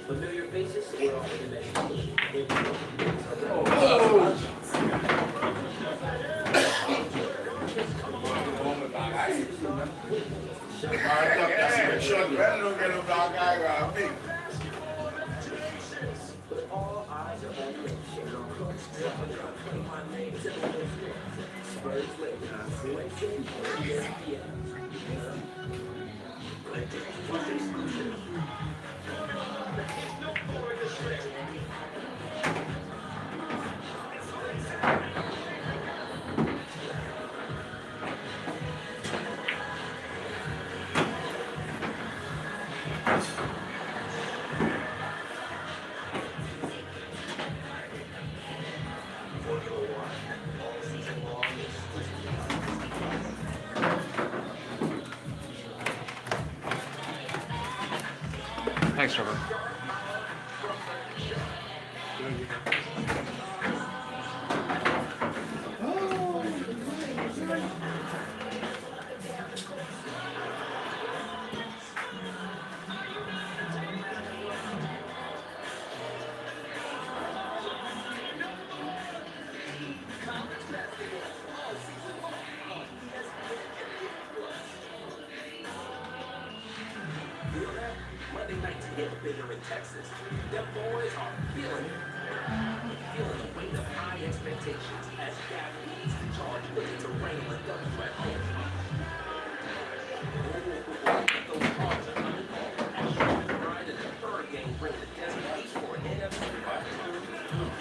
Familiar faces were off the bench. But all eyes are on me. My name's Spurs Thanks, Trevor. Monday nights get bigger in Texas. Them boys are feeling it. Feeling the weight of high expectations as Gap leads the charge looking to reign with W at home. Those cards are under call as Sean McBride and the Hurricane bring the desert east for an NFC fight.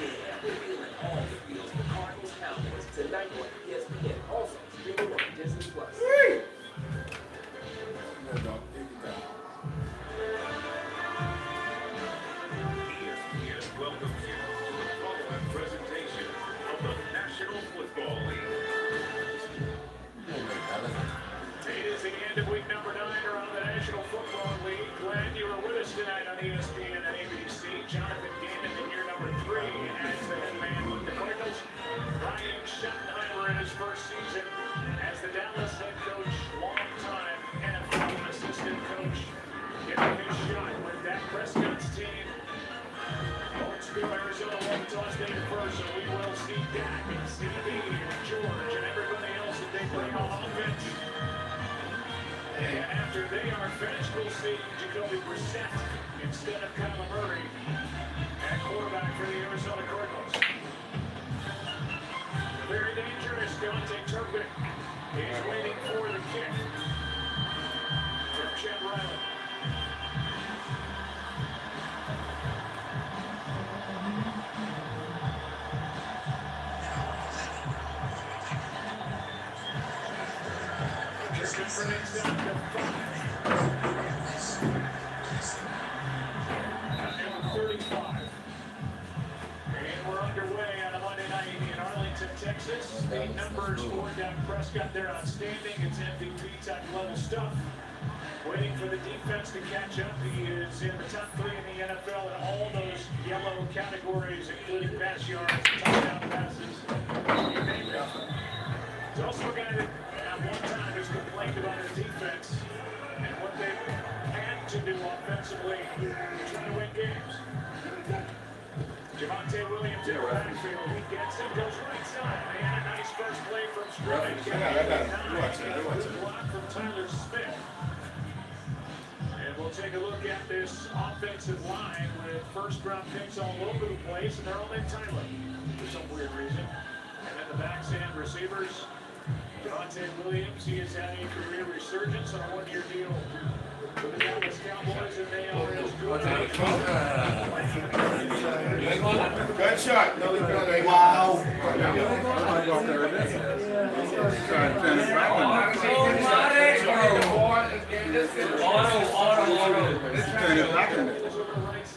Yeah, they're feeling all the feels for Cardinals Cowboys tonight on ESPN. Also streaming on Disney Plus. Welcomes you to the following presentation of the National Football League. It is the end of week number 9 around the National Football League. Glad you were with us tonight on ESPN and ABC. Jonathan Gaiman in year number 3 as the head man with the Cardinals. Ryan Schottenheimer in his first season as the Dallas head coach, long-time NFL assistant coach, getting his shot with Dak Prescott's team. Old school Arizona won the toss game first, so we will see Dak and CD and George and everybody else that they bring on offense. And after they are finished, we'll see Jacoby Brissett instead of Kyler Murray at quarterback for the Arizona Cardinals. Very dangerous. Dante Turpin is waiting for the kick from Chad Riley. Texas, the numbers for Dak Prescott, they're outstanding. It's MVP type level stuff. Waiting for the defense to catch up. He is in the top 3 in the NFL in all those yellow categories, including pass yards, touchdown passes. You name it. He's also a guy that at one time has complained about his defense and what they've had to do offensively to try to win games. Javonte Williams in the backfield. He gets him, goes right side. They had a nice first play from scrimmage. Block from Tyler Smith. And we'll take a look at this offensive line with first-round picks all over the place, and they're all in Tyler for some weird reason. And then the backs and receivers. Javonte Williams, he is having a career resurgence on a one-year deal with the Dallas Cowboys, and they are as good. Good shot. Wow.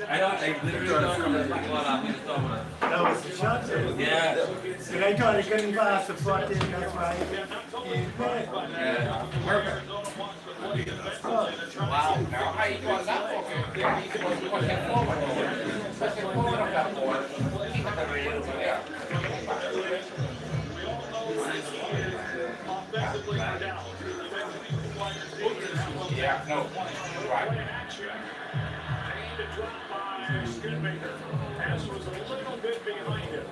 I literally don't know what I'm That was the shot. Yeah. And I thought he couldn't pass the front end, that's why he Perfect. Wow. Now, how you doing that? Yeah, you can push that forward. Push it forward on that board. Keep it there. Yeah, no. Right. Play action. Aimed to drop by Schoonmaker. Pass was a little bit behind him.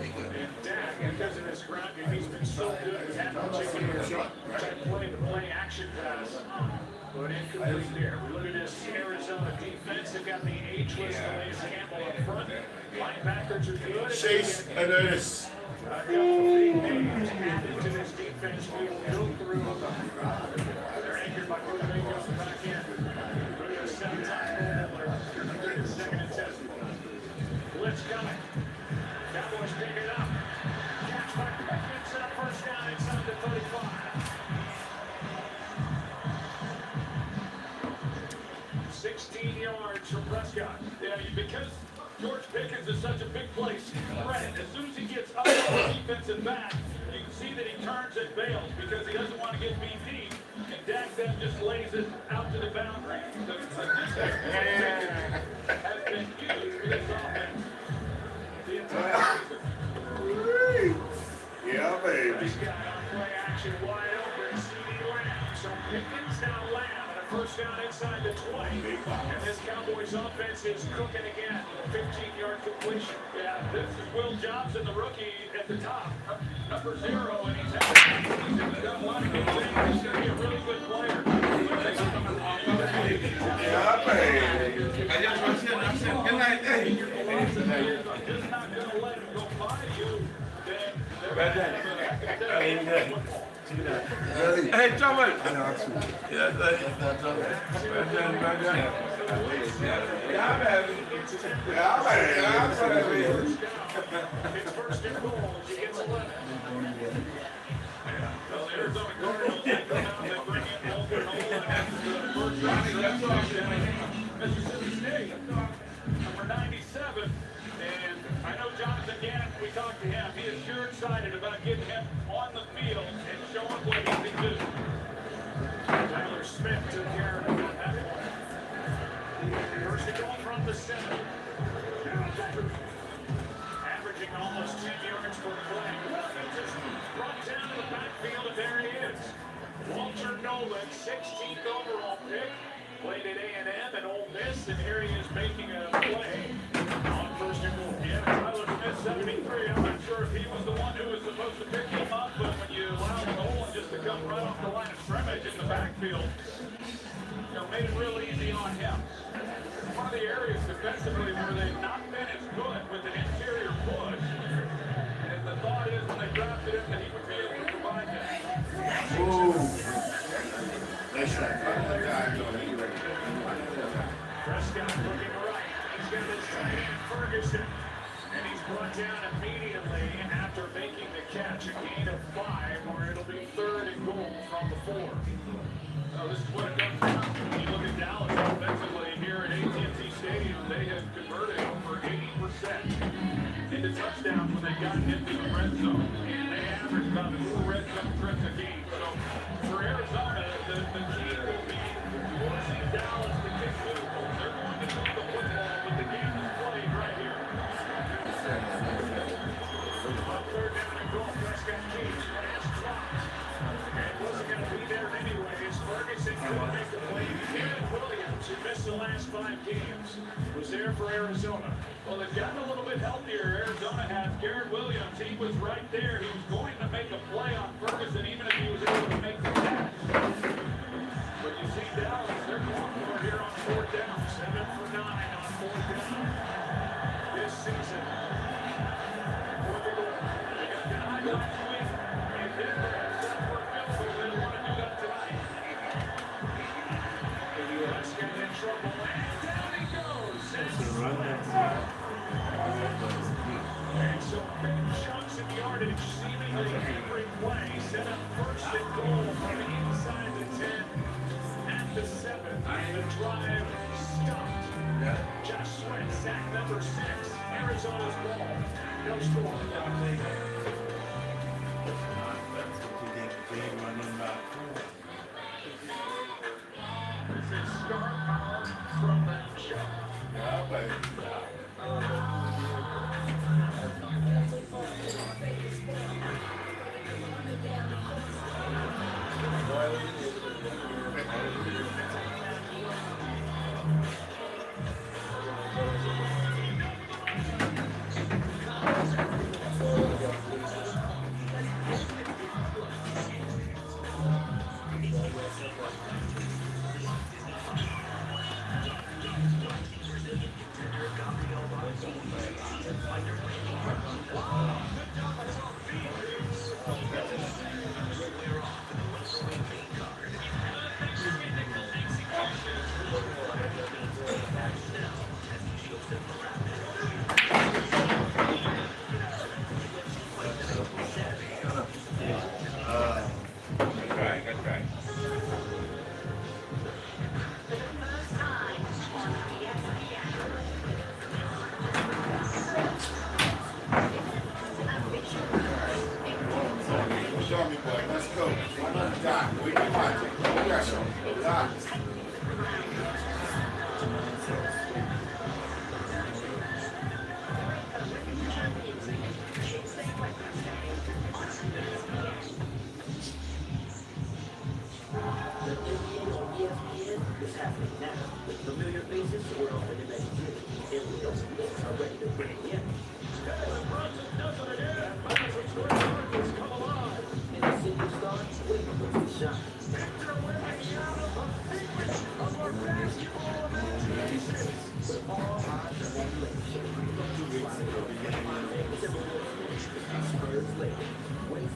And Dak, because of his ground game, he's been so good with that particular play, the play action pass. But incomplete there. We look at this Arizona defense. They've got the ageless Calais Campbell up front. Linebackers are good. Chase and Ernest. A couple of big names added to this defense. We will go through. They're anchored by Coach Mable on the back end. Look at the seven-time ball. Second and 10. Blitz coming. Cowboys pick it up. Catch by Beckman. Set up first down inside the 35. 16 yards from Prescott. Yeah, because George Pickens is such a big play threat. As soon as he gets up on the defensive back, you can see that he turns and bails because he doesn't want to get beat deep. And Dak then just lays it out to the boundary. The distance has been huge for this offense the entire season. Yeah, baby. Prescott on play action wide open. CD Lamb. So Pickens now Lamb. First down inside the 20. And this Cowboys offense is cooking again. 15-yard completion. Yeah, this is Will Johnson, the rookie at the top. Number 0, and he's done a lot of good things. He's going to be a really good player. Yeah, baby. I just said, good night, hey. You're just not going to let him go by you. Then they're Ain't good. Hey, Trouble. Yeah, It's first and goal. He gets 11. Well, Arizona Cardinals take them out. They bring in Walter Nolan as the first Mississippi State, number 97. And I know Jonathan Gannon, we talked to him. He is sure excited about getting him on the field and showing what he can do. Tyler Smith took care of that. First and goal from the center. Averaging almost 10 yards per play. Williams is brought down to the backfield, and there he is. Walter Nolan, 16th overall pick. Played at A&M and Ole Miss, and here he is making a play on first and goal. Yeah, Tyler Smith, 73. I'm not sure if he was the one who was supposed to pick him up, but when you allow Nolan just to come right off the line of scrimmage in the backfield, made it real easy on him. One of the areas defensively where they've not been as good with an interior push, and the thought is when they drafted him that he would be able to provide that. Nice shot. Prescott looking right. He's got his tight end Ferguson. And he's brought down immediately after making the catch. A gain of 5, where it'll be third and goal from the 4. So this is what it does down to. When you look at Dallas offensively here at AT&T Stadium, they have converted over 80% into touchdowns when they got into the red zone. And they average about 4 red zone trips a game. So for Arizona, the key will be forcing Dallas to kick field goals. They're going to move the football, but the game is played right here. Third down and goal. Prescott keeps last clock. And wasn't going to be there anyways. Ferguson couldn't make the play. Garrett Williams, who missed the last 5 games, was there for Arizona. Well, they've gotten a little bit healthier. Arizona has Garrett Williams. He was right there. He was going to make a play on Ferguson, even if he was able to make the catch. But you see Dallas, they're going for it here on 4th down. 7 for 9 on 4th down this season. And so big chunks of yardage, seemingly every play, set up first and goal from inside the 10 at the 7. The drive stopped. Josh Sweat, sack number 6. Arizona's ball. No score. This is star power from the jump. Yeah, baby.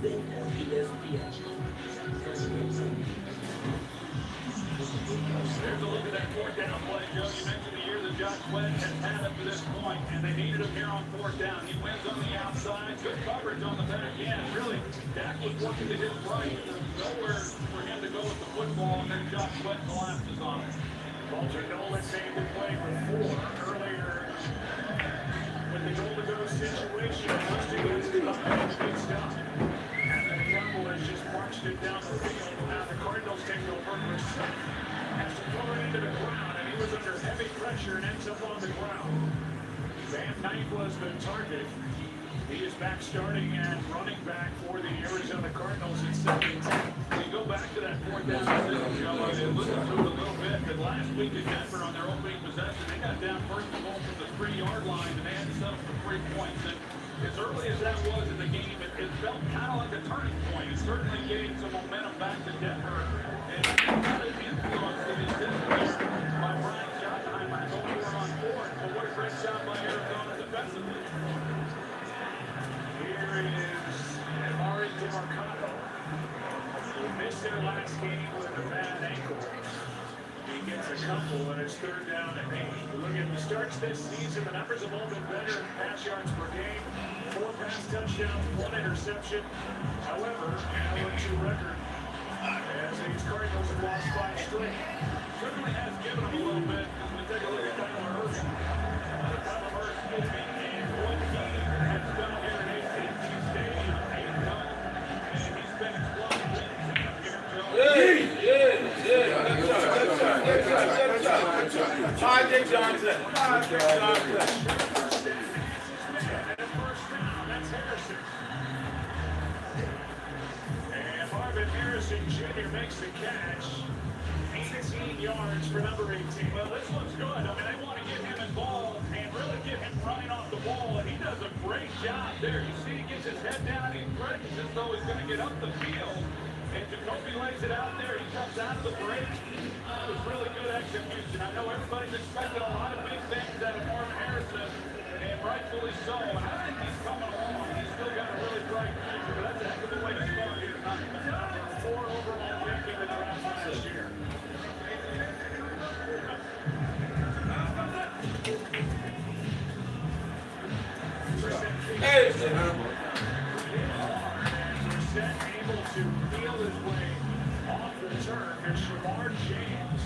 thing on ESPN. There's a look at that fourth down play, Joe. You mentioned the year that Josh Sweat has had up to this point, and they needed him here on fourth down. He wins on the outside, good coverage on the back end. Really, Dak was working to his right. Nowhere for him to go with the football, and then Josh Sweat collapses on it. Walter Nolan saved the play for 4 earlier. With the goal-to-go situation, those two guys combined a big stop. And then the Cowboys just marched it down the field. Now the Cardinals take over. Has to throw it into the ground, and he was under heavy pressure and ends up on the ground. Van Knight was the target. He is back starting and running back for the Arizona Cardinals at 17. We go back to that fourth down position, Joe. I alluded to it a little bit, that last week in Denver on their opening possession, they got down first and goal from the 3-yard line, and they had to settle for 3 points. And as early as that was in the game, it felt kind of like a turning point. It certainly gave some momentum back to Denver. And kind of influenced the decision by Brian Schottenheimer to go for it on board. But what a great job by Arizona defensively. Here is Amari DeMarcado, who missed their last game with a bad ankle. He gets a couple, and it's 3rd down and 8. Look at the starts this season. The numbers have all been better in pass yards per game. 4 pass touchdowns, 1 interception. However, an 0-2 record as these Cardinals have lost 5 straight. Certainly has given them a little bit. We take a look at Kyler Murray. Kyler Murray, and what he has done here at AT&T Stadium, 8-0, and he's been exploding here, R.J. Johnson. R.J. Johnson. And first down, that's Harrison. And Marvin Harrison Jr. makes the catch. 18 yards for number 18. Well, this looks good. I mean, they want to get him involved and really get him running off the ball, and he does a great job there. You see he gets his head down, he breaks as though he's going to get up the field. And Jacoby lays it out there. He comes out of the break. It was really good execution. I know everybody's expecting a lot of big things out of Marvin Harrison, and rightfully so. And I think he's coming along. He's still got a really bright future, but that's a heck of a way to start here tonight. 4 overall pick in the draft last year. Hey, Able to feel his way off the turf, and Shamar James,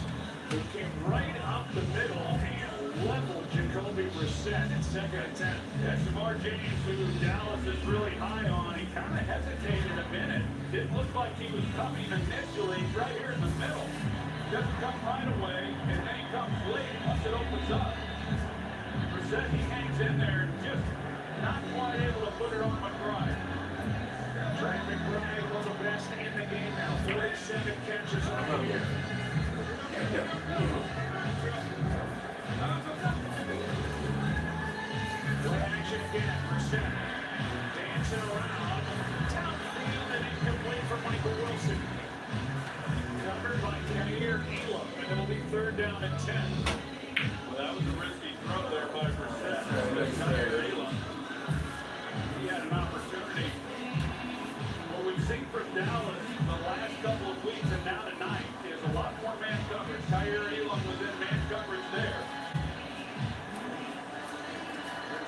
who came right up the middle and leveled Jacoby Brissett in 2nd and 10. Yeah, Shamar James, who Dallas is really high on, he kind of hesitated a minute. Didn't look like he was coming initially, right here in the middle. Doesn't come right away, and then he comes late once it opens up. Brissett, he hangs in there, just not quite able to put it on McBride. Trey McBride, one of the best in the game now. 47 catches on the year. Play action again. Brissett dancing around. Downfield and incomplete for Michael Wilson. Covered by Tahir Elam, and it'll be 3rd down and 10. Well, that was a risky throw there by Brissett. Tahir Elam. He had an opportunity. What we've seen from Dallas the last couple of weeks and now tonight is a lot more man coverage. Tahir Elam was in man coverage there.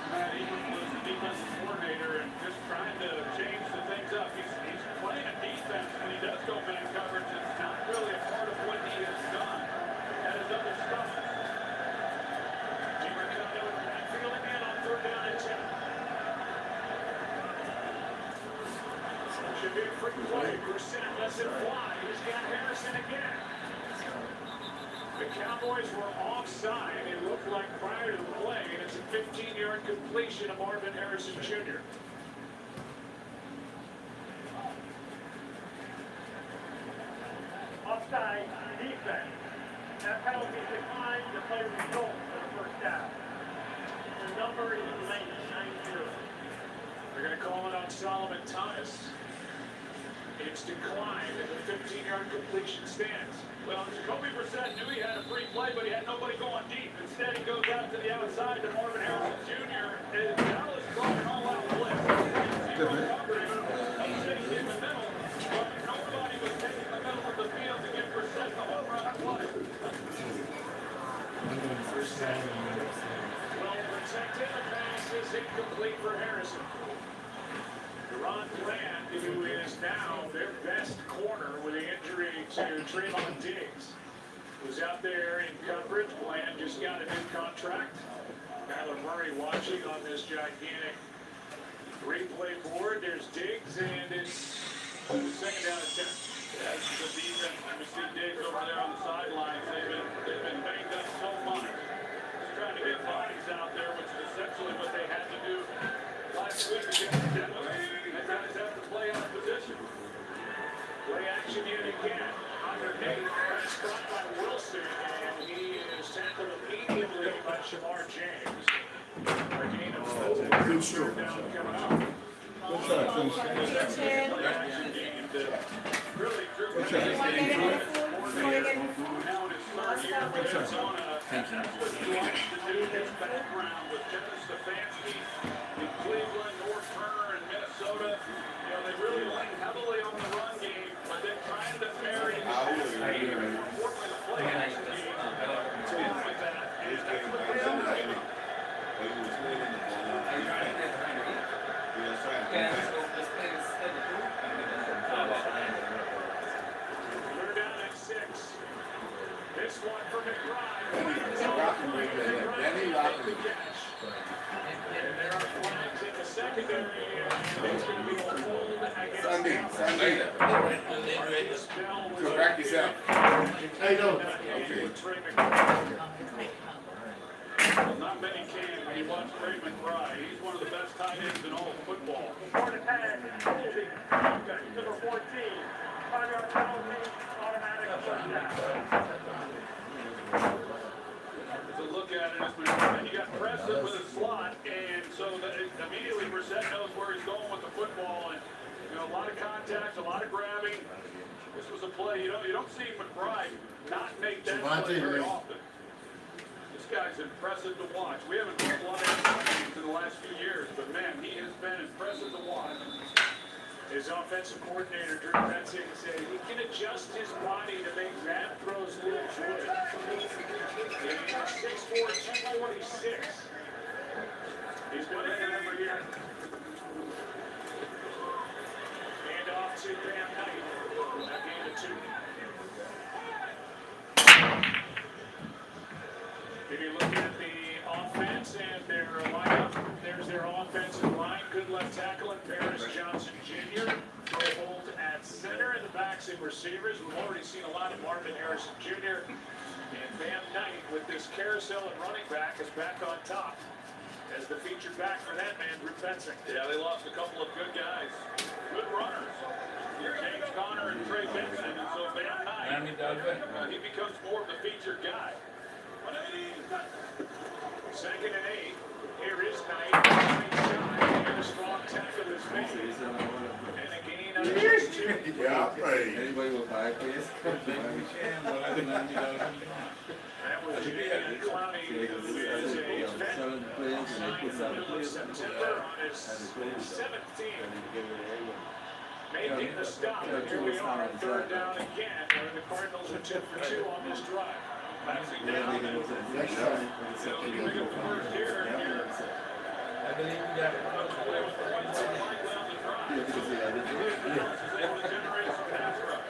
Matt Elam was the defensive coordinator and just trying to change the things up. He's playing a defense when he does go man coverage. It's not really a part of what he has done at his other stuff. Jimmy Cutler with backfield again on 3rd down and 10. Should be a free play. Brissett lets it fly. He's got Harrison again. The Cowboys were offside, it looked like prior to the play, and it's a 15-yard completion of Marvin Harrison Jr. Offside defense. That penalty declined. The play result for the first down. The number is 90. They're going to call it on Solomon Thomas. It's declined, and the 15-yard completion stands. Well, Jacoby Brissett knew he had a free play, but he had nobody going deep. Instead, he goes out to the outside to Marvin Harrison Jr. And Dallas brought an all-out blitz. He recovered. He said he didn't position. Ron Bland, who is now their best corner with the injury to Trayvon Diggs, was out there in coverage. Bland just got a new contract. Kyler Murray watching on this gigantic replay board. There's Diggs, and it's second down and 10. Yeah, it's the defense. We see Diggs over there on the sidelines. They've been banged up so much. Just trying to get bodies out there, which is essentially what they had to do last week against the Devils. They guys have to play out of position. Play action yet again. Underneath, pass caught by Wilson, and he is tackled immediately by Shamar James. A gain of 4. Good show. Down coming up. What's that? Play action game that really drew What's that? now in his third year in Arizona. That's what he likes to do. His background with Kevin Stefanski in Cleveland, North Turner in Minnesota. You know, they really lean heavily on the run game, but they're trying to marry unfortunately the play action game with that. And that's what they're doing. They're down at 6. This one for McBride. And there are flags in the secondary, and it's going to be a hold against Sunday. This bell was Correct yourself. How you doing? Trey McBride. Well, not many can when you watch Trey McBride. He's one of the best tight ends in all of football. Four to pass, holding, number 14, 5-yard penalty, automatic first down. To look at it, and you got Preston with a slot, and so immediately Brissett knows where he's going with the football, and you know, a lot of contact, a lot of grabbing. This was a play you don't see McBride not make that play very often. This guy's impressive to watch. We haven't seen a lot of games in the last few years, but man, he has been impressive to watch. His offensive coordinator, Drew Petzing, said he can adjust his body to make that throws little good. He's 6'4", 246. He's been there every year. Hand off to Van Knight. That game to 2. If you look at the offense and their lineup, there's their offensive line. Good left tackle and Paris Johnson Jr. Troy Holt at center, and the backs and receivers. We've already seen a lot of Marvin Harrison Jr. And Van Knight with this carousel at running back is back on top as the featured back for that man, Drew Petzing. Yeah, they lost a couple of good guys, good runners. James Conner and Trey Benson, and so Van Knight, he becomes more of the featured guy. Second and 8. Here is Knight. Great shot. And a strong tackle is made. And a gain of 2. Yeah, I played. Anybody with five kids? That was Julian Clowney, who is a vet. Seven players and they put seven Signed in players. September on his 17th. Making the stop. And here we are on third down again, where the Cardinals are 2 for 2 on this drive. Passing down, and Next time. you pick up the first here, and you're I believe we got play with the 1-2 line down the drive. Jones is able to generate some pass rush.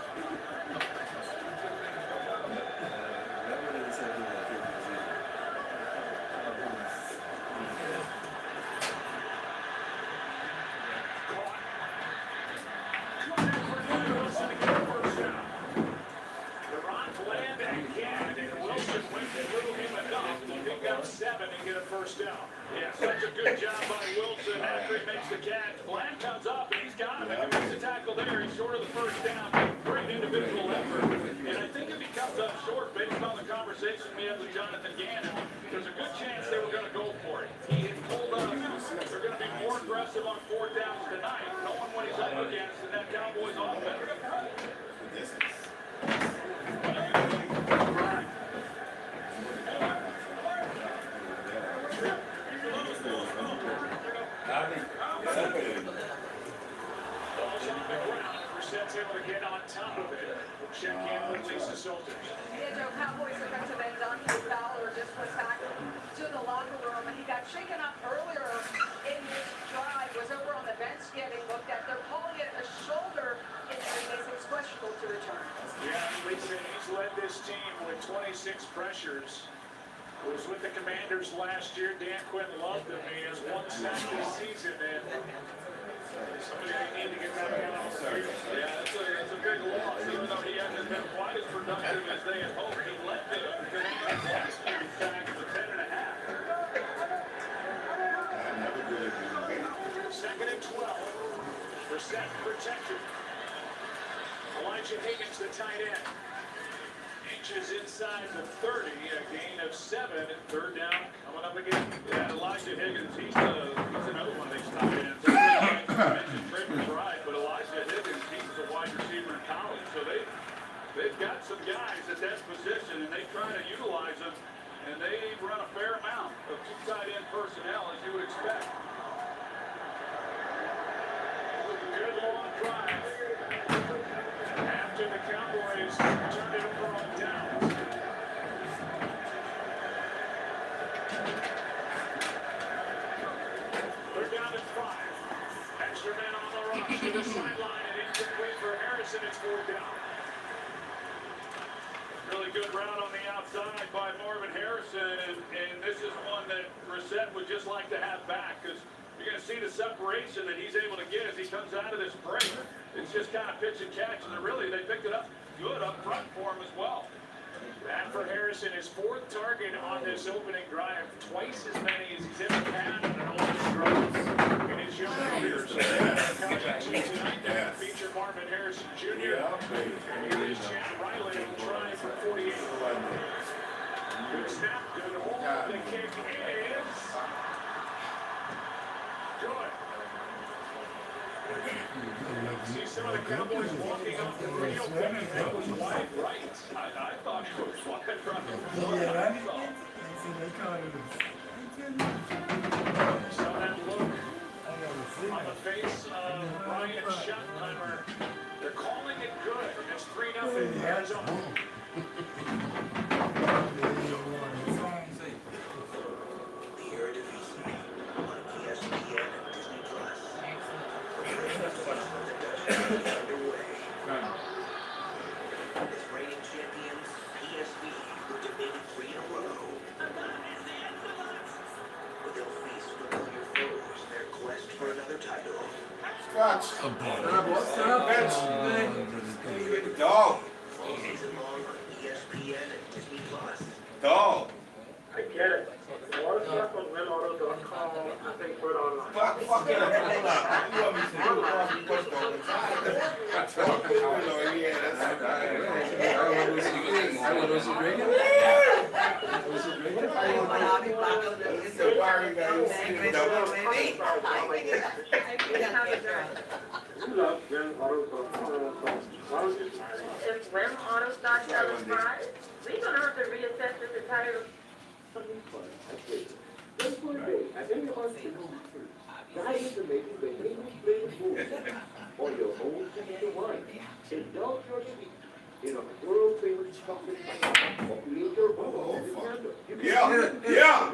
First down. Yeah, such a good job by Wilson after he makes the catch. Bland comes up and he's got him. And he makes the tackle there. He's short of the first down. Great individual effort. And I think if he comes up short, based on the conversation we had with Jonathan Gannon, there's a good chance they were going to go for it. He had told us they're going to be more aggressive on 4th downs tonight, knowing what he's up against in that Cowboys offense. Brissett's able to get on top of it. We'll check in with Lisa Solters. Yeah, Joe, Cowboys defensive end Dante Fowler just went back to the locker room, and he got shaken up earlier in this drive. 6 pressures. Was with the Commanders last year. Dan Quinn loved him. He has 1 sack this season, and somebody they need to get back out on the field. Yeah, that's a big loss. Even though he hasn't been quite as productive as they had hoped, he led the Commanders last year in sacks with 10.5. Second and 12. Brissett protected. Elijah Higgins, the tight end. Inches inside the 30, a gain of 7, third down, coming up again. Yeah, Elijah Higgins, he's another one they stopped in. So mentioned Travis Wright, but Elijah Higgins, he's a wide receiver in college. So they've got some guys at that position, and they try to utilize them, and they run a fair amount of 2 tight end personnel, as you would expect. Good long drive. After the Cowboys turned it over on downs. They're down at 5. Extra man on the rush to the sideline and incomplete for Harrison. It's 4th down. Really good route on the outside by Marvin Harrison, and this is one that Brissett would just like to have back, because you're going to see the separation that he's able to get as he comes out of this break. It's just kind of pitch and catch, and they picked it up good up front for him as well. And for Harrison, his 4th target on this opening drive, twice as many as he's ever had in an opening drive in his young career. So tonight, feature Marvin Harrison Jr. And here is Chad Riley will try for 48. Good snap, good hold. The kick is good. See some of the Cowboys walking up the field. That was wide right. I thought it was wide right. Yeah, right? They call it Saw that look on the face of Brian Schottenheimer. They're calling it good. It's 3-0 Arizona. The Eredivisie on ESPN and Disney Plus. Underway. As reigning champions, PSV were defeated 3 in a row. But they'll face familiar foes in their quest for another title. Scotch. Dog. Season long on ESPN and Disney Plus. Dog. I get it. A lot of stuff on winauto.com, I think, put online. Fuck it up. You want me to do it? What's all the time? Was he drinking? It's a worry, guys. If Rim Auto starts selling fries, we're gonna have to reassess this entire. On your own tomato wine. Indulge your sweet in a world famous chocolate pie. Or create your bubble. Yeah, yeah.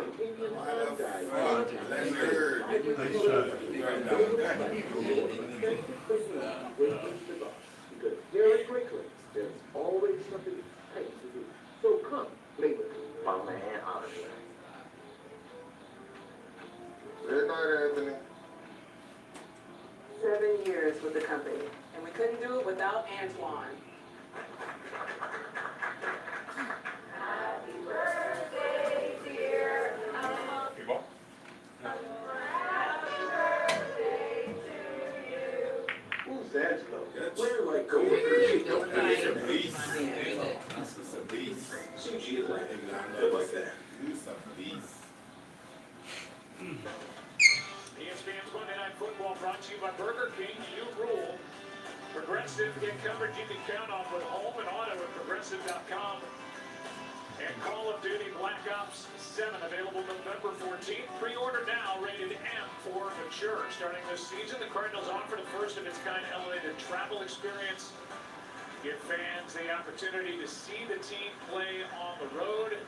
Because very quickly, there's always something nice to do. So come, flavor my man Honestly. Very good, Anthony. 7 years with the company, and we couldn't do it without Antoine. Happy birthday, dear. People? Happy birthday to you. Who's that stuff? Yes. Where like go? It's a beast. It's a beast. Sushi is like Like that. It's a beast. ESPN's Monday Night Football brought to you by Burger King. You rule. Progressive, get coverage you can count on with home and auto at progressive.com. And Call of Duty Black Ops 7 available November 14th. Pre-order now, rated M for mature. Starting this season, the Cardinals offer the first of its kind elevated travel experience. Give fans the opportunity to see the team play on the road.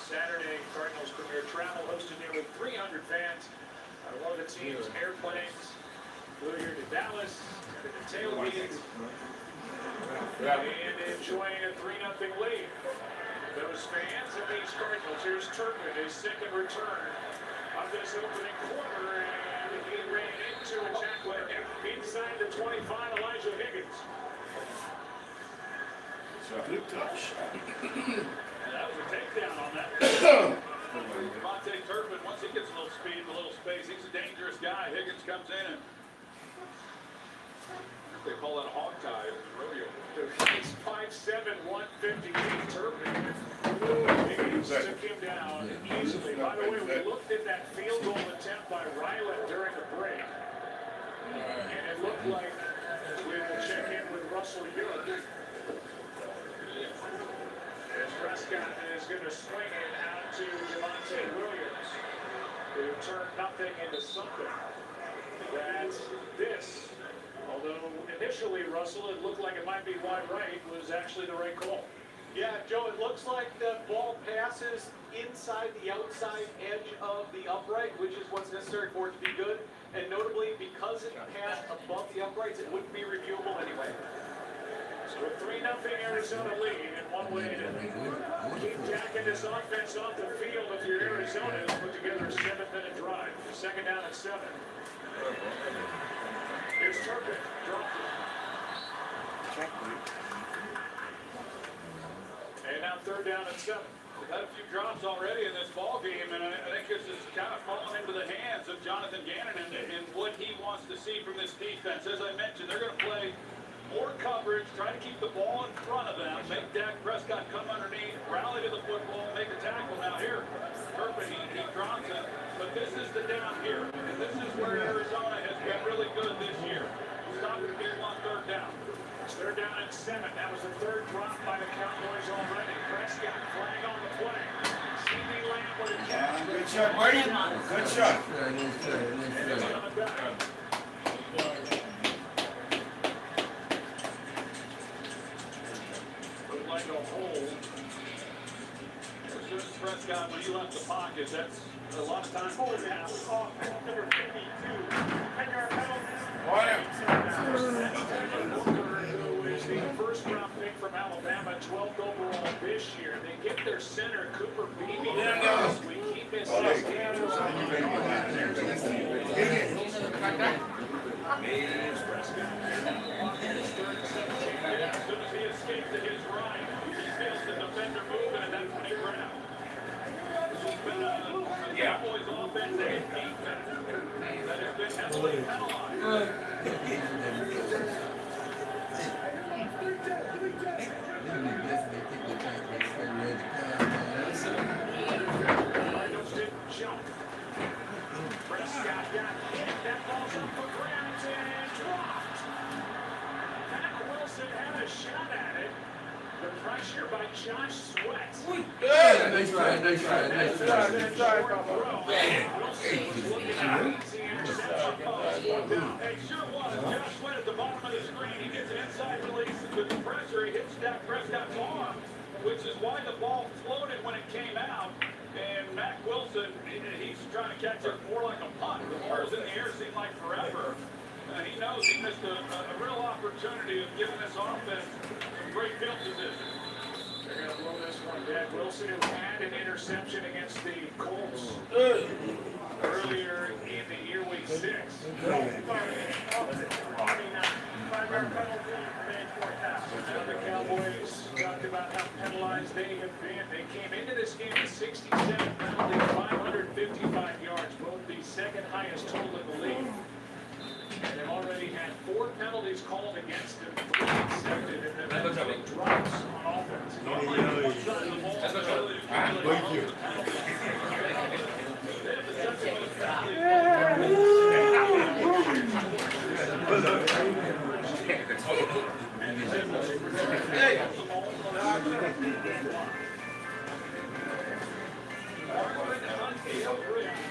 Saturday, Cardinals Premier Travel hosted nearly 300 fans. One of the team's airplanes flew here to Dallas, to the tailgate, and enjoying a 3-0 lead. those fans of these Cardinals. Here's Turpin, his second return of this opening quarter, and he ran into a tackle inside the 25, Elijah Higgins. Good touch. And that was a takedown on that. Devontae Turpin, once he gets a little speed, a little space, he's a dangerous guy. Higgins comes in and they call that a hog tie. It was a rodeo. He's 5'7", 158. Turpin. Higgins took him down easily. By the way, we looked at that field goal attempt by Ryland during the break, and it looked like we will check in with Russell Europe. As Prescott is going to swing it out to Devontae Williams, who turned nothing into something. That this, although initially, Russell, it looked like it might be wide right, was actually the right call. Yeah, Joe, it looks like the ball passes inside the outside edge of the upright, which is what's necessary for it to be good. And notably, because it passed above the uprights, it wouldn't be reviewable anyway. So a 3-0 Arizona lead, and one way to keep jacking this offense off the field if you're Arizona is put together a 7-minute drive. Second down at 7. Here's Turpin, dropped it. And now third down at 7. We've had a few drops already in this ball game, and I think this is kind of falling into the hands of Jonathan Gannon and what he wants to see from this defense. As I mentioned, they're going to play more coverage, try to keep the ball in front of them, make Dak Prescott come underneath, rally to the football, make a tackle. Now here, Turpin, he drops it, but this is the down here, and this is where Arizona has been really good this year. Stopping people on third down. Third down at 7. That was the third drop by the Cowboys already. Prescott flag on the play. CD Lamb with a catch. Good shot, Brady. Good shot. And it's on the back. Looked like a hole. As soon as Prescott, when he left the pocket, that's a lot of time. Oh, yeah, off, number 52. Take our penalties. Who is the first round pick from Alabama, 12th overall this year. They get their center, Cooper Beebe, this week. He missed his game. Prescott. His third and 17. As soon as he escaped to his right, he feels the defender moving, and that's when he grabbed. This has been a Cowboys offense and defense that has been heavily penalized. Cardinals didn't jump. Prescott got hit. That ball's up for grabs and dropped. Matt Wilson had a shot at it. The pressure by Josh Sweat. Nice try. Wilson was looking at an easy interception. Hey, sure was. Josh Sweat at the bottom of the screen. He gets an inside release with the pressure. He hits Dak Prescott's arm, which is why the ball floated when it came out. And Matt Wilson, he's trying to catch it more like a punt. The ball was in the air, seemed like forever. He knows he missed a real opportunity of giving this offense some great field position. They're going to blow this one dead. Wilson, who had an interception against the Colts earlier in the year, week 6. 5-yard penalty, remain fourth down. Now the Cowboys talked about how penalized they have been. They came into this game with 67 penalties, 555 yards, both the second highest total in the league. And they've already had 4 penalties called against them, 3 accepted, and they've had big drops on offense. Thank you.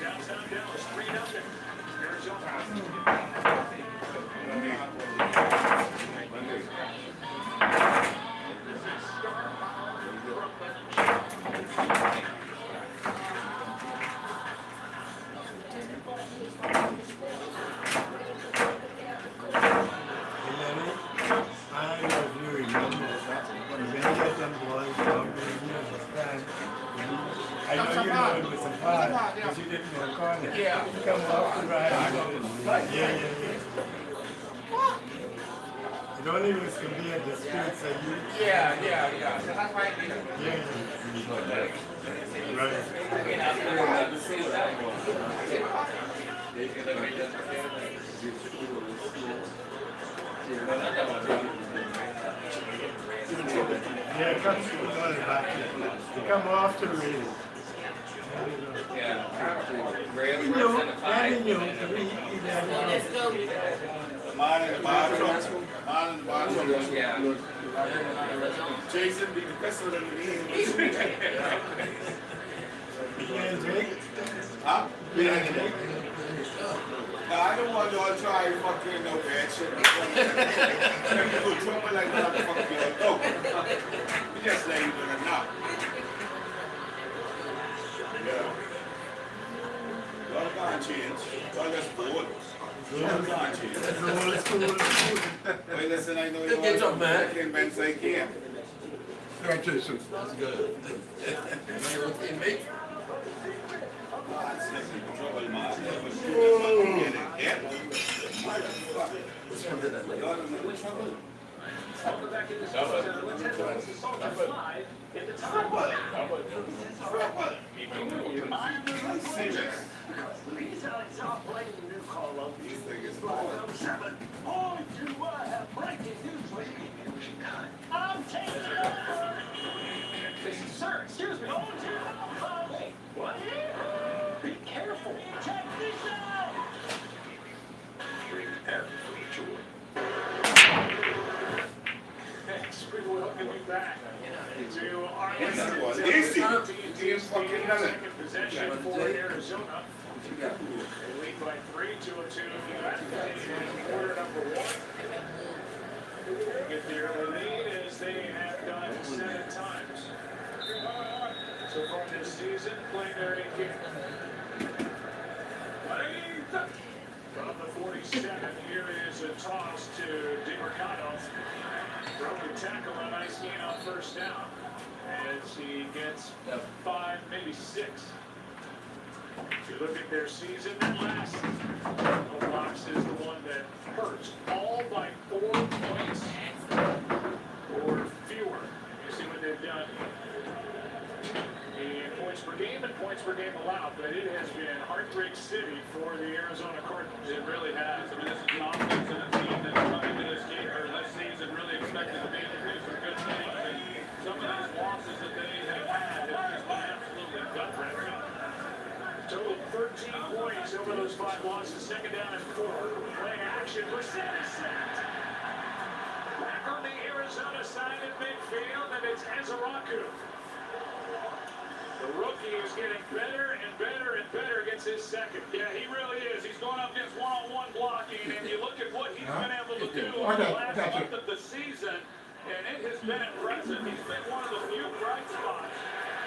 Downtown Dallas, 3-0. Arizona. come off the ride. Yeah. You don't even severe the spirits of you. Yeah. Yeah. Right. Yeah, come come off the radio. You know, Let's go. Mine in the bottom. Yeah. Jason, be the best of them in Huh? Yeah. No, I don't want y'all to try fucking no bad shit. You go trouble like motherfucker, you're like, oh. You just let you do it now. Yeah. Y'all can't change. Y'all just bored. Y'all can't change. Wait, listen, I know you Get up, man. I can Ben say can't. Congratulations. That's good. Trouble, man. Welcome back into Sports Center. Let's head over to Celtics Live in the top one. He's out playing the new call up. These niggas Black 7. Oh, do I have breaking news, lady? I'm taking over. Sir, excuse me. Go to Alpha. Wait, what? Be careful. Check this out. Thanks. We welcome you back to our Easy. Team fucking done it. second possession for Arizona. They lead by 3 to a 2 in quarter number 1. Get the early lead as they have done 7 times. So far this season, playing their 8 game. From the 47, here is a toss to DiMercado. Broken tackle, a nice gain on first down. As he gets 5, maybe 6. If you look at their season, that last box is the one that hurts. All by 4 points or fewer. You see what they've done in points per game and points per game allowed. But it has been heartbreak city for the Arizona Cardinals. It really has. I mean, this is an offense and a team that's come into this game or this season really expected to be able to do some good things. And some of these losses that they have had have just been absolutely gut-wrenching. Total of 13 points over those 5 losses. Second down and 4. Play action. Brissett is sacked. Back on the Arizona side of midfield, and it's Ezaraku. The rookie is getting better and better and better against his second. Yeah, he really is. He's going up against one-on-one blocking, and you look at what he's been able to do over the last month of the season, and it has been impressive. He's been one of the few bright spots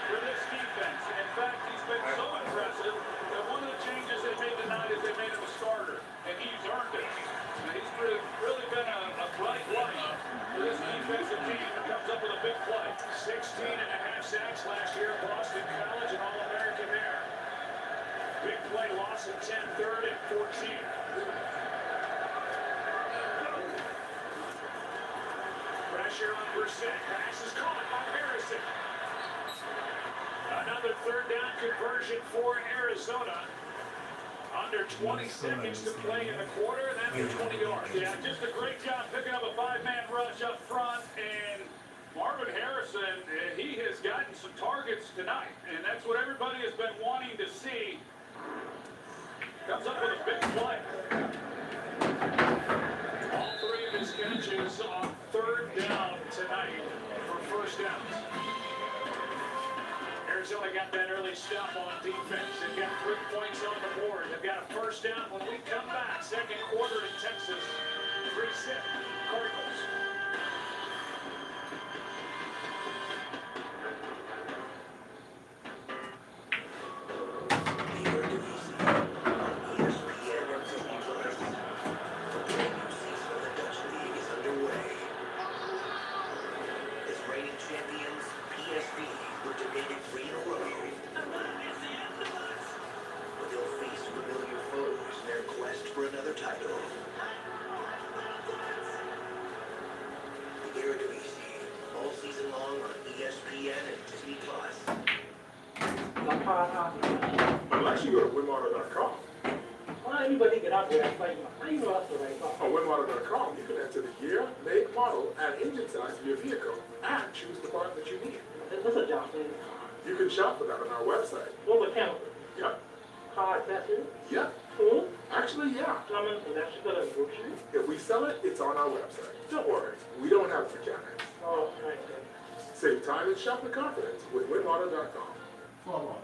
for this defense. In fact, he's been so impressive that one of the changes they made tonight is they made him a starter, and he's earned it. And he's really been a bright light for this defensive team that comes up with a big play. 16.5 sacks last year at Boston College, an All-American there. Big play, loss of 10, 3rd and 14. Pressure on Brissett. Pass is caught by Harrison. Another 3rd down conversion for Arizona. Under 20 seconds to play in the quarter, and after 20 yards. Yeah, just a great job picking up a 5-man rush up front, and Marvin Harrison, he has gotten some targets tonight, and that's what everybody has been wanting to see. Comes up with a big play. All 3 of his catches on 3rd down tonight for first downs. Arizona got that early stop on defense. They've got 3 points on the board. They've got a first down when we come back. Second quarter in Texas. 3-6 Cardinals. But they'll face familiar foes title. The Eredivisie, all season long on ESPN and Disney Plus. Unless you go to winwater.com. Well, anybody get out there and fight. How do you know that's the right thought? On winwater.com, you can enter the year, make, model, and engine size of your vehicle, and choose the part that you need. This is a job thing. You can shop for that on our website. What mechanical? Yep. Car accessories? Yep. Actually, yeah. Plumbing, electrical, and grocery? If we sell it, it's on our website. Don't worry, we don't have mechanics. Oh, right. Save time and shop with confidence with winwater.com. Forward.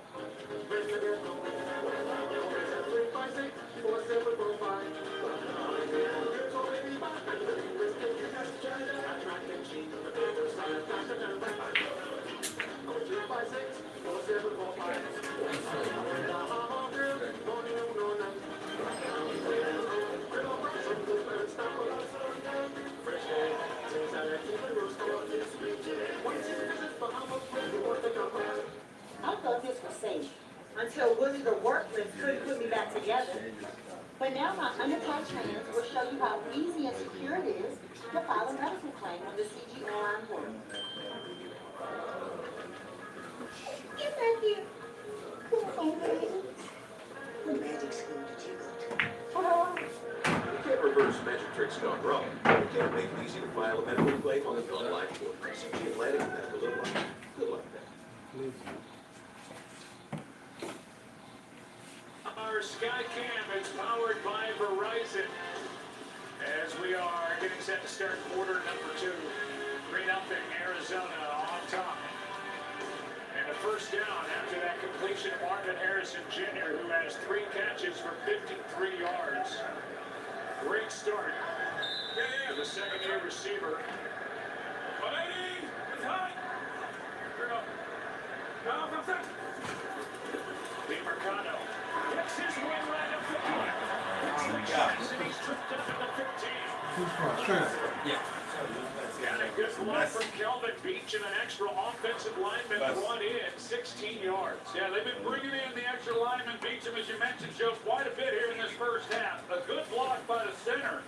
I thought this was safe, Until Willie the Workman couldn't put me back together. but now my undercut trainers will show you how easy and secure it is to file a medical claim on the CG online portal. Get back here. Come on, baby. What magic school did you go to? Oh, You can't reverse magic tricks gone wrong. You can't make it easy to file a medical claim on the online portal. CG Atlantic Medical Advice. Good luck then. Our Skycam is powered by Verizon. As we are getting set to start quarter number 2. 3-0 Arizona on top. And a first down after that completion of Marvin Harrison Jr., who has 3 catches for 53 yards. Great start for the second-year receiver. DeMarcano gets his way right up the field. And he's tripped up at the 15. Got a good block from Kelvin Beach and an extra offensive lineman brought in 16 yards. Yeah, they've been bringing in the extra lineman, Beecham, as you mentioned, Joe, quite a bit here in this first half. A good block by the center.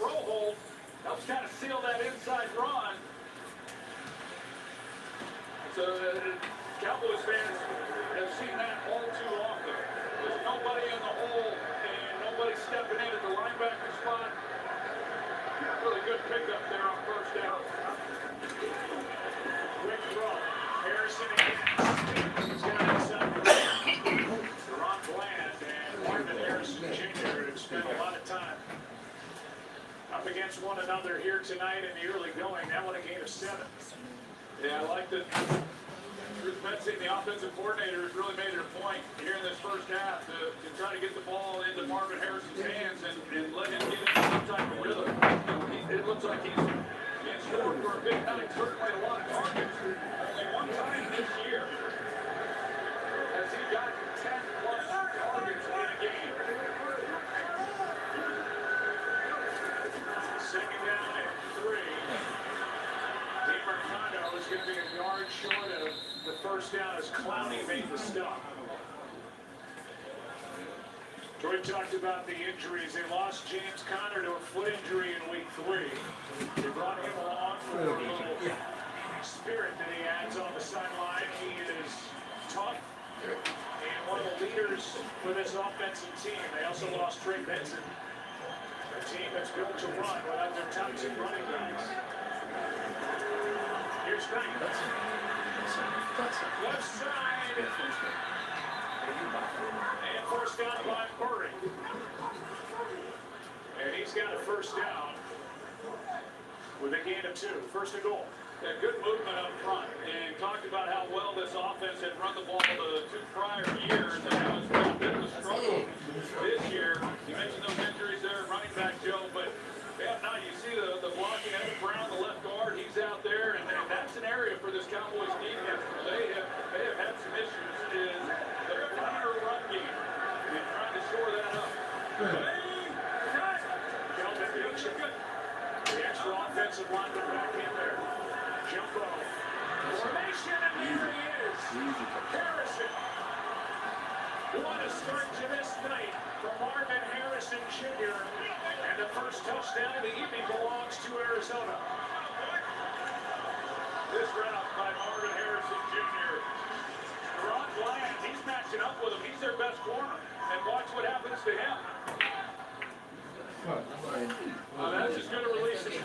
Froholt helps kind of seal that inside run. So Cowboys fans have seen that all too often. There's nobody in the hole and nobody stepping in at the linebacker spot. Really good pickup there on first down. Quick throw. Harrison again. He's got inside the Ron Bland and Marvin Harrison Jr. have spent a lot of time up against one another here tonight in the early going. That one a gain of 7. Yeah, I like that. Bruce Betsy, the offensive coordinator, has really made it a point here in this first half to try to get the ball into Marvin Harrison's hands and let him get into some type of rhythm. It looks like he's scored for a big night, certainly a lot of targets. Only one time this year has he got 10-plus targets in a game. Second down and 3. DeMarcano is going to be a yard short of the first down as Clowney made the stop. Troy talked about the injuries. They lost James Conner to a foot injury in week 3. They brought him along for a little spirit that he adds on the sideline. He is tough and one of the leaders for this offensive team. They also lost Trey Benson, a team that's built to run without their top 2 running backs. Here's Knight. Left side. And first down by Murray. And he's got a first down with a gain of 2. First and goal. Yeah, good movement up front. And talked about how well this offense had run the ball the 2 prior years and how it's been a bit of a struggle this year. You mentioned those injuries there, running back Joe, but yeah, now you see the blocking Evan Brown, the left guard, he's out there, and that's an area for this Cowboys defense. They have had some issues in their entire run game and trying to shore that up. Kelvin Beecham, the extra offensive lineman back in there. Jumbo. Formation, and here he is. Harrison. What a start to this night from Marvin Harrison Jr. And the first touchdown of the evening belongs to Arizona. This route by Marvin Harrison Jr. Ron Bland, he's matching up with him. He's their best corner. And watch what happens to him. That's just going to release him.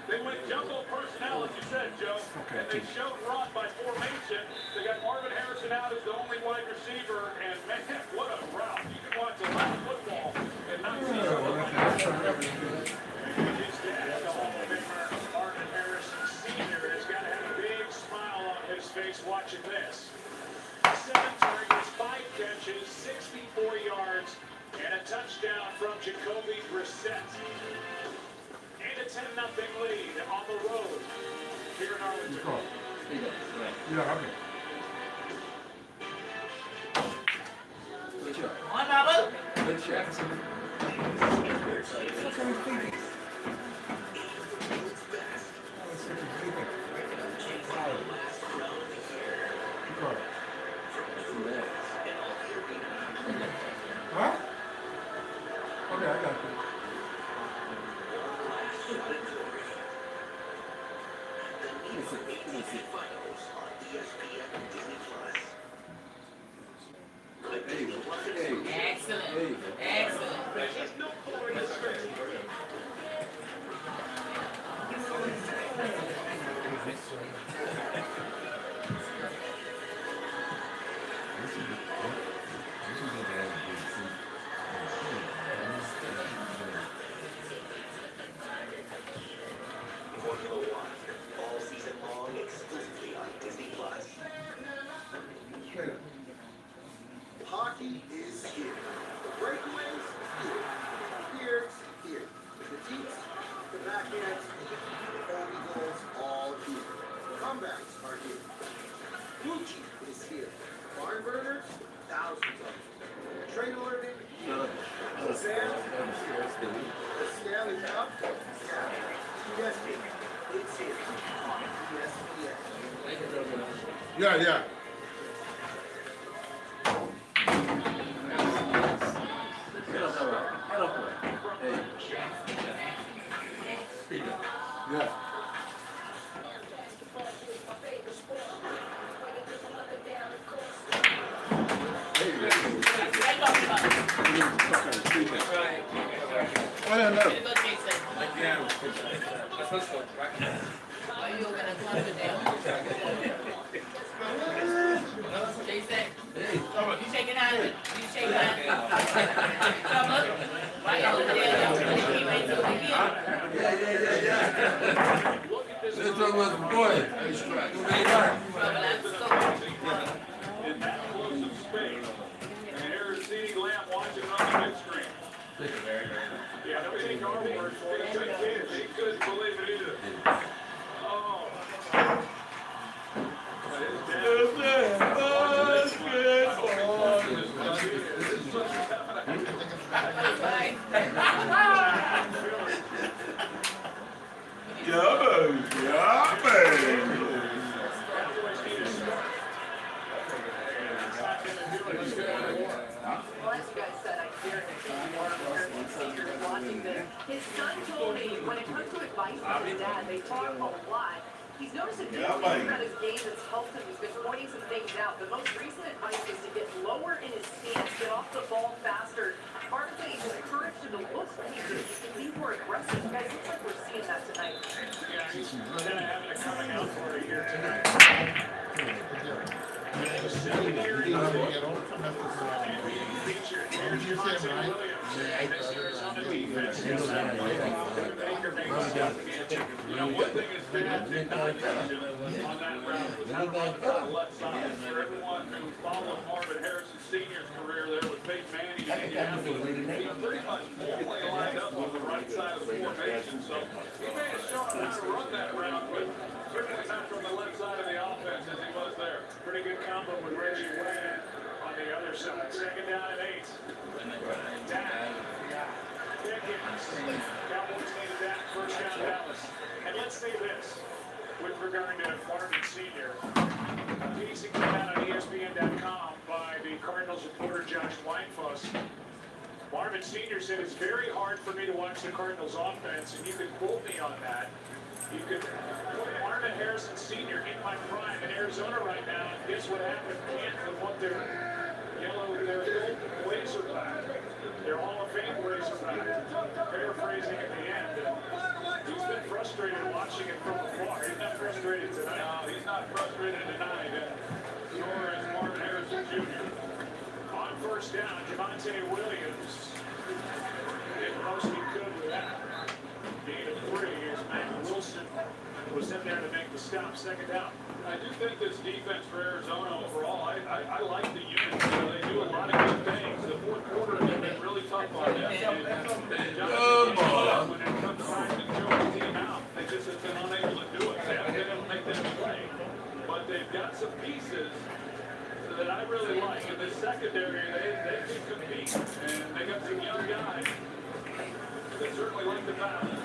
They went jumbo personnel, as you said, Joe. And they showed Ron by formation. They got Marvin Harrison out as the only wide receiver. And man, what a route. You can watch a lot of football and not see his dad, the Hall of Famer, Marvin Harrison Sr. has got to have a big smile on his face watching this. 7 targets, 5 catches, 64 yards, and a touchdown from Jacoby Brissett. And a 10-0 lead on the road here in Arlington. Yeah, okay. On, Mable. Good check. Huh? Okay, I got you. Excellent. Excellent. Formula One, all season long, exclusively on Disney Plus. Hockey is here. The breakaways, here. Here's here. The deets, the backhands, the only goals, all here. Comebacks are here. Gucci is here. Barn burners, thousands of them. Train alerting, here. The Bears, the Stanley Cup, yeah. ESPN, it's here. ESPN. Yeah, yeah. Yeah. I don't know. Are you gonna close it down? Jason, you shaking hands? You shaking hands? Come look. Right over there. He went to the Yeah. Let's talk about the boy. In that close of space. And here's CeeDee Lamb watching on the big screen. Yeah, don't take our word for it. Good kid. He couldn't believe it either. Oh. Well, as you guys said, I guarantee you are watching this. His son told me when it comes to advice from his dad, they talk a lot. He's noticed a few things about his game that's helped him. He's been pointing some things out. The most recent advice is to get lower in his stance, get off the ball faster. Marvin said he's encouraged him to look deeper, to be more aggressive. You guys, looks like we're seeing that tonight. Yeah, he's kind of having it coming out for a year tonight. Secondary featured. Here's Johnson Williams. This year's on the defense. Baker makes it. You know, one thing is bad technology on that route was on the left side. For everyone who followed Marvin Harrison Sr.'s career there with Peyton Manning in Indianapolis, he pretty much fully lined up on the right side of the formation. So he may have shown how to run that route, but certainly not from the left side of the offense as he was there. Pretty good combo with Reggie Wayne on the other side. Second down and 8. Dak. Pickens. Cowboys needed that. First down Dallas. And let's say this. with regard to Marvin Sr. A piece that came out on ESPN.com by the Cardinals reporter Josh Weinfuss. Marvin Sr. said it's very hard for me to watch the Cardinals offense, and you could quote me on that. You could put Marvin Harrison Sr. in my prime in Arizona right now, and guess what happened? Can't want their gold Razorback, their Hall of Fame Razorback. Paraphrasing at the end. He's been frustrated watching it from afar. He's not frustrated tonight. No, he's not frustrated tonight. Nor is Marvin Harrison Jr. On first down, Javonte Williams did the most he could with that. Gain of 3 as Matt Wilson was in there to make the stop. Second down. I do think this defense for Arizona overall, I like the unit. They do a lot of good things. The fourth quarter has been really tough on them. When it comes time to throw the team out, they just have been unable to do it. They haven't been able to make them play. But they've got some pieces that I really like. In the secondary, they can compete. And they got some young guys that certainly like the balance.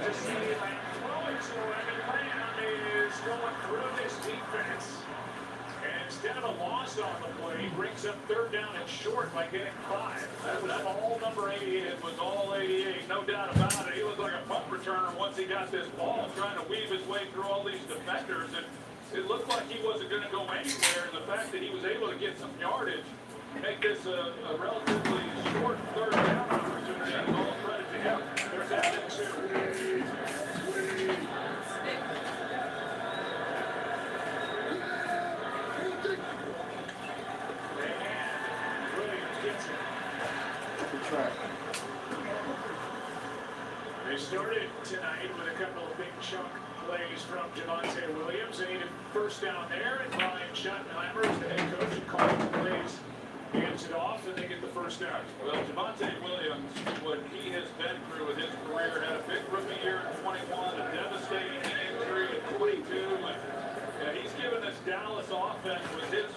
Just see it like throwing, so Lamb is going through this defense. And instead of a loss on the play, he brings up third down and short by getting 5. That was all number 88. It was all 88, no doubt about it. He looked like a punt returner once he got this ball, trying to weave his way through all these defenders. And it looked like he wasn't going to go anywhere. And the fact that he was able to get some yardage, make this a relatively short third down opportunity, is all credit to him. There's that in 2. They started tonight with a couple of big chunk plays from Javonte Williams. They needed first down there, and Brian Schottenheimer, the head coach, and calling the plays, hands it off, and they get the first down. Well, Javonte Williams, what he has been through with his career, had a big rookie year in 21, a devastating injury in 22, and he's given this Dallas offense with his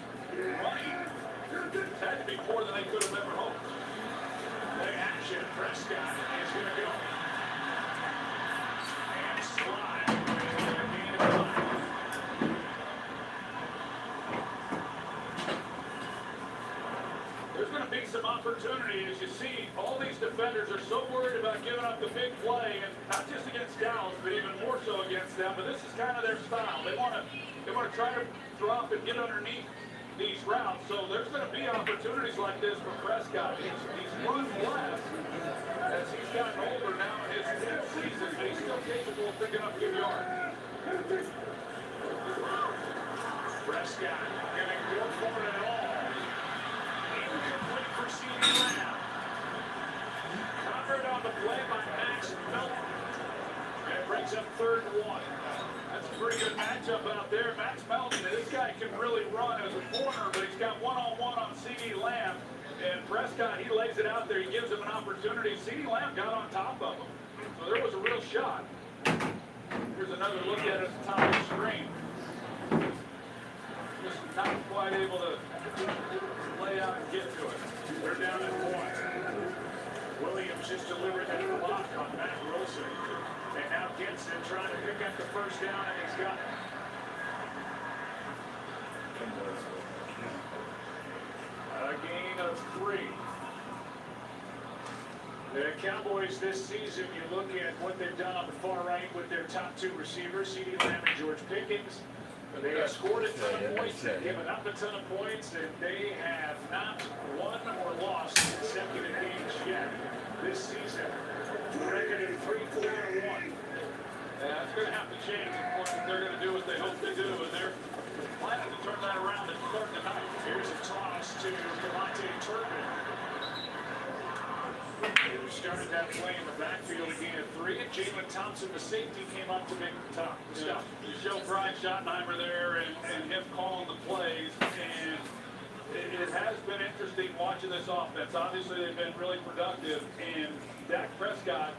running. It's had to be more than they could have ever hoped. Play action, Prescott is going to go. And slide with a gain of 5. There's going to be some opportunity. As you see, all these defenders are so worried about giving up the big play, and not just against Dallas, but even more so against them. But this is kind of their style. They want to try to drop and get underneath these routes. So there's going to be opportunities like this for Prescott. He's run less as he's gotten older now in his 10th season, but he's still capable of picking up good yards. Prescott getting good for it at all. Incomplete for CeeDee Lamb. Covered on the play by Max Melton. That brings up 3rd and 1. That's a pretty good matchup out there. Max Melton, this guy can really run as a corner, but he's got one-on-one on CeeDee Lamb. And Prescott, he lays it out there. He gives him an opportunity. CeeDee Lamb got on top of him. So there was a real shot. Here's another look at it at the top of the screen. Just not quite able to lay out and get to it. They're down at 1. Williams just delivered that block on Matt Wilson. And now Gibson trying to pick up the first down, and he's got it. A gain of 3. The Cowboys this season, you look at what they've done on the far right with their top 2 receivers, CeeDee Lamb and George Pickens. They have scored a ton of points, they've given up a ton of points, and they have not won or lost consecutive games yet this season. Record in 3-4-1. That's going to have to change. They're going to do what they hope to do, and they're planning to turn that around and start tonight. Here's a toss to Devontae Turpin. Who started that play in the backfield, a gain of 3, and Jalen Thompson, the safety, came up to make the top. Yeah. You show Brian Schottenheimer there and him calling the plays, and it has been interesting watching this offense. Obviously, they've been really productive, and Dak Prescott,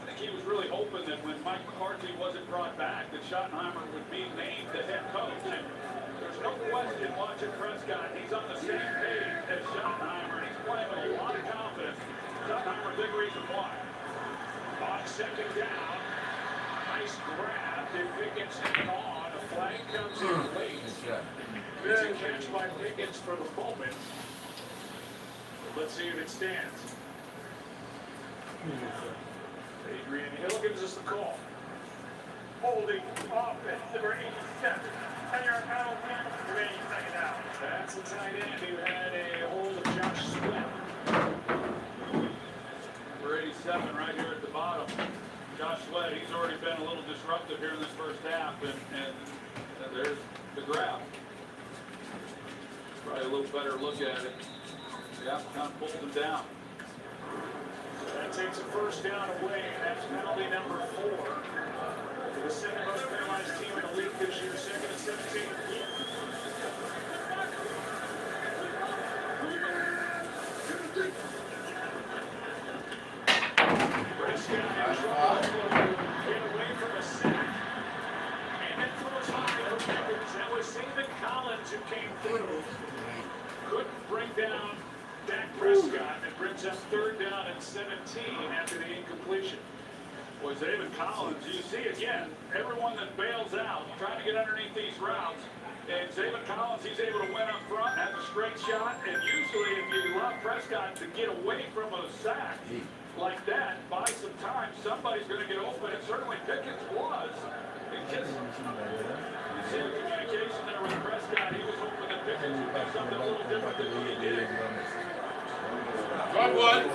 I think he was really hoping that when Mike McCarthy wasn't brought back, that Schottenheimer would be named the head coach. And there's no question watching Prescott, he's on the same page as Schottenheimer, and he's playing with a lot of confidence. Schottenheimer, a big reason why. On second down, nice grab. If Pickens hanging on, a flag comes in late. It's a catch by Pickens for the moment. Let's see if it stands. Adrian Hill gives us the call. Holding off at number 87. 10-yard penalty, remaining second down. That's the tight end who had a hold of Josh Sweat. We're 87 right here at the bottom. Josh Sweat, he's already been a little disruptive here in this first half, and there's the grab. Probably a little better look at it. Yeah, kind of pulled him down. That takes a first down away, and that's penalty number 4. The second most penalized team in the league this year, 2nd and 17. Prescott in trouble. Get away from a sack. And then throws high for Pickens. That was David Collins who came through. Couldn't bring down Dak Prescott. It brings up 3rd down and 17 after the incompletion. Was David Collins. You see again, everyone that bails out, trying to get underneath these routes, and David Collins, he's able to win up front, has a straight shot, and usually if you allow Prescott to get away from a sack like that, buy some time, somebody's going to get open, and certainly Pickens was. It just, you see the communication there with Prescott, he was hoping that Pickens would do something a little different than what he did. Drop one.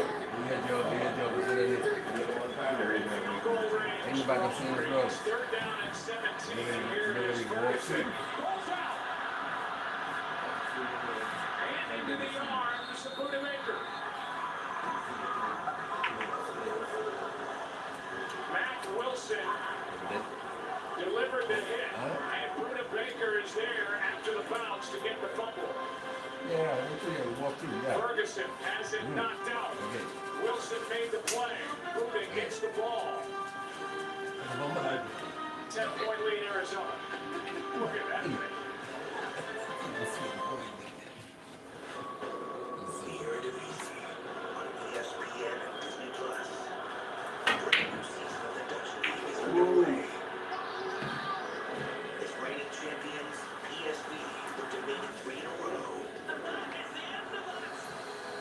Anybody can see the road. 3rd down and 17. Here it is. Ferguson pulls out. And into the arms of Boonemaker. Matt Wilson delivered the hit. And Boonemaker is there after the bounce to get the fumble. Ferguson has it knocked out. Wilson made the play. Buda gets the ball. 10-point lead, Arizona. Look at that thing. Here to be on ESPN and Disney Plus. Brand new season of the Dutch League is underway. As reigning champions, PSV look to make it 3 in a row.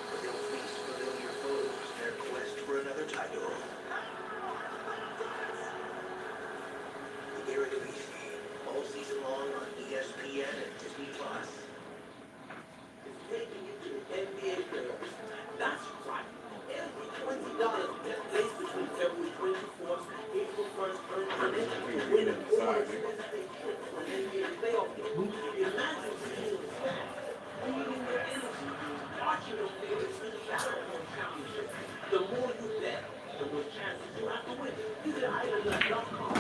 But they'll face familiar foes in their quest for another title. The Eredivisie, all season long on ESPN and Disney Plus. It's taking you to the NBA playoffs. That's right. Every $20 bet placed between February 24th and April 1st earns an entry to win an all-expense-paid trip to an NBA playoff game. Imagine seeing the fans, bringing their energy, watching your favorites win the Battlefield Championship. The more you bet, the more chances you have to win. Visit island.com.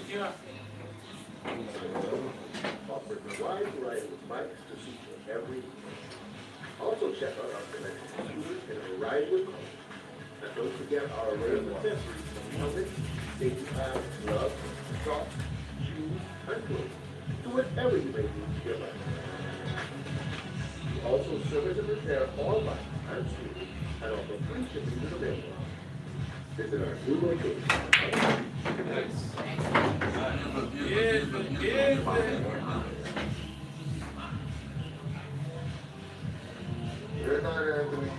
Yeah. Offering a wide variety of bikes to suit your every need. Also check out our collection of scooters in a variety of colors. And don't forget our array of accessories from helmets, safety pads, gloves, socks, shoes, and clothes. To whatever you may need to get right. We also service and repair all bikes and scooters and offer free shipping to the mailbox. Visit our new location. You're not Anthony.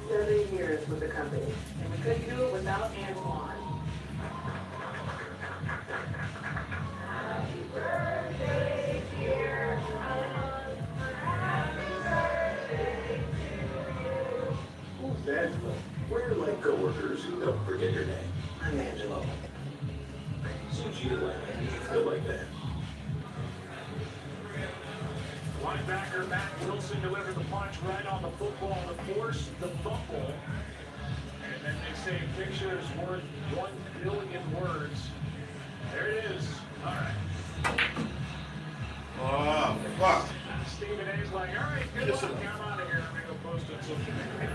7 years with the company, and we couldn't do it without Antoine. Happy birthday, dear Antoine. Happy birthday to you. Who's that? We're like coworkers who don't forget your name. I'm Angelo. Suits you like that. You feel like that. Linebacker Matt Wilson delivered the punch right on the football to force the fumble. And then they say pictures worth 1 billion words. There it is. All right. Oh, fuck. Stephen A's like, all right, good luck. I'm out of here. I'm going to go post on social media.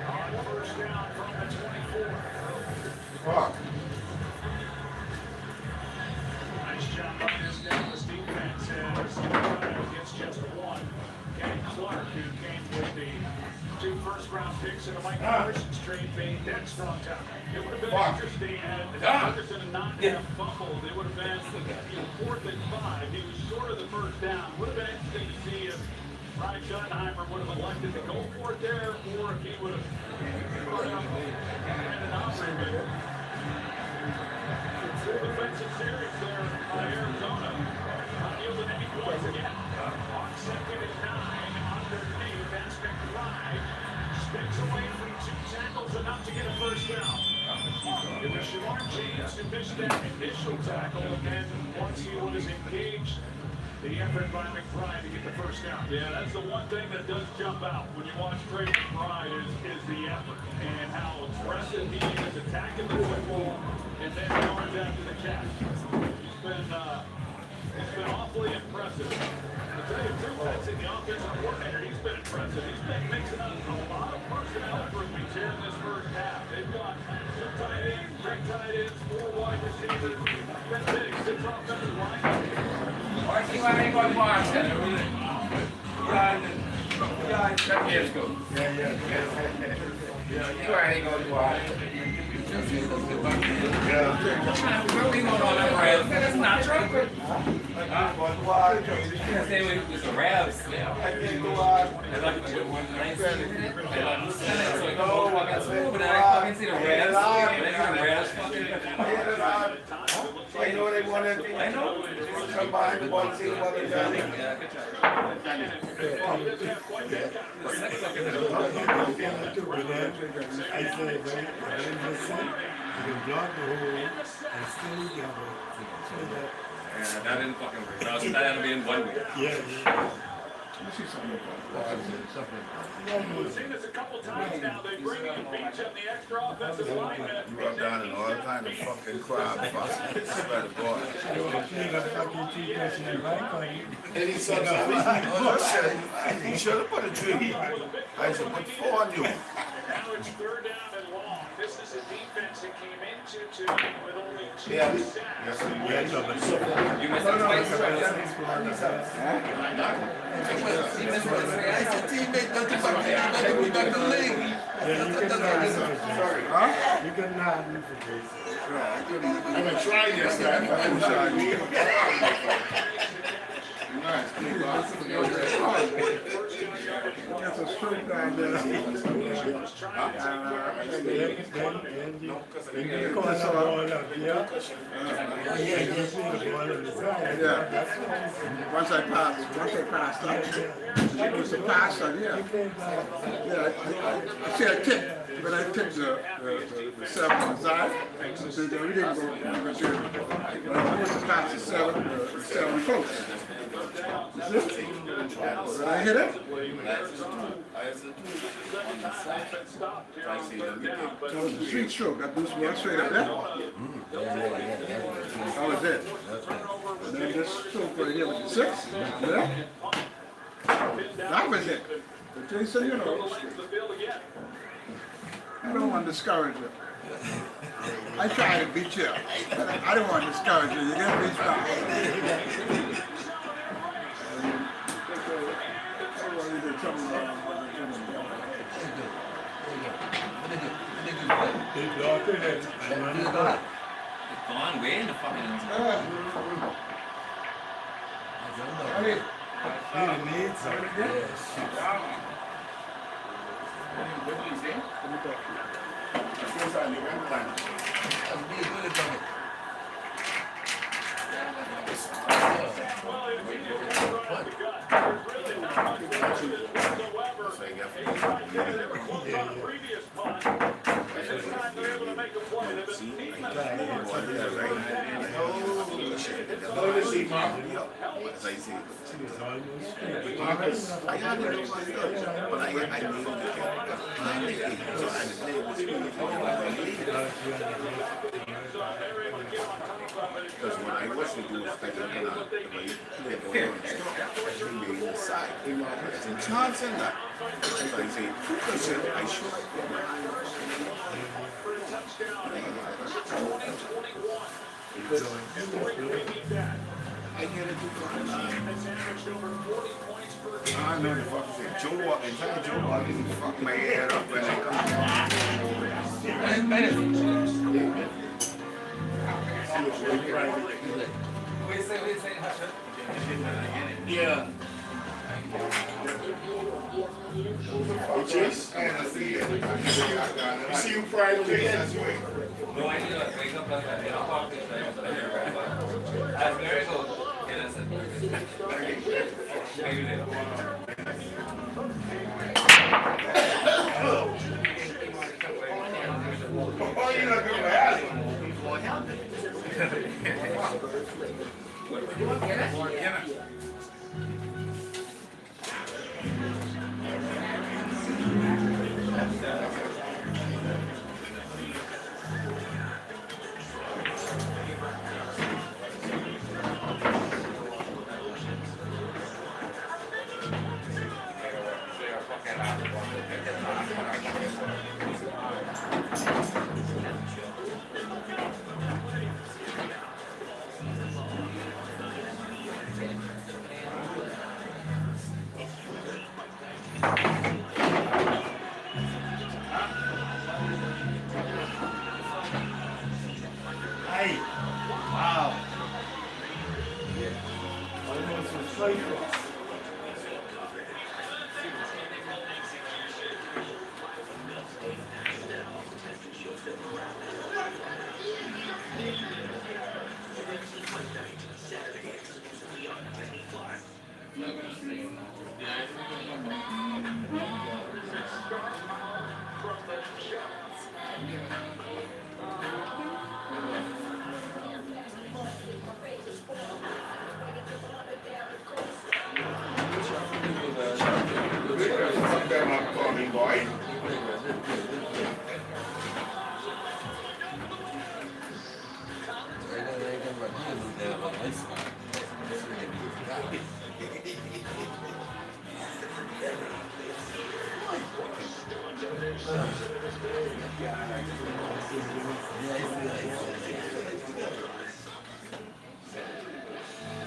On first down from the 24. Fuck. Nice job on this Dallas defense as Ohio gets made that strong tackle. It would have been interesting had Ferguson not have fumbled. It would have been 4th and 5. He was short of the first down. Would have been interesting to see if Ryan Schottenheimer would have elected to go for it there, or if he would have brought up Brandon Aubrey. Defensive series there by Arizona. Not yielding any points again. On 2nd and 9, underneath, that's McBride. Spins away from 2 tackles, enough to get a first down. It was Shamar James who missed that initial tackle, and then once he was engaged, the effort by McBride to get the first down. Yeah, that's the one thing that does jump out when you watch Trey McBride is the effort and how aggressive he is attacking the football and then going after the catch. He's been awfully impressive. To tell you the truth, that's in the offensive coordinator. He's been impressive. He's been mixing up a lot of personnel groupings here in this first half. They've got 2 tight ends, 3 tight ends, 4 wide receivers. That's big. 6 offensive linemen. You ain't going to watch that. Let's go. You ain't going to watch it. That's not true. I say it was the Ravs. I like the one nice. But I fucking see the Ravs. I know they want to I know. come behind the ball, see what they're doing. I say, when listen, you can block the hole and still together. Yeah, that didn't fucking work. That had to be in 1 week. Yeah. We've seen this a couple times now. They bring in Beach on the extra offensive lineman. You rub down in all kind of fucking crowd. I swear to God. And he said, he should have put a tree. I should put 4 on you. Now it's 3rd down and long. This is a defense that came into 2 with only 2 Yeah. sacks. You missed it twice. You missed it twice. It's a teammate, nothing but we got the league. Yeah, you can Sorry, huh? You can have me for this. I'm gonna try yesterday. I'm sorry. Nice. That's a straight down there. Then you call the ball up, yeah? And you see the ball on the side. Yeah. Once I passed up, it was a pass on, yeah. Yeah, I see I tipped, but I tipped the 7 on the side. So we didn't go to but I was past the 7 close. Did I hit it? That was a sweet stroke. I boosted one straight up there. That was it. And then this stroke right here with the 6. Yeah. That was it. But Jason, you know, I don't want to discourage you. I try to beat you. I don't want to discourage you. You get me started. They block it and run it back. It's gone way in the fucking end. He needs some. Because when I was to do it, I there's a chance in that. So I say 2%, I should. I get it. I know the fuck said Joe Walker. And tell Joe Walker to fuck my head up when I Yeah. Which is? I see it. You see you Friday again? No, I need to wake up like that. And I'll talk to you later. As Mary goes, maybe later. Oh, you look at my alley. Hey. Wow. Almost was flavorless. Fuck that up for me, boy.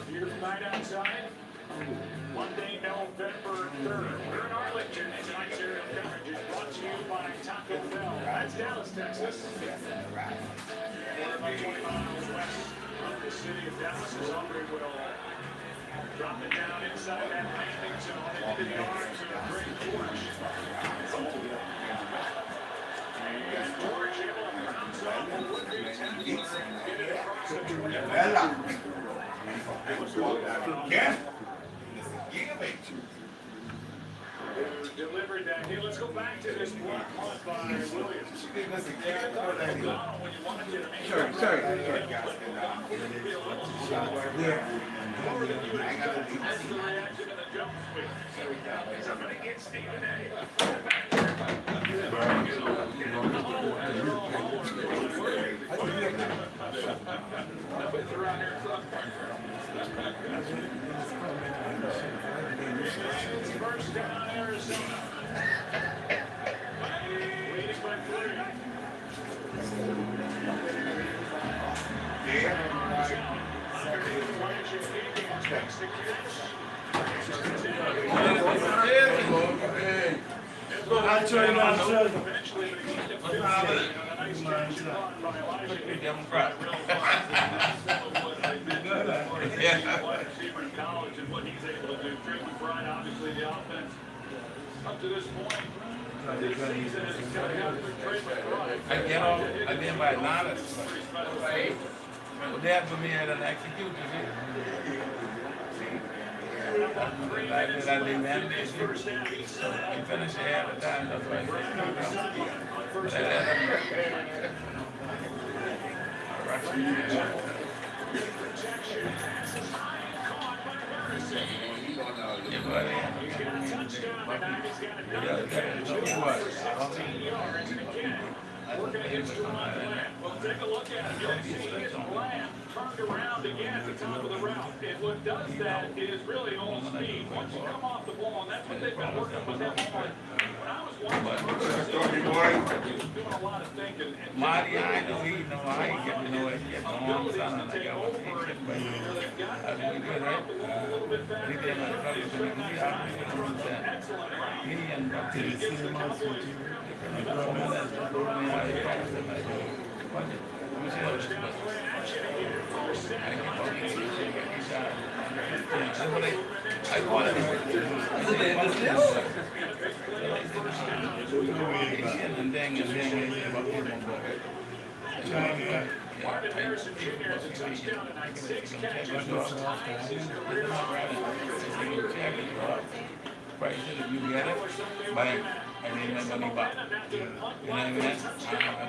Here tonight outside, Monday, November 3rd. We're in Arlington. Tonight's aerial coverage is brought to you by Taco Bell. That's Dallas, Texas. We're about 20 miles west of the city of Dallas as Aubrey will drop it down inside that landing zone into the arms of Greg George. And George able to bounce off a would-be 10-footer and get it across the 20. Yeah. Delivered that here. Let's go back to this block punt by Williams. Sorry. First down, Arizona. Leading by 3. I'll turn it on, sir. Eventually, but he ended up finishing on a nice catch and run by Elijah. Democrat. Wide receiver in college and what he's able to do. Trey McBride, obviously the offense up to this point. This season is coming out with Trey McBride. I get off, I did my knowledge. Well, that for me had an execution. I didn't have this. He finished half the time. That's why Working against Jerome Bland. Well, take a look at it. You see his Bland turned around began at the top of the route. And what does that is really all speed. Once you come off the ball, and that's what they've been working with him on. When I was watching him, he was doing a lot of thinking. Marty, I know he know I ain't getting no idea. No, I'm son, like I was thinking, but I mean, we good, right? We did not trouble, so we can be out here with that. He and Dr. Did you see him on YouTube? Marvin Harrison Jr. has a touchdown tonight, 6 catches. Price it if you get it, buy it. I mean, that's money back. You know what I mean? I'm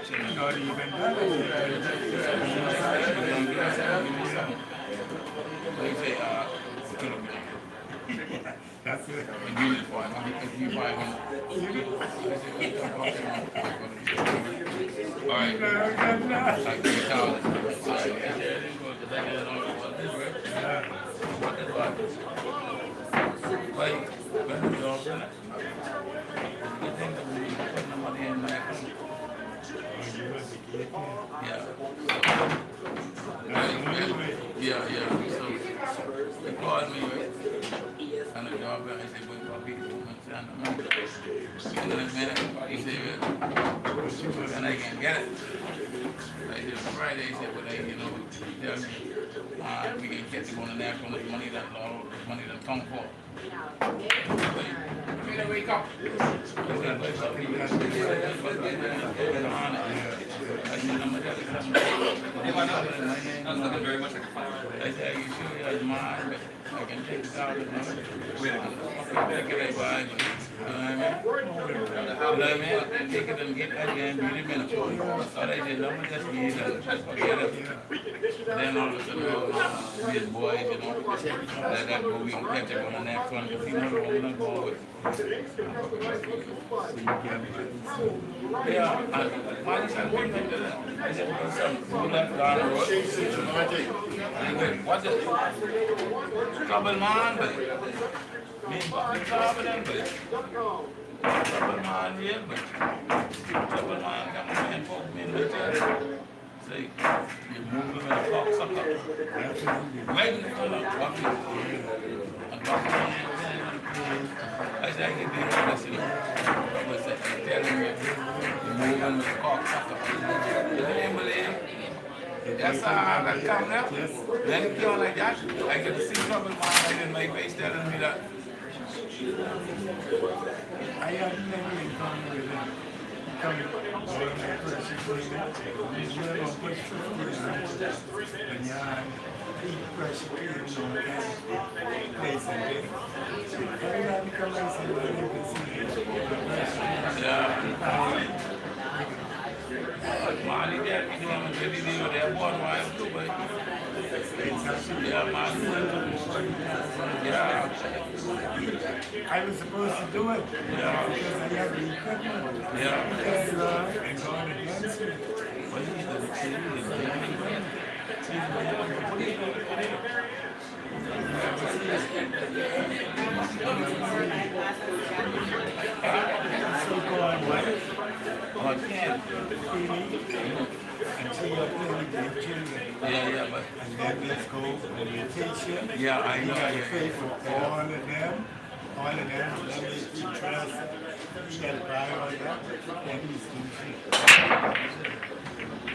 saying, Not even that. they say, That's it. a unit for it. If you buy one, all right. Like 3,000. Like, when the dog in it, you think that we put the money in my account? Yeah. Yeah. So they called me, right? And the dog, I said, "Boy, papi, and then a minute, he said, and I can get it. Like this Friday, he said, but you know, tell me, we can get you on the national money that come for. You know, wake up. That's looking very much like a fire. I said, you sure you have mine, but I can take it out of the wait a minute. Take it by, you know what I mean? You know what I mean? And take it and get that again, be the minute. So they said, no, just be it, just forget it. Then all of a sudden, these boys, you know, let that go, we can catch it on the next one, because you know what we're not going with. Yeah, and why is that big like that? I said, because some left down the road. What's it? Trouble man, but me and trouble them, but trouble man, yeah, but trouble man, come on, and poke me in the chest. Say, you move them in the box, something. Right in the front of the and box I said, I can do that, listen. I said, telling me, you move them in the box, something. You didn't believe? That's how I come now. Then it came like that. I get to see trouble man in my face telling me that. I had never encountered with him. Coming over my person cleaning. He's really going to push 50 and yeah, he pressure cleaning on that place and thing. Every time he comes and says, well, you can see Yeah. Man, he did me doing a good deal with that water wine too, but yeah, man. Yeah. I was supposed to do it because I had the equipment. Yeah. And going against it. But he's the king. So-called wife. Oh, I can't. Until you're playing with children. Yeah, but. And then let's go on vacation. Yeah, I know. You gotta pay for all of them. Then they keep trust. You gotta buy all that. And he's doing shit.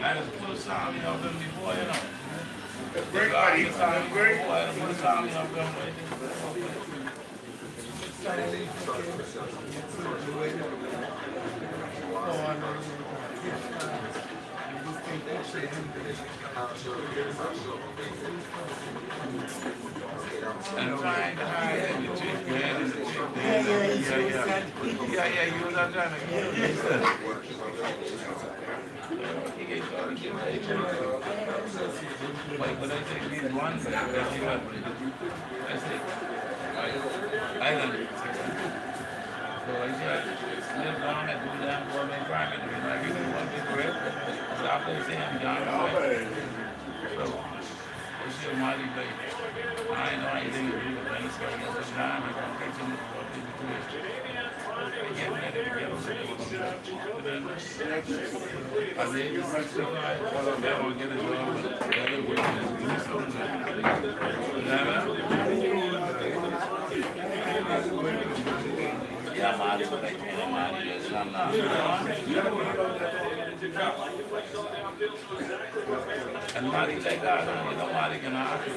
I just put a sound of them before, you know. Great, buddy. Great. I put a sound of them. And trying to hide the chick, man, and the chick. Yeah, you was not trying to get it. He gave her a gift. Like, but I take these ones that you got. I said, I done it. So I said, live down at the damn government private. Like, you don't want to get correct. So after they say I'm down, so I said, somebody, but I know I didn't do the things, so I guess it's time. I'm going to take some more to do it. I did you rectify? Well, I'm going to get a job, but the other work is doing something. Yeah, I'm out of it. I'm out of it. I'm not. And Marty like that, you know, Marty can ask you,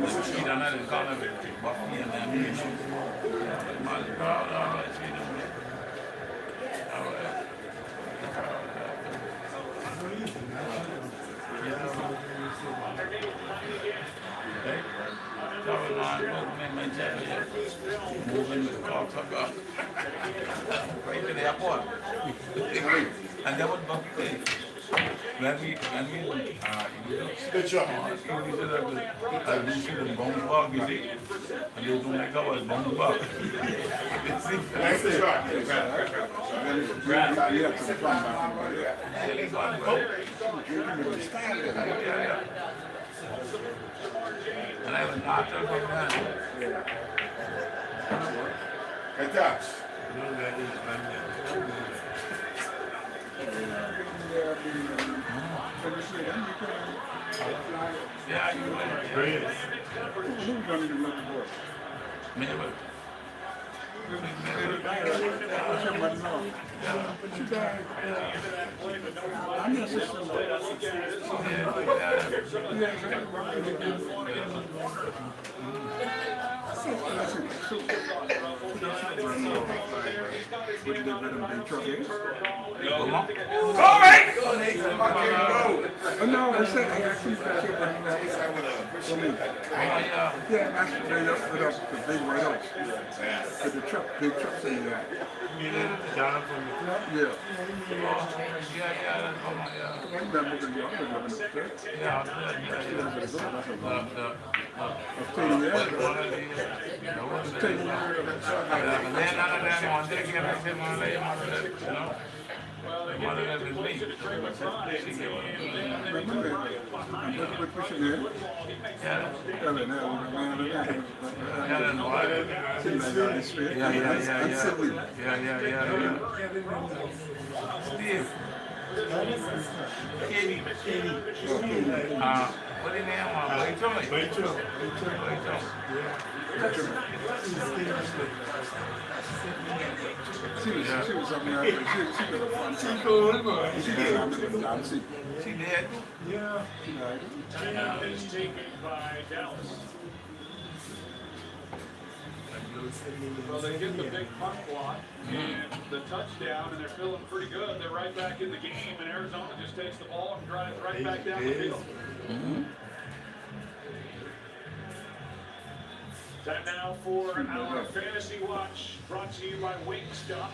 because she done that in color with Buffy and then, Marty proud, all right, she done it. All right. Cover line, movement, moving the car, right to the airport. And that was Buffy. When we good job. We should have gone back, you see. And they don't make our bone back. Nice try. And I was knocked out from that. Hey, Tops. Yeah, you went. Great. Mable. No, I said I got some yeah, that's the big white oaks. But the truck, big trucks in there. You did down from the truck? Yeah. I remember the yard living up there. Yeah, I'll tell you that. I'll tell you that. Steve. Katie. What do you name? Rachel. She was up there. She did. She did. Yeah. Timeout is taken by Dallas. Well, they get the big punt block and the touchdown, and they're feeling pretty good. They're right back in the game, and Arizona just takes the ball and drives right back down the field. Time now for our Fantasy Watch, brought to you by Wingstop.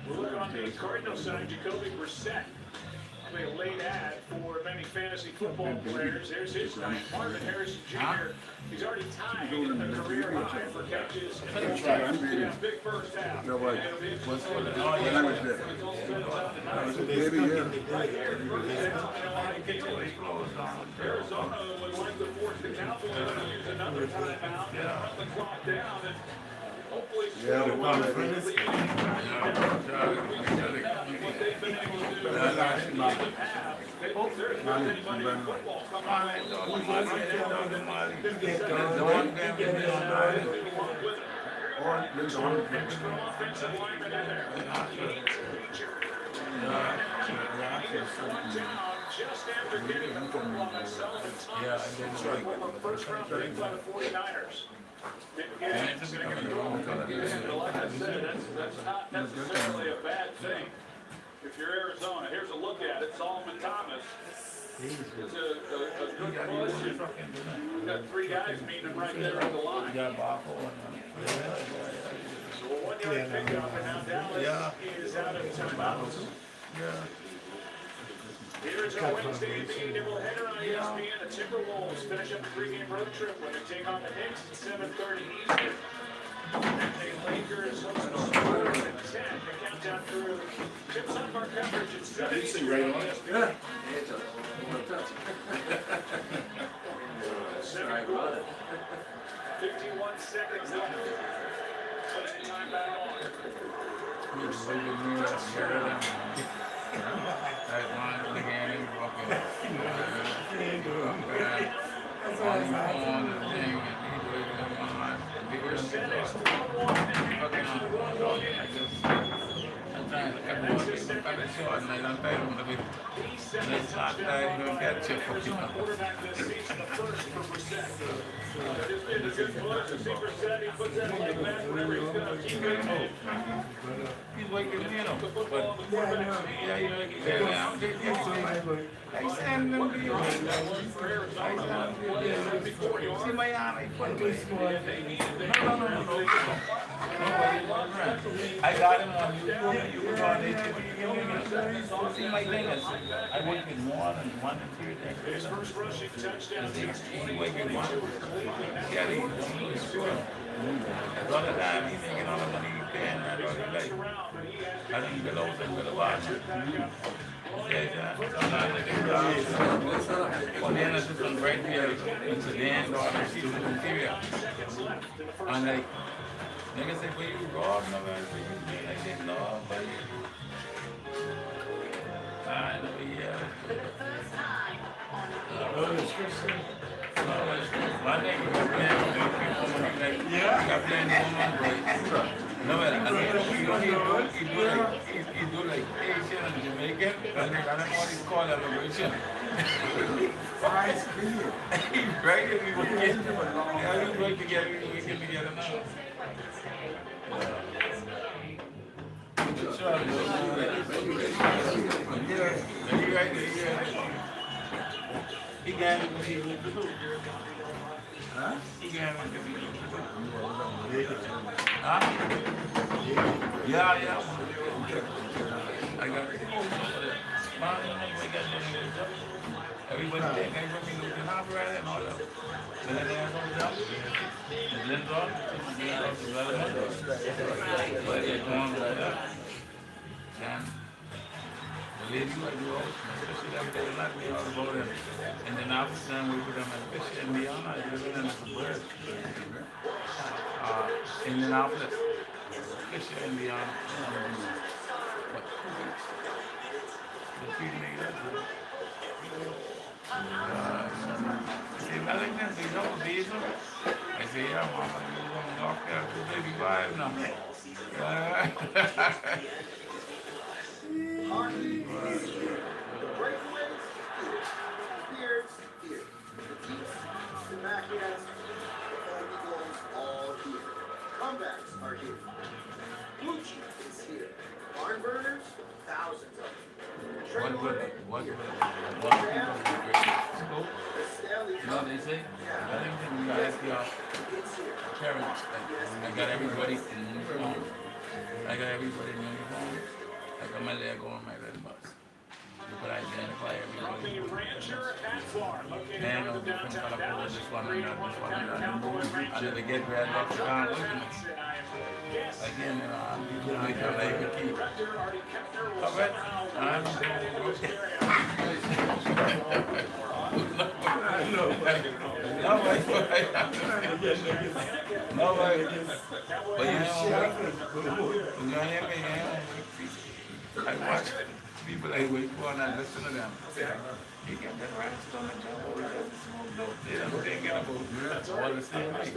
We'll look on the Cardinal side, Jacoby Brissett. A late ad for many fantasy football players. There's his night. Marvin Harrison Jr. He's already tied the career high for catches. Yeah, big first half. No way. When I was there. I was a baby, Arizona would like to force the Cowboys to use another timeout and run the clock down and hopefully just after getting the football by Sullivan Thomas, former first-round pick by the 49ers. It's going to get the wrong color. Like I said, that's not necessarily a bad thing. If you're Arizona, here's a look at it. Solomon Thomas. It's a good push. We've got three guys meeting him right there on the line. So a 1-yard pickup, and now Dallas is out of timeouts. Here's our Wednesday evening doubleheader on ESPN. The Timberwolves finish up the pregame road trip when they take on the Knicks at 7:30 Eastern. And the Lakers host the Spurs at 10. The countdown through tips up our coverage at 7 Eastern on ESPN. seconds left. Putting time back on. Quarterback this season, the first for Brissett. Just getting a good push. You see Brissett, he puts that leg back whenever he's going to keep it in. He's waking me up. The football on the quarterback. Yeah, you know, I send them to you. See my arm, I put this one. No. I got him on you. You were on it. See my fingers. I went with one and 2 days. His first rushing touchdown since He went with one. Yeah, he was sure. All the time he's making all the money he can. I don't like. I think the lows and the watch. Well, then it's just on right here. It's a damn dog. She's in the interior. I'm like, nigga say, well, you robbed nobody. I said, no, but I know, yeah. My nigga got plenty of people. Yeah. Got plenty of women, boy. No matter, he do like Asian and Jamaican, and I don't know what he's called immigration. Ice cream. He's right here, we work together. Yeah, we work together, we work together now. He got it when he was huh? He got it when he was huh? Yeah. I got it. Everybody take everybody look in half right and all that. Then I have some jump. The lens on. But it's on like that. And the lady who I do all, especially that they like me all about them. And then after time we put them in fish and beyond, I give them as a bird. And then after fish and beyond. What, 2 weeks? The feed me that. See, I like that. They know diesel. I say, yeah, mama, you're going to walk there to baby 5 now. Hockey is here. The breakaways, here. Beards, here. The teats, the backhands, the only goals, all here. Comebacks are here. Gucci is here. Barn burners, thousands of them. What? The Stanley You know what they say? I think we got to ask y'all parents. I got everybody in uniform. I got everybody in uniform. I got my leg on my red bus. You could identify everybody. Man, I'm different color for this one and that, this one and that. And if they get red bucks, you can't look at me. Again, people make your life a key. All right? No way. But you know, I watch people like wait for and I listen to them. You get that rest on the job. They don't think about what it's like.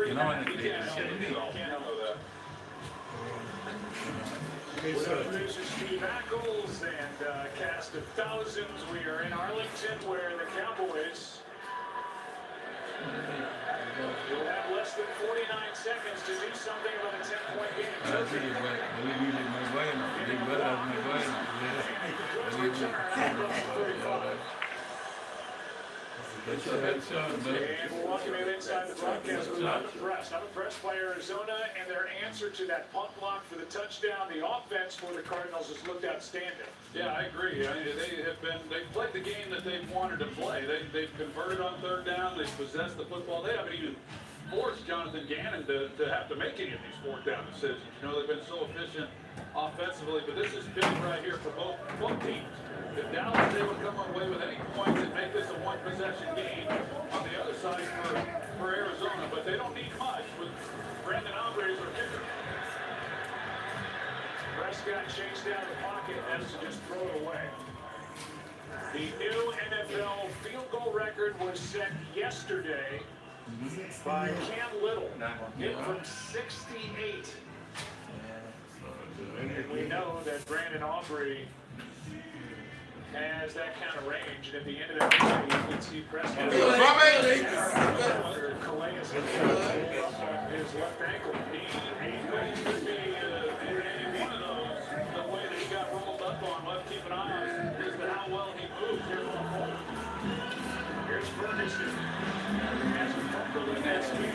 You know, and they shouldn't be. Producer Steve Ackles and a cast of thousands. We are in Arlington where the Cowboys will have less than 49 seconds to do something about a 10-point game. And we'll welcome you inside the broadcast booth. I'm impressed by Arizona and their answer to that punt block for the touchdown. The offense for the Cardinals has looked outstanding. Yeah, I agree. I mean, they've played the game that they've wanted to play. They've converted on third down. They've possessed the football. They haven't even forced Jonathan Gannon to have to make any of these fourth down decisions. You know, they've been so efficient offensively, but this is big right here for both teams. If Dallas is able to come away with any points and make this a one-possession game, on the other side for Arizona, but they don't need much with Brandon Aubrey as their kicker. Prescott chased out of the pocket and has to just throw it away. The new NFL field goal record was set yesterday by Cam Little, hit from 68. And we know that Brandon Aubrey has that kind of range, and at the end of the day, you can see Prescott. Calais his left ankle. He claims to be one of those. The way that he got rolled up on, we'll have to keep an eye on is that how well he moves here on the ball. Here's Ferguson. Has a fumble in that speed.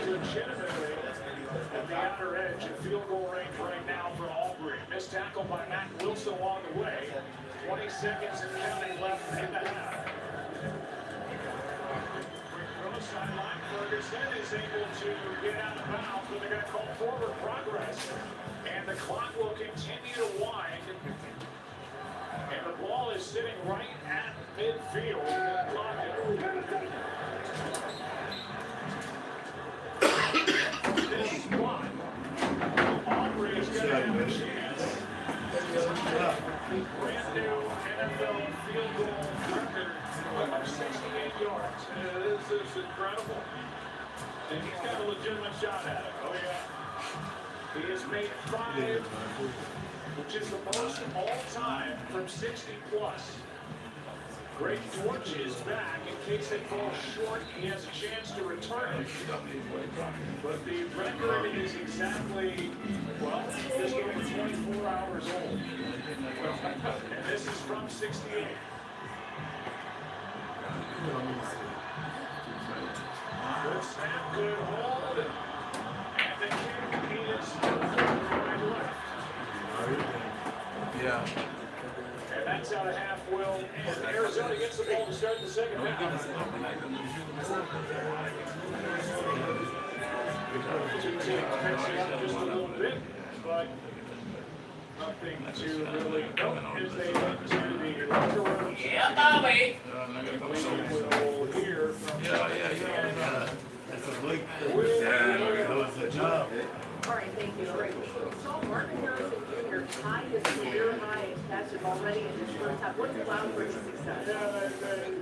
Legitimately at the outer edge and field goal range right now for Aubrey. Missed tackle by Matt Wilson along the way. 20 seconds and counting left in the half. From the sideline, Ferguson is able to get out of bounds, but they're going to call forward progress. And the clock will continue to wind. And the ball is sitting right at midfield. This spot, Aubrey is going to have a chance. Brand new NFL field goal record of 68 yards. This is incredible. And he's got a legitimate shot at it. Oh, yeah. He has made 5, which is the most all time from 60 plus. Greg Dortch is back in case they fall short. He has a chance to return it. But the record is exactly, well, this game is 24 hours old. And this is from 68. Good snap, good hold. And the kick is right left. Yeah. And that's out of half, Will. And Arizona gets the ball to start the second half. Two teams mixing up just a little bit, but nothing to really note as they head to the locker room. Yeah, Bobby. We'll hear from That's a Blake. That was a job. All right, thank you. Great. So Marvin Harrison Jr. tied his career high in catches already in his first half. What's allowed for his success?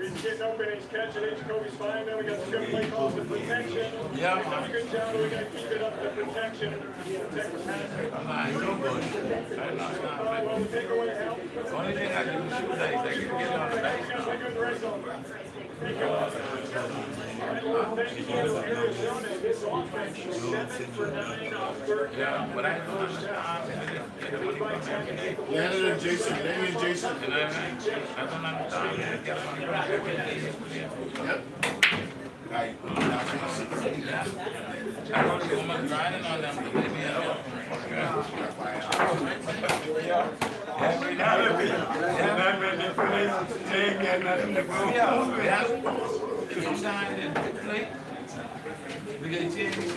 He's getting open, he's catching it, Kobe's fine, then we got the good play calls for protection. Yeah. He's done a good job, but we got to keep it up to protection. Protect the pass. Well, the takeaway help. Only thing I can do is shoot that is I can get on the back. He's got a good red zone. Thank you. Arizona, this offense is 7 for 9 on third Yeah, down. but I don't understand. Landon and Jason, Danny and Jason. And I don't understand. Yep. I want to go my grinding on them to leave me alone. Every now and then. Yeah. Sometimes they play. We get a chance to get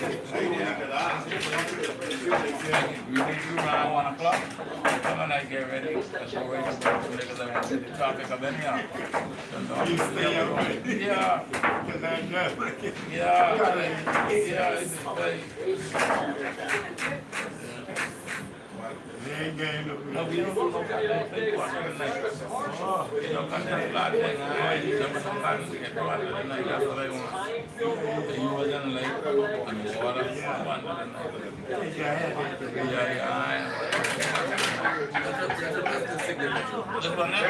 you around 1 o'clock. I'm gonna get ready. That's what we're going to do. Because I want to see the traffic of anyhow. You stay up. Yeah. Yeah. They ain't getting No, we don't go back there. They watch it tonight. You know, come down a lot of things. I need some fun. We get water tonight. That's what I want. You was in the lake and water. Fun tonight. Yeah. This one now?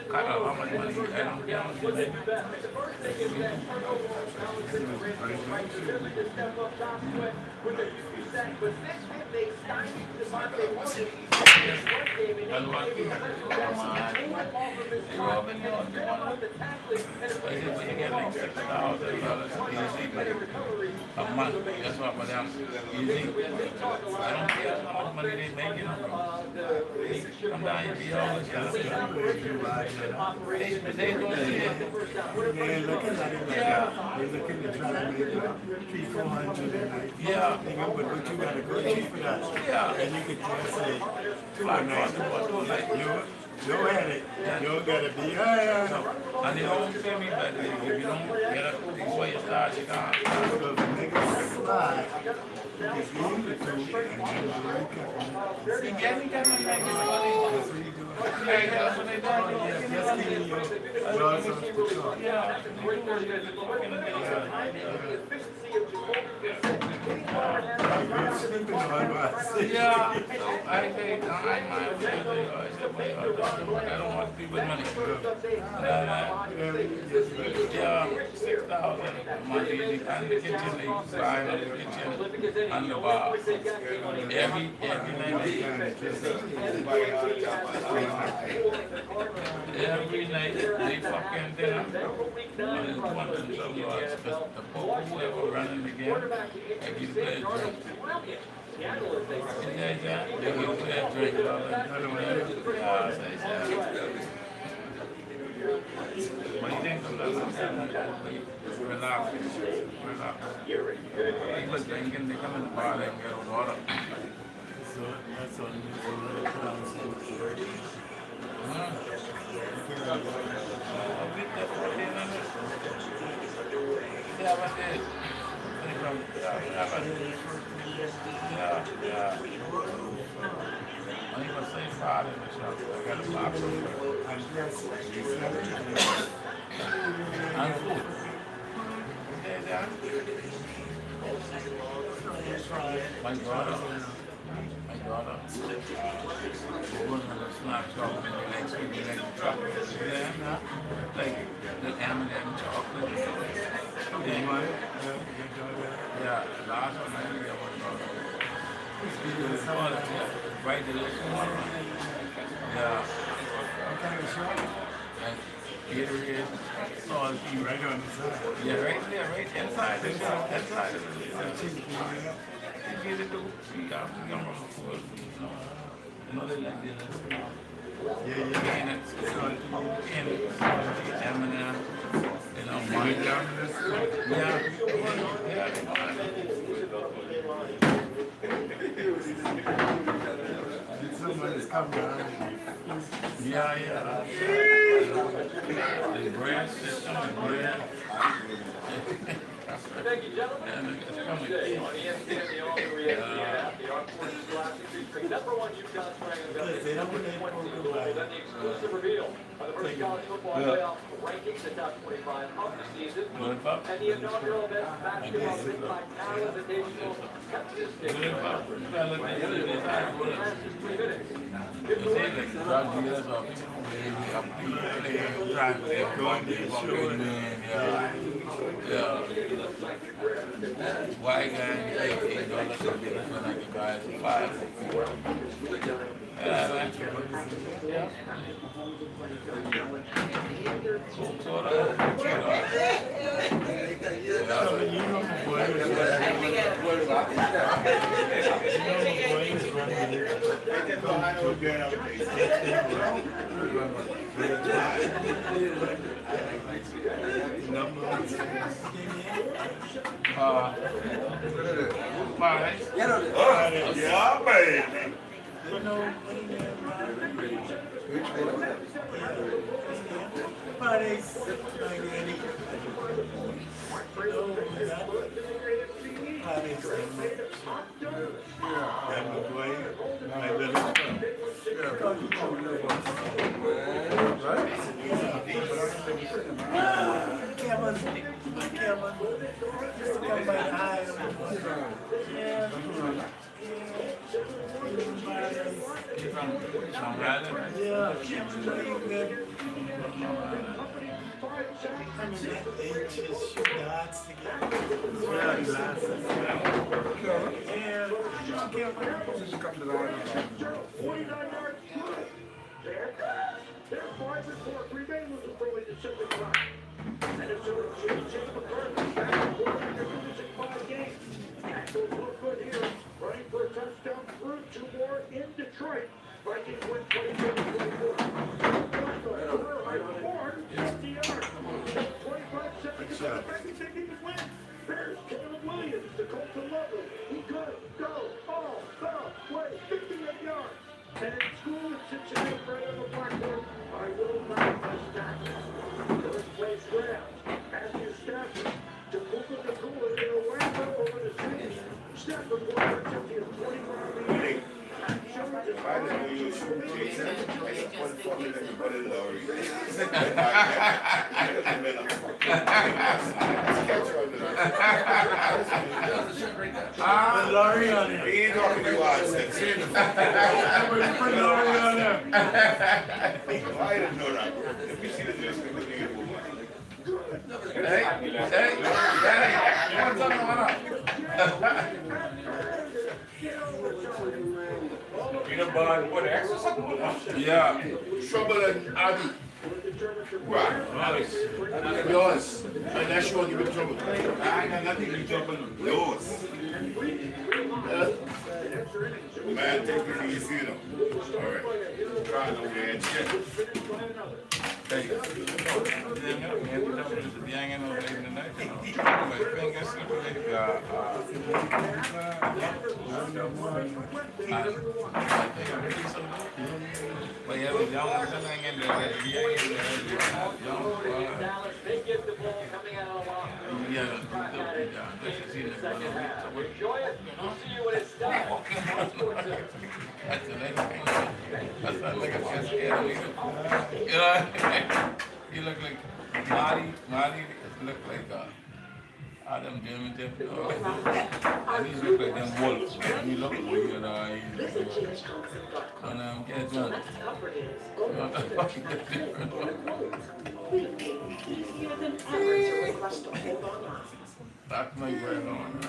Cut out how much money I don't get. A month, that's what madam easy. I don't care how much money they make, you know. I'm down here, be all this kind of stuff. They don't see it. They're looking at it like that. They're looking to try to make it 300-400 a night. Yeah. But you gotta go cheap for that. Yeah. And you could just say, Like, you Go at it. You don't gotta be, And they don't pay me, but if you don't get up before you start, you can't. So if a nigga slide, you give it to him and then you break up. See, getting them and making money. That's what you do. Yeah, that's what they do. Just give me your gloves on the top. Yeah. You're sleeping on my seat. Yeah, so I say, I don't want to be with money. Yeah, 6,000 money and the kitchen, they buy the kitchen and the bar. Every night they fucking dinner. And it's $200 because the poker whoever running the game, I give them a drink. Yeah, they give them a drink. What do you think of that? Relax. People drinking, they come in the bar, they can get a water. So that's on the clouds. Yeah, but it. Yeah. I even say Friday in the shop. I got a box of food. And food. Yeah. My daughter. We're going to the snack shop and the next week, the next chocolate. Yeah, like the M&M chocolate. Yeah, last one I got one daughter. Right delicious. Yeah. What kind of shop? And Gatorade, salty. Right on the side. Yeah, right there, right inside the shop. Inside of the get it to see after you know, they like this. Yeah. And it's M&M, you know, money. Yeah. Did somebody come down? Yeah. The brand system, the brand. Thank you, gentlemen. Today on ESPN, the all-new ESPN app, the Armed Forces Classic featuring number one Utah Triangle Valley, 2.2 Super Bowl, then the exclusive reveal of the first college football playoff rankings, the top 25 of the season, and the inaugural event basketball written by Cal Invitational Texas State. The last 3 minutes. Good White guy, $8 should be when I can buy it for $5. Yeah. Coke soda, Yeah, baby. Running for a touchdown through 2 more in Detroit. Vikings win 27-24. Bears, Caleb Williams, the Colts 11. He could go all the way, 58 yards. And in school in Cincinnati, right on the blackboard. Put Laurie on it. He ain't talking to you, I said. See in the Put Laurie on there. I didn't know that. Let me see the news. Hey, what's up, Peanut butter, what exercise? Yeah. Trouble and Abby. Right. Yours. Unless you want to give it trouble. I got nothing to trouble. Yours. Man, take it easy, you know. All right. Try no man. Hey, They get the ball coming out of the locker room. Second half. Enjoy it. We'll see you when it's done. That's not like a chest scared of you. You know, you look like Marty look like Adam Jim and he look like them wolves. He look like you know, and get done. Easier than ever to request a hold on. That's my girl on.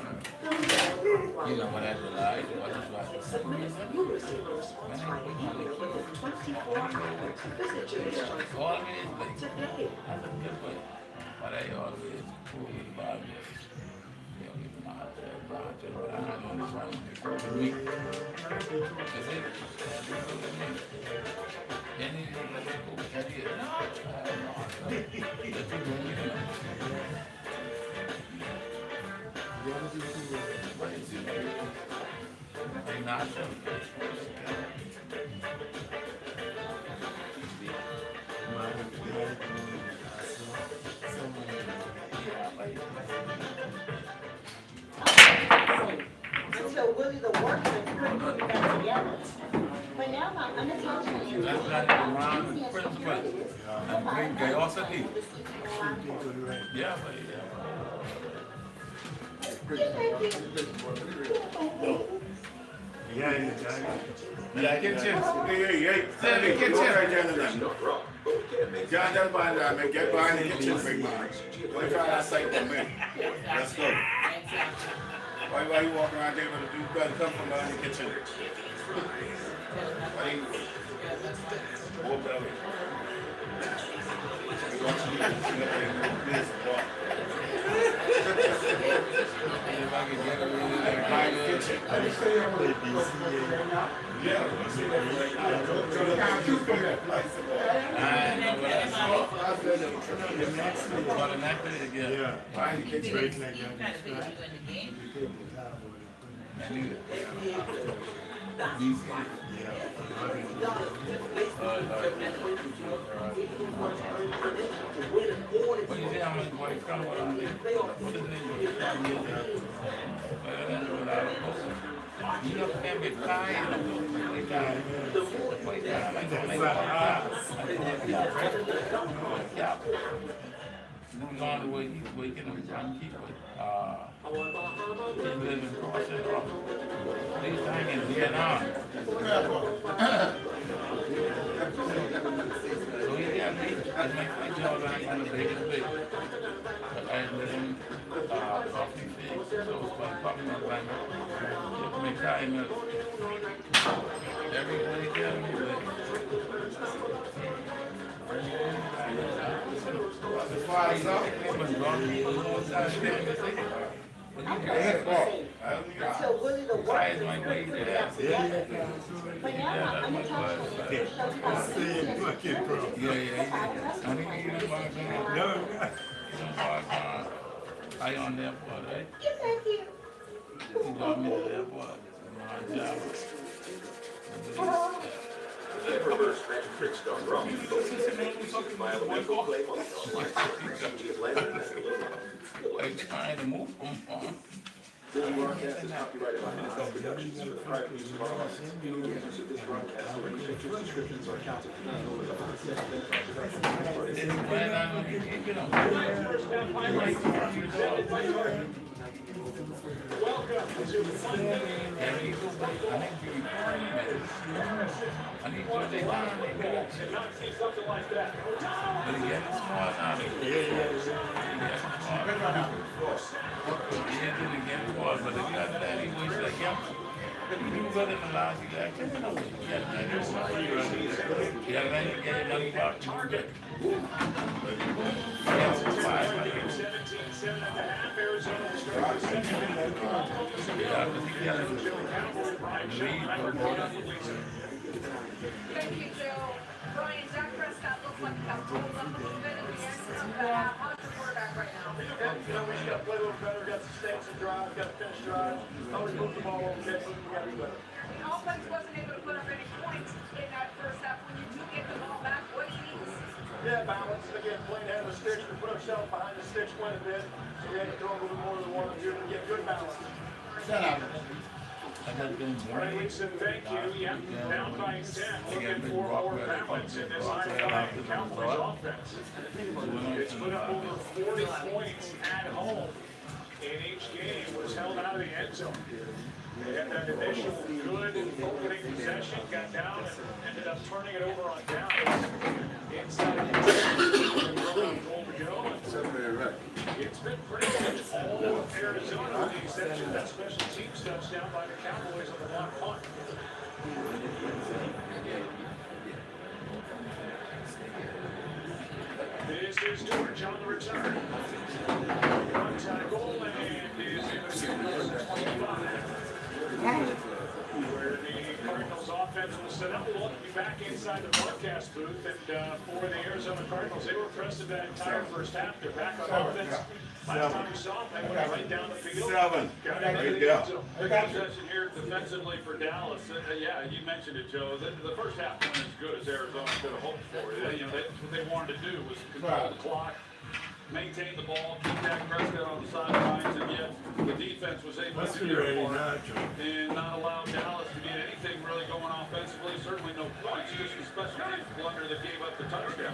You know what I realized? What is what? Submit, you'll receive a response writing within 24 hours. Visit your district Always like, today. that's a good way. But I always cool with the Bible. You know, give them a hot shot, but I'm not on this one. With me. Is it? Any cool that is? No. That's a good one. What is it? I'm not sure. Until Willie the Workman couldn't put it back together. But now my unattached hands That's will not show even you wrong how with easy and principle. secure it is to And file green guy also did. the CGI report. Yeah, but yeah. Yeah, Kitchen. Hey. Say the kitchen. John, just behind that, man. Get behind the kitchen, big man. What kind of sight for me? Let's go. Why you walking around there with you gotta come from behind the kitchen? Why you walk that way? We want you to this walk. If I could get away with it, Behind the kitchen. Yeah, we see that. Yeah. Behind the kitchen. Break like that. Trying to figure you in the game. What do you say? I'm like, boy, come on. What is it? You know, can't get tired. Moving on to where he's waking up and keep it. He's living across it off. These things in Vietnam. So he got me. I make my jaw like on the biggest bit. But I let him coffee figs. So it's like coffee milk like you have to make Thai milk. Everybody tell me that. As far as up, Until Willie the Workman couldn't put it back together. But now my unattached hands will show you how easy and secure it is to file a rescue claim. I on the airport, right? Get back here. He brought me to the airport. My job. Reverse magic tricks done wrong. File a legal claim on I'm trying to move from This broadcast is copyrighted by Minnesota Productions for the private use of our rights. Any use of this broadcast or any pictures, descriptions, or accounts of tonight over the content Welcome to Monday. I need to they line they go. And not see something like that. But he got smart out of it. He got smart out of it. He didn't get smart, but if you got that, he was like, yeah. You do better than last year. You got to do something. You got to get another box. Target. Yeah, 17-7 at the half. Arizona will start the second half. Thank you, Joe. Brian, Dak Prescott looks like he got pulled up a little bit in the end. How's the quarterback right now? We just got to play a little better. Got to sustain some drives. Got to finish drives. Always move the ball over there. We got to be better. The offense wasn't able to put up any points in that first half. When you do get the ball back, what do you need? Yeah, balance. Again, playing ahead of the sticks. We put ourselves behind the sticks quite a bit. So we had to throw a little bit more than one or two to get good balance. Shut up. All right, Lisa, thank you. Yeah, down by 10. Looking for more balance in this high-flying Cowboys offense. It's put up over 40 points at home in each game. Was held out of the end zone. They had that initial good opening possession, got down, and ended up turning it over on downs. Inside the goal to go. It's been pretty much all of Arizona, with the exception of that special teams touchdown by the Cowboys on the long punt. This is George on the return. One tackle and is in the 25. Where the Cardinals offense was set up. We'll be back inside the broadcast booth. And for the Arizona Cardinals, they were impressive that entire first half. They're back on offense. Last time we saw them, they went right down the field. Got it. Good possession here defensively for Dallas. Yeah, you mentioned it, Joe. The first half went as good as Arizona could have hoped for. What they wanted to do was control the clock, maintain the ball, keep Dak Prescott on the sidelines, and yet the defense was able to do their part and not allow Dallas to get anything really going offensively. Certainly no points, just a special teams blunder that gave up the touchdown.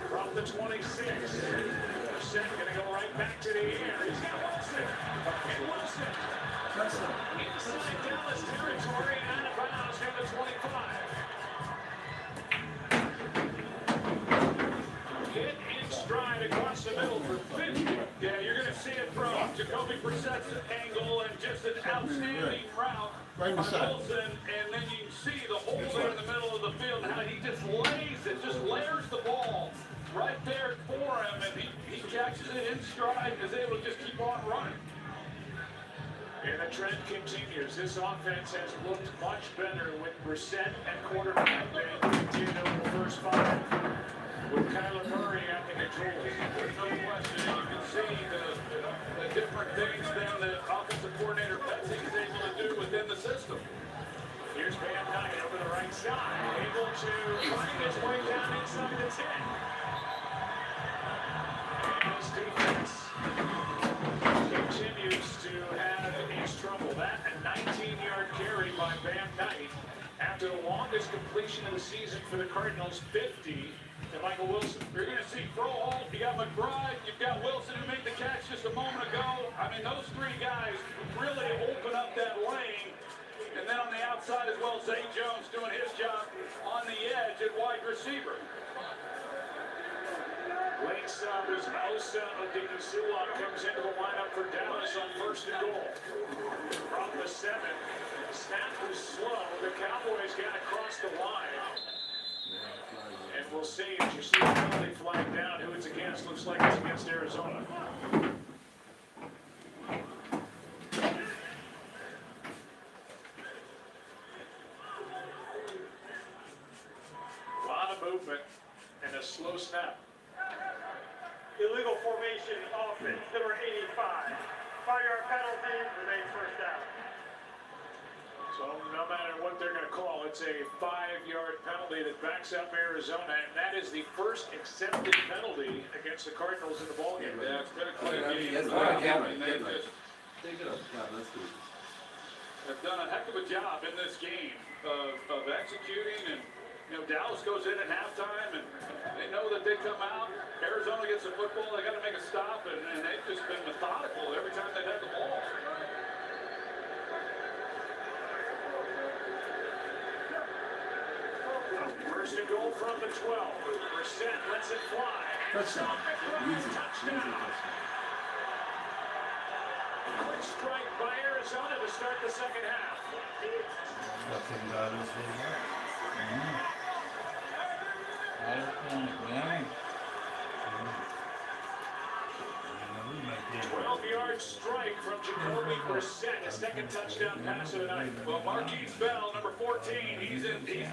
From the 26. Percent going to go right back to the air. He's got Wilson. And Wilson. Inside Dallas territory and out of bounds near the 25. Hit in stride across the middle for 50. Yeah, you're going to see it from Jacoby Brissett's angle and just an outstanding route by Wilson. And then you can see the hole there in the middle of the field, how he just lays it, just layers the ball right there for him, and he catches it in stride and is able to just keep on running. And the trend continues. This offense has looked much better with Brissett at quarterback than it did over the first five. With Kyler Murray at the controls. There's no question. You can see the different things than the offensive coordinator Betsy is able to do within the system. Here's Van Dyke over the right side, able to find his way down inside the 10. And this defense continues to have his trouble. That a 19-yard carry by Van Dyke after the longest completion of the season for the Cardinals, 50. And Michael Wilson. You're going to see Froholt, you got McBride, you've got Wilson who made the catch just a moment ago. I mean, those three guys really open up that lane. And then on the outside as well, Zay Jones doing his job on the edge at wide receiver. Late stoppers, Osa Odikisua comes into the lineup for Dallas on first and goal. From the 7, snap was slow. The Cowboys got across the line. And we'll see as you see the penalty flag down who it's against. Looks like it's against Arizona. A lot of movement and a slow snap. Illegal formation offense, number 85. 5-yard penalty, remains first down. So no matter what they're going to call it, it's a 5-yard penalty that backs up Arizona, and that is the first accepted penalty against the Cardinals in the ballgame. Yeah, It's been a clean game. They've done a heck of a job in this game of executing, and Dallas goes in at halftime, and they know that they come out. Arizona gets the football, they got to make a stop, and they've just been methodical every time they've had the ball. First and goal from the 12. Brissett lets it fly. Touchdown. Touchdown. Quick strike by Arizona to start the second half. Yeah. 12-yard strike from Jacoby Brissett, his second touchdown pass of the night. Well, Marquise Bell, number 14, he's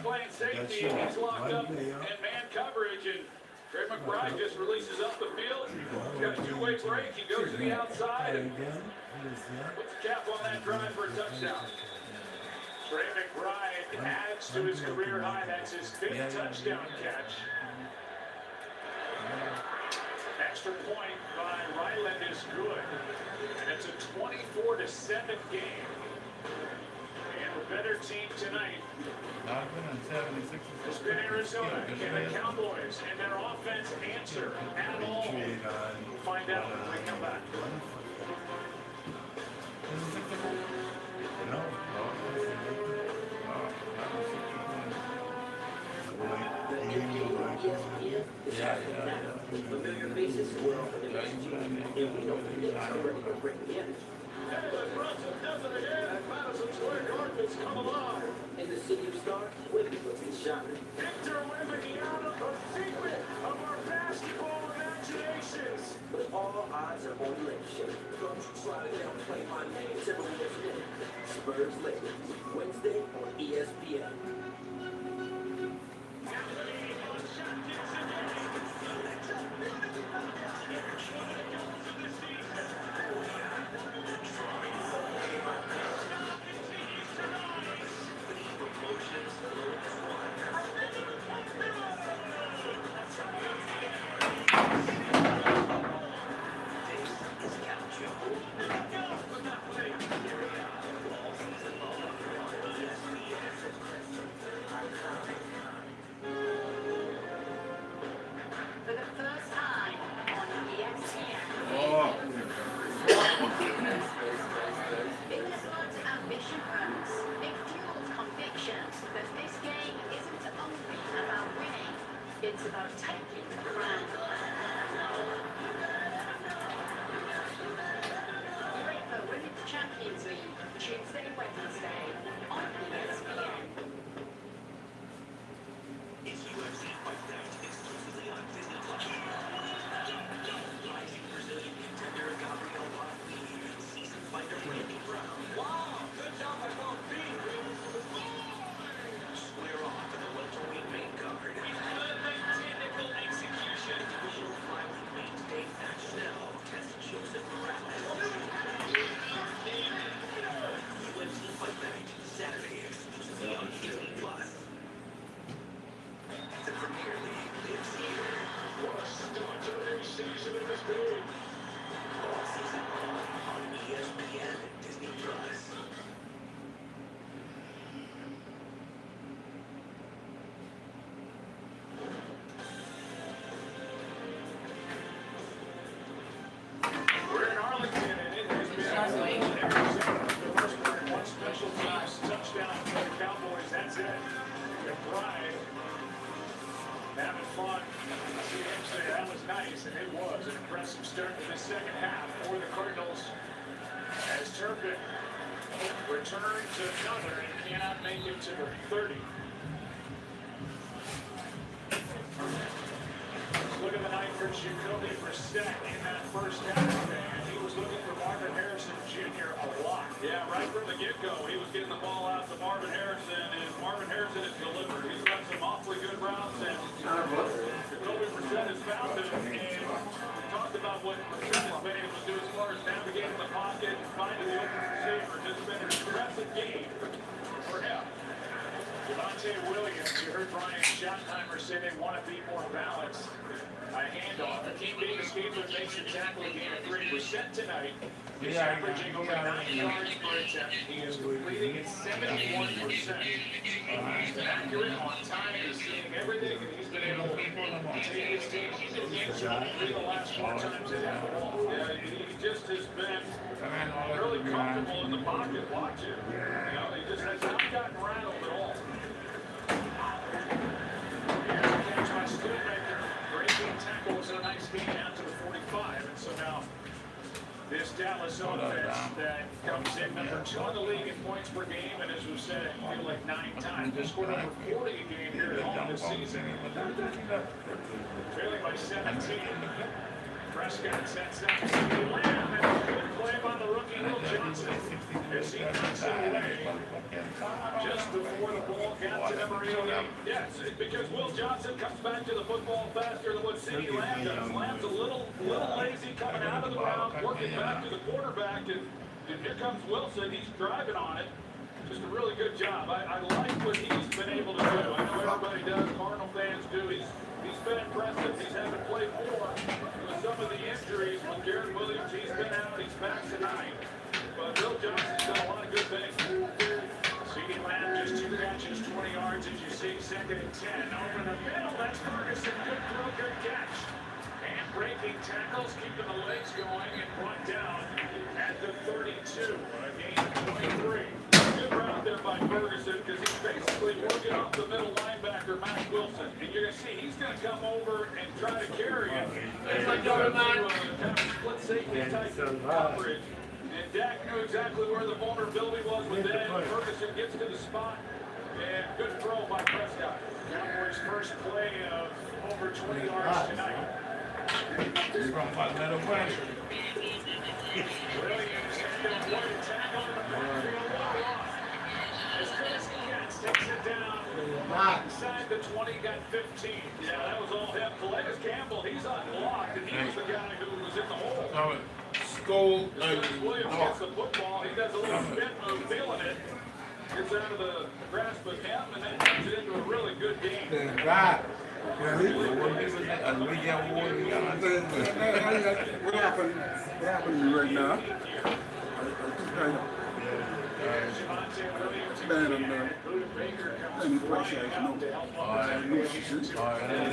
playing safety, and he's locked up in man coverage, and Trey McBride just releases up the field. He's got a two-way break. He goes to the outside and puts a cap on that drive for a touchdown. Trey McBride adds to his career high. That's his 5th touchdown catch. Extra point by Ryland is good. And it's a 24-7 game. And the better team tonight has been Arizona. Can the Cowboys and their offense answer at all? We'll find out when we come back. Familiar faces, well, and we know the Knicks are ready to break the end. In the city of stars, women looks and shopping. Victor Wembanyama, the secret of our basketball imaginations. But all eyes are on Lakers. Don't you try to downplay my name several years ago. Spurs Lakers, Wednesday on ESPN. For the first time on ESPN. Big Blood's ambition runs. It fuels convictions that this game isn't only about winning, it's about taking the crown. UEFA Women's Champions League, Tuesday, Wednesday on ESPN. It's UFC Fight Night exclusively on Disney Plus. Rising Brazilian contender Gabriel Martins, seasoned fighter Randy Brown. Wow, good job by both feet. Square off to the welterweight main card. Technical execution. Divisional flyweight mainstay Matt Snell test Joseph Morales. UFC Fight Night, Saturday exclusively on Disney Plus. The Premier League lives here. What a start to the season in this game. All season long on ESPN and Disney Plus. We're in Arlington, and it has been the first one special teams touchdown for the Cowboys. That's it. McBride having fun. I see him say that was nice, and it was an impressive start to the second half for the Cardinals. As Turpin returns another and cannot make it to the 30. Look at the night for Jacoby Brissett in that first half, and he was looking for Marvin Harrison Jr. a lot. Yeah, right from the get-go, he was getting the ball out to Marvin Harrison, and Marvin Harrison has delivered. He's run some awfully good routes, and Jacoby Brissett has found him, and we talked about what Brissett has been able to do as far as navigating the pocket and finding the open receiver. Just been an impressive game for him. Javonte Williams, you heard Brian Schottenheimer say they want to be more balanced. A handoff. Akeem Davis-Gaither makes the tackle again at 3% tonight. He's averaging over 9 yards per attempt. He is completing at 71%. He's been accurate on time. He's seeing everything, and he's been able to take his team into the last 4 times they have the ball. Yeah, he just has been really comfortable in the pocket watching. You know, he just has not gotten rattled at all. Here's a catch by Schoonmaker. Breaking tackle was a nice gain out to the 45, and so now this Dallas offense that comes in number 2 in the league in points per game, and as we've said, I feel like 9 times. They scored over 40 a game here at home this season. Trailing by 17. Prescott sets up CeeDee Lamb, and a good play by the rookie Will Johnson as he knocks it away just before the ball got to number 88. Yes, because Will Johnson comes back to the football faster than what CeeDee Lamb does. Lamb's a little lazy coming out of the route, working back to the quarterback, and here comes Wilson. He's driving on it. Just a really good job. I like what he's been able to do. I know everybody does. Cardinal fans do. He's been impressive. He's having to play more with some of the injuries. With Garrett Williams, he's been out. He's back tonight. But Will Johnson's done a lot of good things. CeeDee Lamb just 2 catches, 20 yards, as you see, 2nd and 10. Over the middle, that's Ferguson. Good throw, good catch. And breaking tackles, keeping the legs going, and brought down at the 32. A gain of 23. Good route there by Ferguson because he's basically working off the middle linebacker, Matt Wilson. And you're going to see he's going to come over and try to carry him. It's like kind of split safety type coverage. And Dak knew exactly where the vulnerability was with that. Ferguson gets to the spot. And good throw by Prescott. Cowboys' first play of over 20 yards tonight. You're going to fight that away. Williams had to avoid a tackle in the backfield. As Curtis Katz takes it down inside the 20, got 15. Yeah, that was all him. Calais Campbell, he's unblocked, and he was the guy who was in the hole. Skull. Williams gets the football. He does a little spin move, feeling it. Gets out of the grasp of him, and then turns it into a really good game. Right. What happened? What happened right now? Any pressure,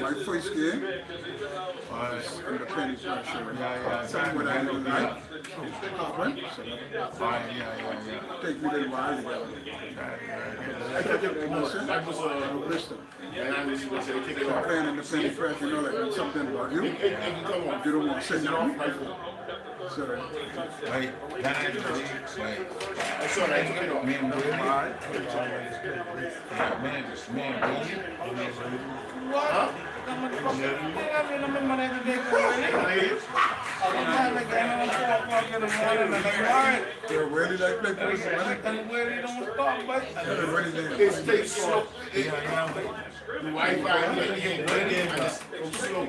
my first game, under penny pressure. That's what I know now. Take me a little while to go. I took it was Bristol. Playing in the penny pressure, you know, like something about you. You don't want to say nothing. So, wait, that's all right. Me and Bill, what? They're ready like that. It's take slow. The Wi-Fi, slow.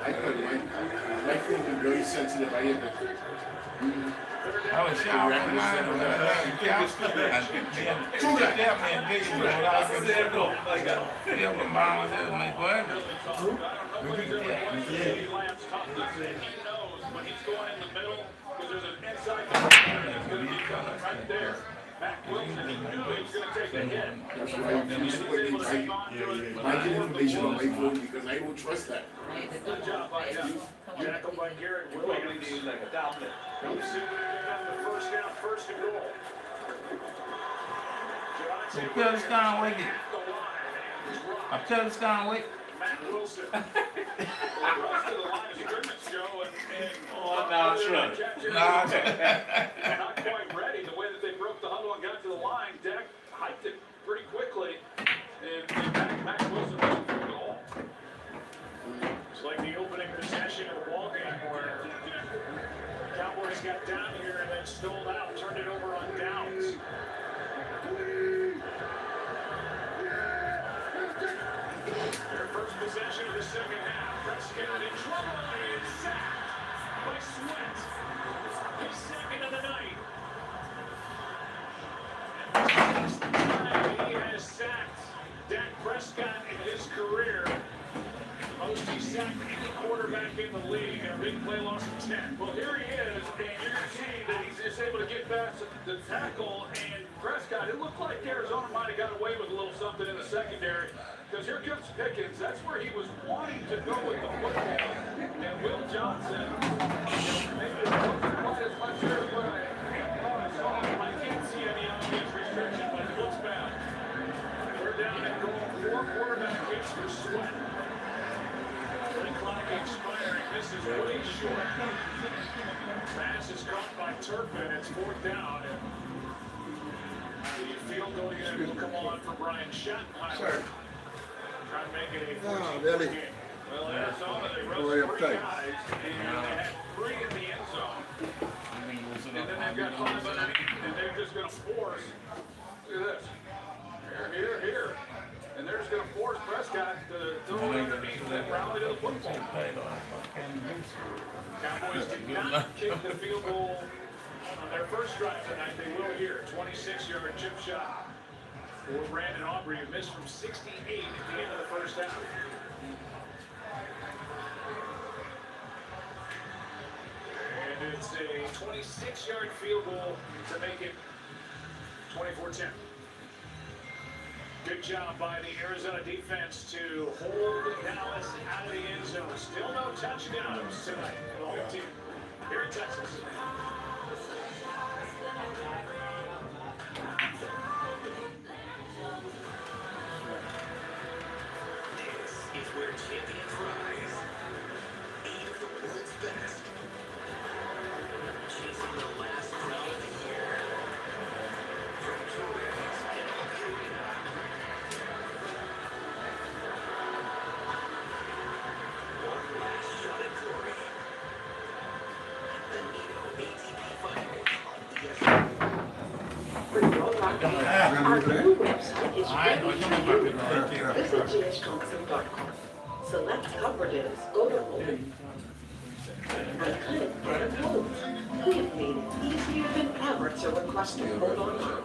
I couldn't my phone been very sensitive. I had to. I was shocked. When he's going in the middle, because there's an inside that's going to be coming right there. Matt Wilson, he knew he was going to take a hit. That's why I get information on my phone because I don't trust that. Good job by him. Tackled by Garrett Williams. Like a dominant. Come see what they did on the first down, 1st and goal. I'm telling you, Sconway. Matt Wilson. Well, rest of the line of scrimmage, Joe, and now it's right. Not quite ready. The way that they broke the huddle and got to the line, Dak hiked it pretty quickly, and Matt Wilson went through it all. It's like the opening possession of the ball game where Cowboys got down here and then stole out, turned it over on downs. Prescott in trouble and sacked by Sweat. His second of the night. And the 6th time he has sacked Dak Prescott in his career. Most he sacked any quarterback in the league, and a big play loss of 10. Well, here he is, and you can see that he's just able to get past the tackle, and Prescott, it looked like Arizona might have got away with a little something in the secondary, because here comes Pickens. That's where he was wanting to go with the football, and Will Johnson, maybe it wasn't quite as much there as what I thought I saw. I can't see any obvious restriction, but it looks bad. We're down at goal, 4 quarterback hits for Sweat. The clock expiring. This is way short. Pass is caught by Turpin. It's 4th down. And the field goal unit will come on for Brian Schottenheimer. Trying to make it a 14-point game. Well, Arizona, they rushed 3 guys, and they had 3 in the end zone. And then they've got 5 underneath, and they're just going to force. Look at this. Here. And they're just going to force Prescott to throw it underneath and then rally to the football. Cowboys did not kick the field goal on their first drive tonight. They will here. 26-yard chip shot for Brandon Aubrey, who missed from 68 at the end of the first half. And it's a 26-yard field goal to make it 24-10. Good job by the Arizona defense to hold Dallas out of the end zone. Still no touchdowns tonight for the home team here in Texas. This is where champions rise. 8 of the world's best. Chasing the last crown of the year. From Tourette's and Algeria. One last shot at glory. The Nino ATP Finals on ESPN. For your marketing, our new website is ready for you. Visit jsjohnson.com. Select coverages, go to open, and click get a quote. We have made it easier than ever to request a quote online.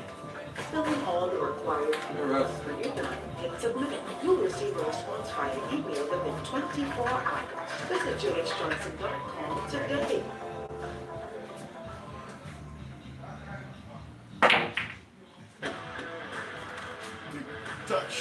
Filling all the required fields. When you're done, hit submit. You'll receive a response via email within 24 hours. Visit jsjohnson.com today. Touch.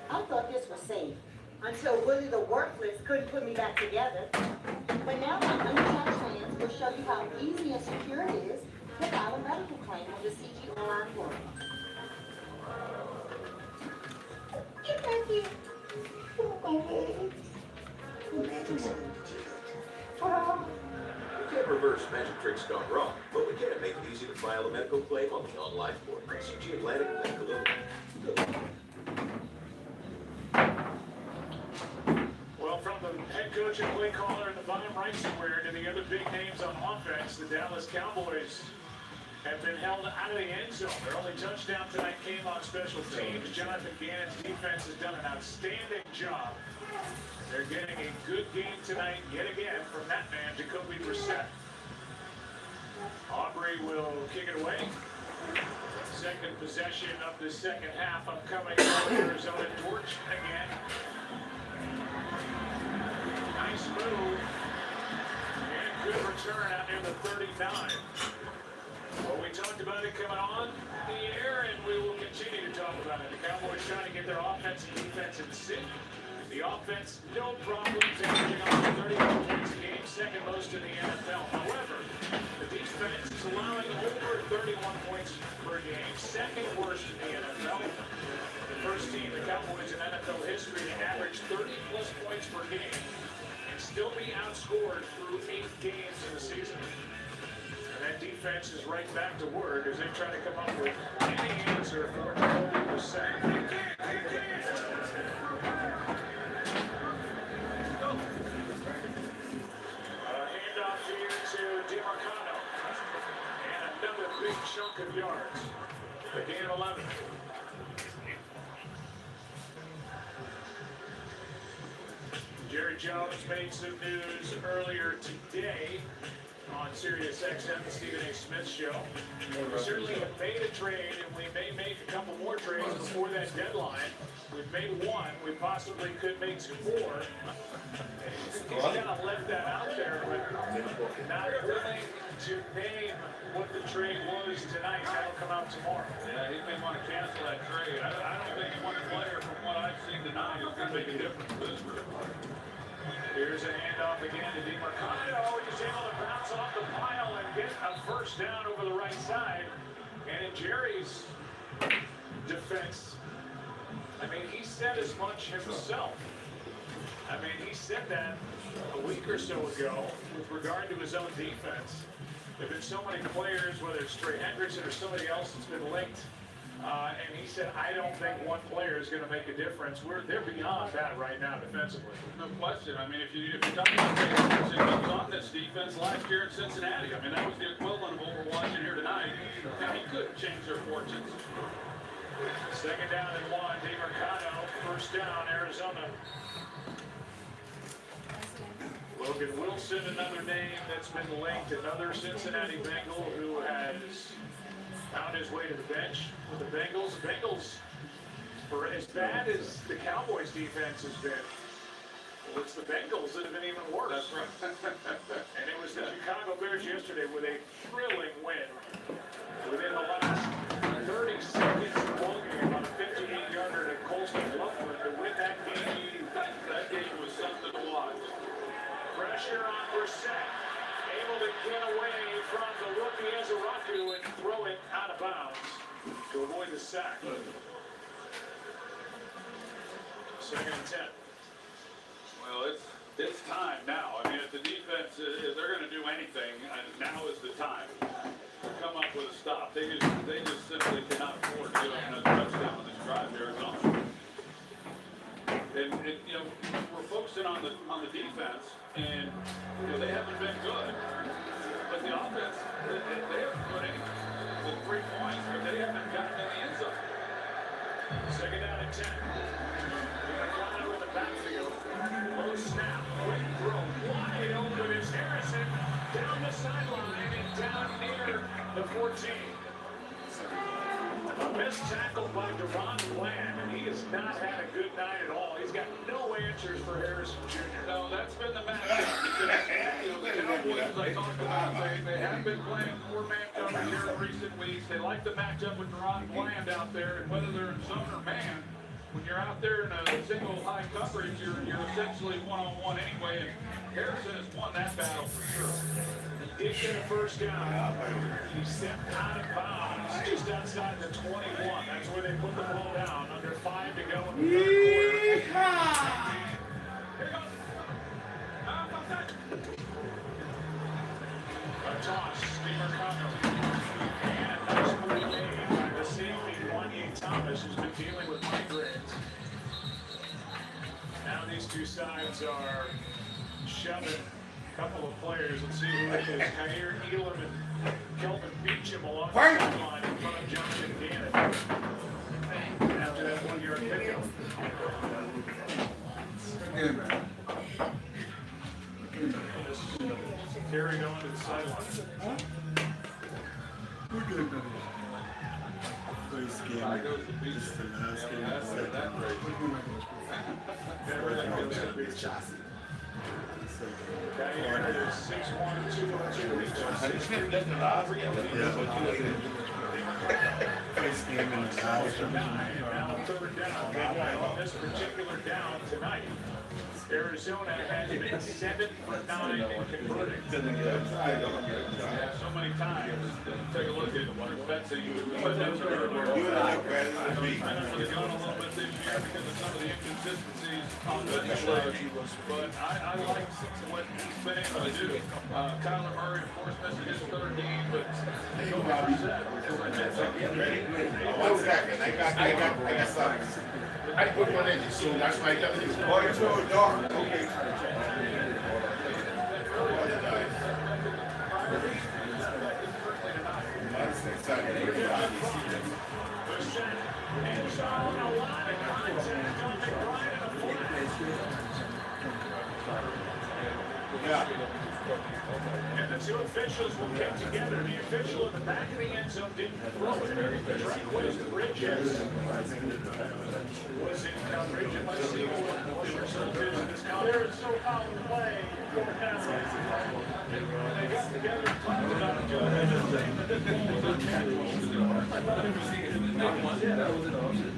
I thought this was safe until Willie the Worthless couldn't put me back together. But now my unattached fans will show you how easy and secure it is to file a medical claim on the CG Online portal. Get back here. Come on, baby. We can't reverse magic tricks gone wrong, but we can make it easy to file a medical claim on the online portal. CG Atlantic Medical Illinois. Well, from the head coach and play caller in the bottom right somewhere to the other big names on offense, the Dallas Cowboys have been held out of the end zone. Their only touchdown tonight came on special teams. Jonathan Gannon's defense has done an outstanding job. They're getting a good game tonight yet again from that man, Jacoby Brissett. Aubrey will kick it away. Second possession of the second half upcoming. Arizona torch again. Nice move. And good return out near the 39. Well, we talked about it coming on the air, and we will continue to talk about it. The Cowboys trying to get their offense and defense in sync. The offense, no problems, averaging on 31 points a game, second most in the NFL. However, the defense is allowing over 31 points per game, second worst in the NFL. The first team, the Cowboys in NFL history, to average 30-plus points per game and still be outscored through 8 games in the season. And that defense is right back to work as they try to come up with any answer for Jacoby Brissett. Handoff here to DiMarcano. And another big chunk of yards. The gain of 11. Jerry Jones made some news earlier today on Sirius XM, the Stephen A. Smith Show. We certainly have made a trade, and we may make a couple more trades before that deadline. We've made one. We possibly could make 4. He's kind of left that out there, but not willing to name what the trade was tonight. That'll come out tomorrow. Yeah, he may want to cancel that trade. I don't think one player, from what I've seen tonight, is going to make a difference for this group. Here's a handoff again to DiMarcano. He's able to bounce off the pile and get a first down over the right side. And in Jerry's defense, I mean, he said as much himself. I mean, he said that a week or so ago with regard to his own defense. There have been so many players, whether it's Trey Hendrickson or somebody else that's been linked. And he said, I don't think one player is going to make a difference. They're beyond that right now defensively. No question. I mean, if you're talking about Trey Hendrickson, he was on this defense last year in Cincinnati. I mean, that was the equivalent of what we're watching here tonight. Now, he could change their fortunes. Second down and 1, DiMarcano. First down, Arizona. Logan Wilson, another name that's been linked, another Cincinnati Bengal who has found his way to the bench with the Bengals. The Bengals, for as bad as the Cowboys defense has been, well, it's the Bengals that have been even worse. That's right. And it was the Chicago Bears yesterday with a thrilling win within the last 30 seconds of the ball game on a 58-yarder to Colston Loveland to win that game. That game was something to watch. Pressure on Brissett. Able to get away from the rookie Ezeraku and throw it out of bounds to avoid the sack. Second and 10. Well, it's time now. I mean, if the defense, if they're going to do anything, now is the time to come up with a stop. They just simply cannot afford to give up another touchdown on this drive there. And you know, we're focusing on the defense, and you know, they haven't been good. But the offense, they haven't put any with 3 points, but they haven't gotten in the end zone. Second down and 10. DiMarcano in the backfield. Low snap. Quick throw. Wide open is Harrison. Down the sideline and down near the 14. A missed tackle by Devon Bland, and he has not had a good night at all. He's got no answers for Harrison Jr. No, that's been the matchup. You know, the Cowboys, as I talked about, they have been playing 4-man coverage here in recent weeks. They like the matchup with Devon Bland out there, and whether they're in zone or man, when you're out there in a single high coverage, you're essentially one-on-one anyway, and Harrison has won that battle for sure. Did get a first down. He stepped out of bounds just outside the 21. That's where they put the ball down. Under 5 to go in the third quarter. A toss, DiMarcano. And a nice play made by the safety, Wanye Thomas, who's been dealing with migraines. Now these two sides are shoving a couple of players. Let's see who it is. Khair Elam and Kelvin Beacham along the sideline in front of Johnson Gannon. After that 1-yard pickup. Good, man. Carried on to the sideline. We're good, man. First game. This is the last game. Khair is 6'1", 202. Smith doesn't allow for you. Yeah. last game and the last one. Now third down. On this particular down tonight, Arizona has been 7 for 9 in converting. So many times. Take a look at one of the bets that you put down there. I know they've gone a little bit this year because of some of the inconsistencies on the but I like what he's been able to do. Kyler Murray, of course, missing his third game, but no upset. One second, I got something. I put one in, so that's why I got this. Oh, you're so dark. Okay. Yeah. And the two officials will get together. The official in the back of the end zone didn't throw it. Trailways Bridges was in coverage. And let's see what the result is in this coverage. There is so foul play for Cowboys. They got together and talked about it.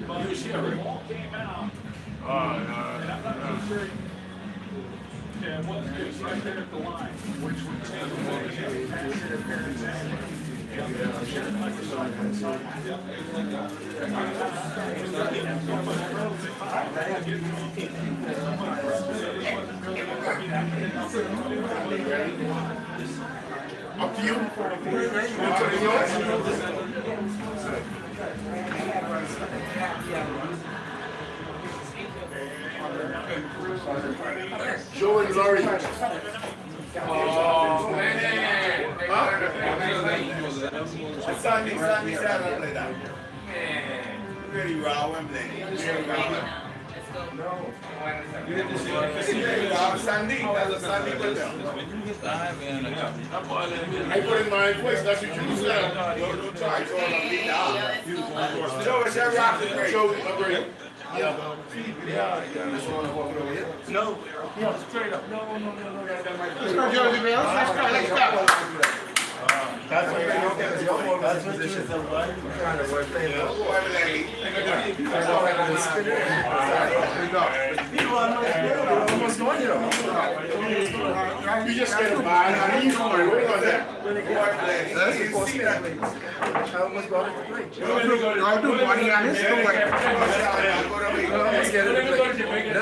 But the ball came out. And I'm not too sure. And what's good right there at the line, which would take a pass interference. Up to you. Joe and Laurie. Oh, man. Sunday, Saturday night. Really raw, I'm Sunday, that's a Sunday with them. I put in my place, that's what you said. Don't try to beat down. Joe, it's every after Joe, agree. No, straight up. No. Let's go, Josie Mills. Let's go. That's what you was trying to work things out. Almost going to. You just get a buy. How do you know where that? That's the first thing. I almost got it complete. I'll do money on this. Let's get it complete. No,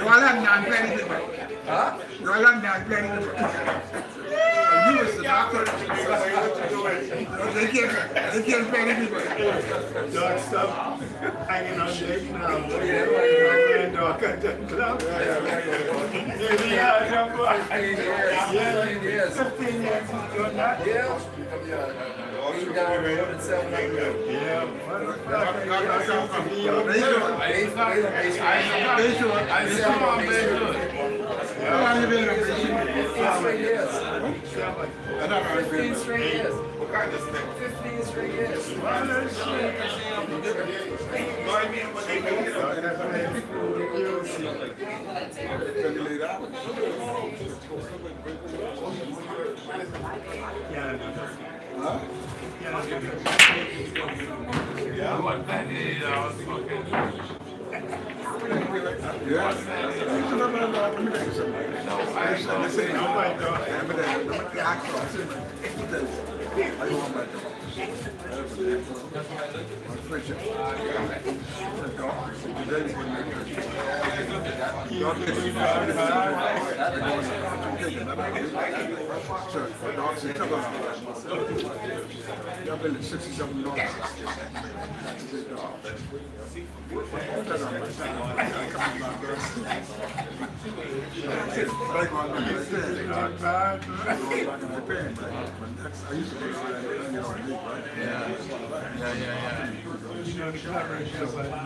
I'm not planning to. Huh? No, I'm not planning to. You was the doctor. They can't pay anything. Dog stuff hanging on there now. Yes. 15 years. Yeah.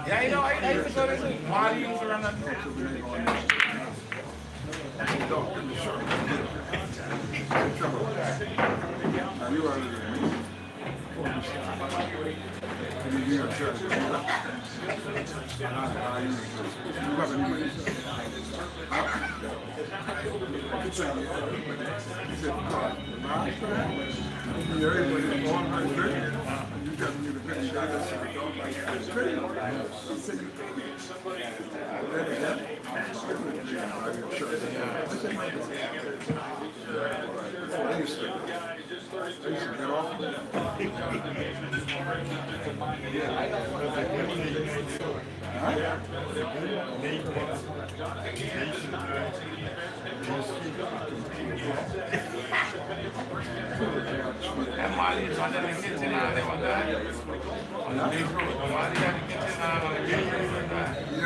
Yeah, you know, I used to go to Marty's around that. see everybody on my birthday. You got me the good shot. I said, oh, my birthday. I said, you think it's somebody that is that? I said, my God. I used to get off of that. And Marty is under the kitchen now, they were there. On the big road, Marty had the kitchen now on the big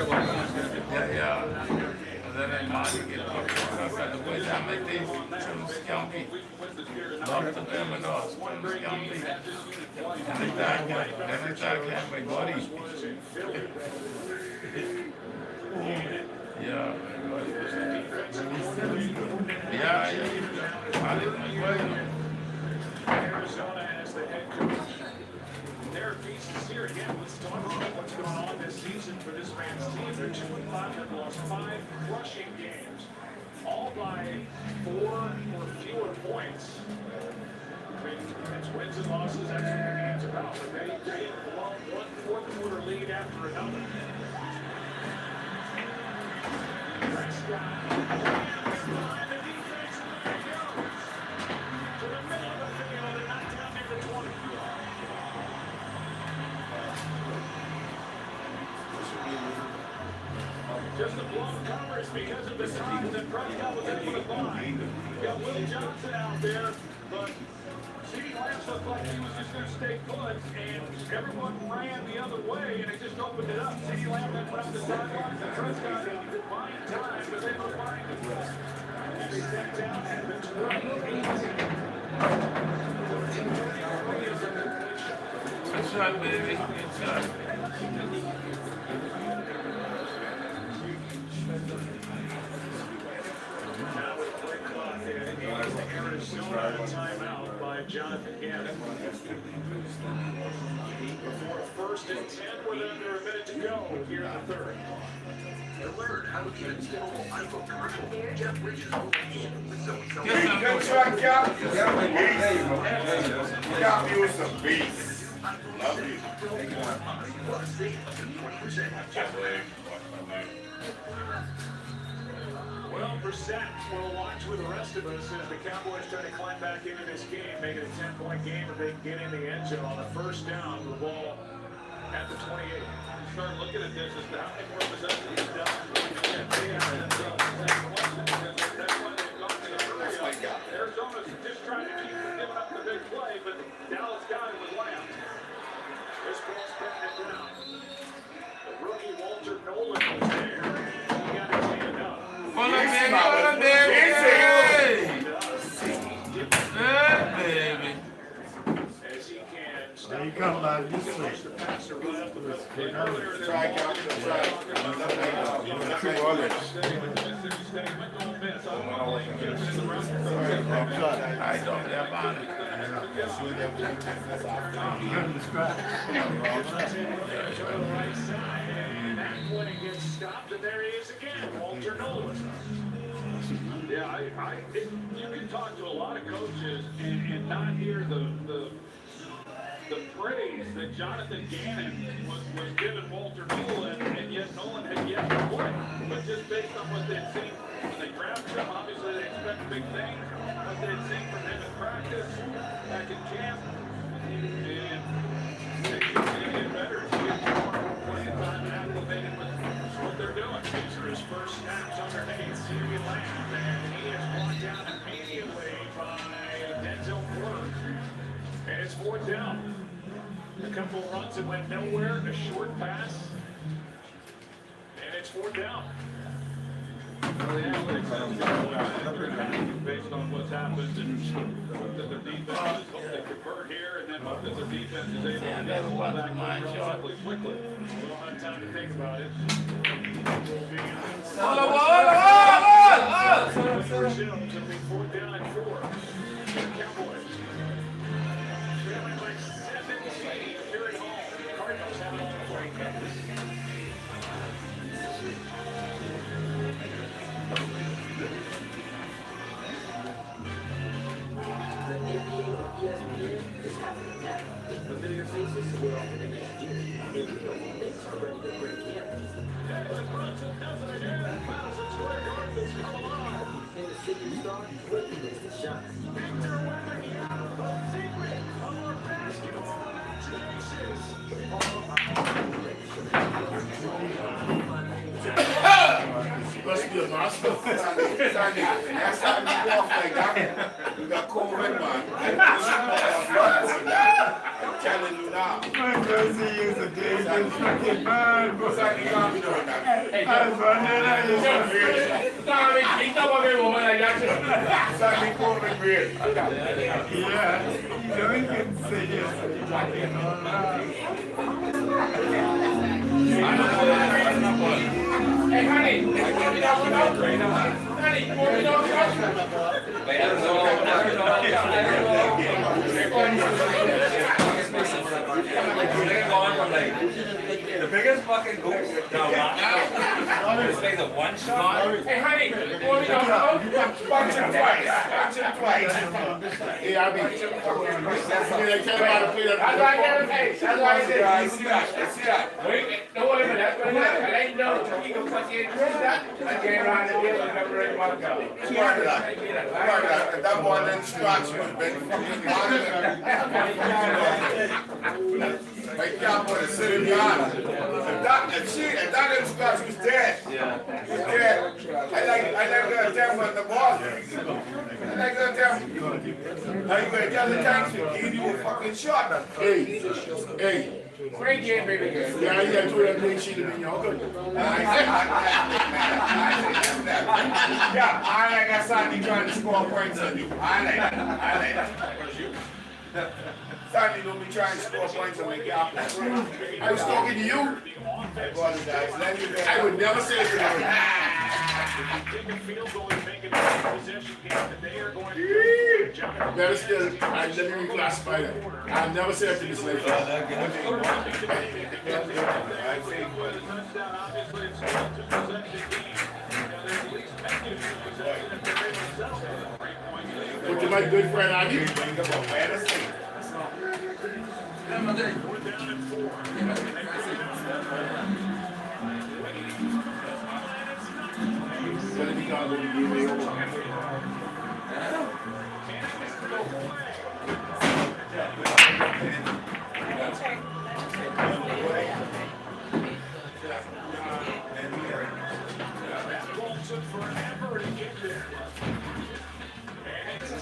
road. Yeah. And then Marty get up at the way I make these scampi. Love to them and all, scampi. And they talk my buddy. Yeah. Arizona as the head coach. There are pieces here again. Let's talk about what's going on this season for this man's team. They're 2-5. They've lost 5 crushing games, all by 4 or fewer points. I mean, it's wins and losses. That's what the game's about. But they have blown one fourth-quarter lead after another. Just a blown covers because of the time that Prescott was able to find. You got Will Johnson out there, but CeeDee Lamb looked like he was just going to stay put, and everyone ran the other way, and it just opened it up. CeeDee Lamb then went up the sidelines, and Prescott buying time, but they were finding him. He stepped down at the 28. Good shot, baby. Good shot. Now with a quick clock there, Arizona timeout by Jonathan Gannon. Before 1st and 10 with under a minute to go here in the third. To learn how to get installed iPhone commercial, Jeff Bridges will begin with so Good truck, y'all. You got me with some beats. Love you. plus save up to 20%. Well, Brissett will watch with the rest of us as the Cowboys try to climb back into this game, make it a 10-point game if they can get in the end zone on the first down with the ball at the 28. Start looking at this as to how many more possessions he's done. Arizona's just trying to keep from giving up the big play, but Dallas got it with Lamb. This ball's batted down. The rookie Walter Nolan was there. He got his hand up. Hold on, baby. Good, baby. As he can stop There you come, man. You see. the passer right up the middle. Earlier, Try, Cal. Try. Two others. I don't have on it. When he gets stopped, and there he is again, Walter Nolan. Yeah, you can talk to a lot of coaches and not hear the praise that Jonathan Gannon was giving Walter Nolan, and yet Nolan had yet to play. But just based on what they'd seen when they grabbed him, obviously they expect big things. What they'd seen from him in practice, back in camp, and they continue to get better. He gets more playing time and acclimated with what they're doing. These are his first snaps underneath CeeDee Lamb, and he is brought down immediately by Denzel Ward. And it's 4th down. A couple of runs that went nowhere, a short pass, and it's 4th down. Well, the analytics have based on what's happened and hope that their defense is hope they convert here and then hope that their defense is able to get the ball back relatively quickly. We don't have time to think about it. It'll be 4th down and 4 for the Cowboys. Trailing by 17 here at home. The Cardinals have it all the way. The NBA on ESPN when he makes the shot. Must be a master. That's how you walk like that. You got COVID, man. I'm telling you now. My cousin used to date this fucking man, but What's that you got me doing that? I was wondering how you Exactly COVID weird. yeah, you know you can say yes, fucking all right. Hey, honey, you want me to open up? Honey, you want me to open up? Wait, I don't know. The biggest fucking goose. This thing's a one shot. Hey, honey, you want me to open up? Punch him twice. Yeah, I mean, they came out to play that. That's why I got him. Hey, that's why I did. See that? See that? Wait, don't worry about that. I ain't know. You can put you in that. I came around and did it. Never read my car. Smart that. If that boy didn't scratch you, been fucking like y'all put a city behind. If that didn't scratch, he's dead. Yeah. He's dead. I like that when the ball. I like that. Now you gonna get the tank to give you a fucking shot. Hey. Great game, baby girl. Yeah, you got to that big shit in your uncle. Yeah, I like that Sandy trying to score points on you. I like that. Sandy don't be trying to score points on me. I was talking to you. I apologize. Let me I would never say it to you. Take a field goal and make it a possession game that they are going to Better still, I let me reclassify that. I've never said it to this lady. What to my good friend Aggie? forever to get there. And it's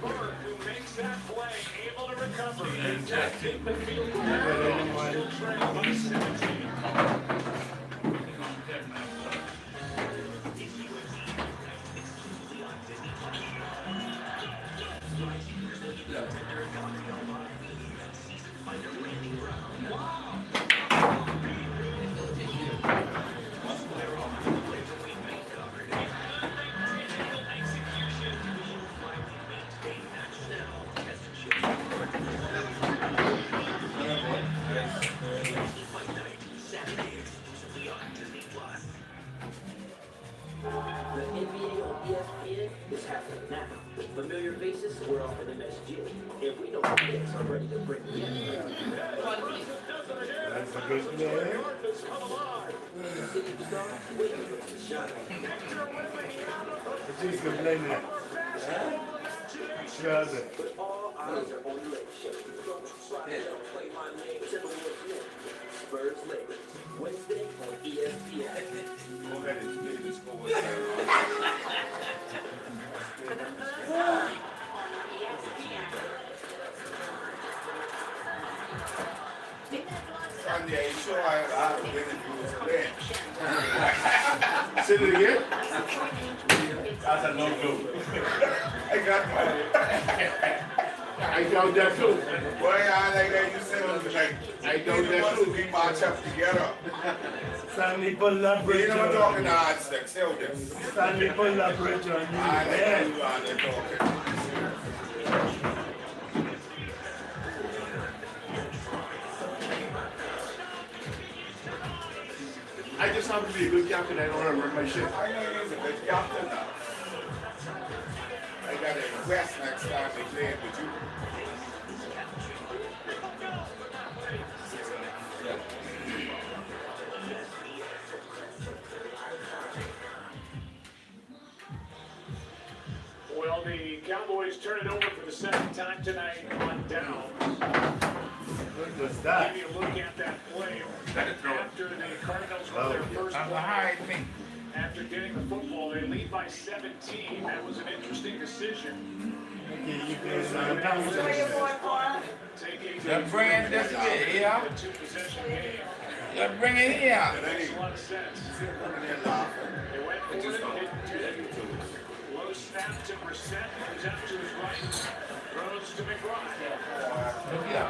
Bird who makes that play, able to recover and take the field goal. Trail by 17. The NBA on ESPN is happening now. Familiar faces, we're off in MSG. And we know the Knicks are ready to bring the That's a good play. City star waiting for the shot. She's good play now. Sure. But all eyes are on the Lakers show. Don't play my name. Timberwolves Knicks. Spurs Lakers. Wednesday on ESPN. Go ahead and split this forward. Sunday, are you sure I have been in this bench? Say it again. That's a no-go. I got money. I doubt that too. Boy, I like that you said on the night. I doubt that too. We march up together. Stanley pull that You bridge know what I'm on talking to odds like, tell them. Stanley pull that bridge on you. I like Yeah. you on there talking. I just happen to be a good captain. I don't want to run my shit. I know you're a good captain now. I got a request next time they play it with you. Cowboys turn it over for the second time tonight on downs. What was that? Give you a look at that play after the Cardinals won their first I'm play. behind me. After getting the football, they lead by 17. That was an interesting decision. You're bringing this here. A two-possession game. You're bringing it here. Makes a lot of sense. They went for it, didn't. Low snap to Brissett, who's out to his right. Throws to McBride. Look here.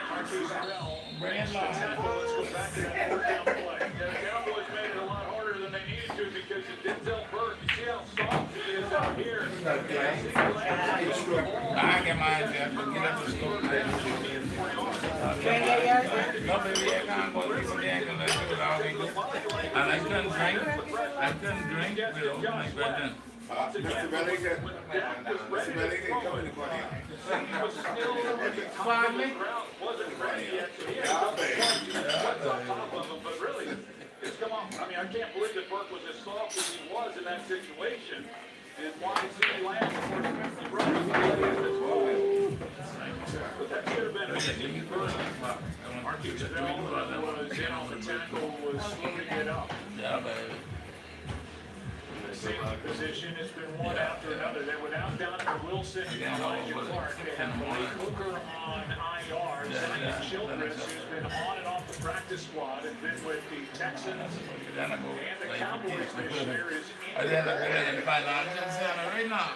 Marquise Bell. Bring it Let's live. go back to that fourth down play. The Cowboys made it a lot harder than they needed to because of Denzel Burke. You see how soft he is out here. I get mine there. Get up the scope. No, baby, I can't go to people there and let you out. And I couldn't drink. I couldn't drink without my brethren. Mr. Bellington. Mr. Bellington, come in the corner. Pardon me? Wasn't ready yet. So he had Yeah, some baby. what's on top of him, but really, it's come on. I mean, I can't believe that Burke was as soft as he was in that situation. And why is he last for his brother? But that should have been a big burst. Marquise Bell was in on the tackle, was swooping it up. Yeah, baby. The safety position has been one after another. They're without Donovan Wilson and Elijah Clark. They have Malik Hooker on IR. Zion Childress, who's been on and off the practice squad and been with the Texans and the Cowboys this year, is I didn't look at it right now. I'm just saying it right now.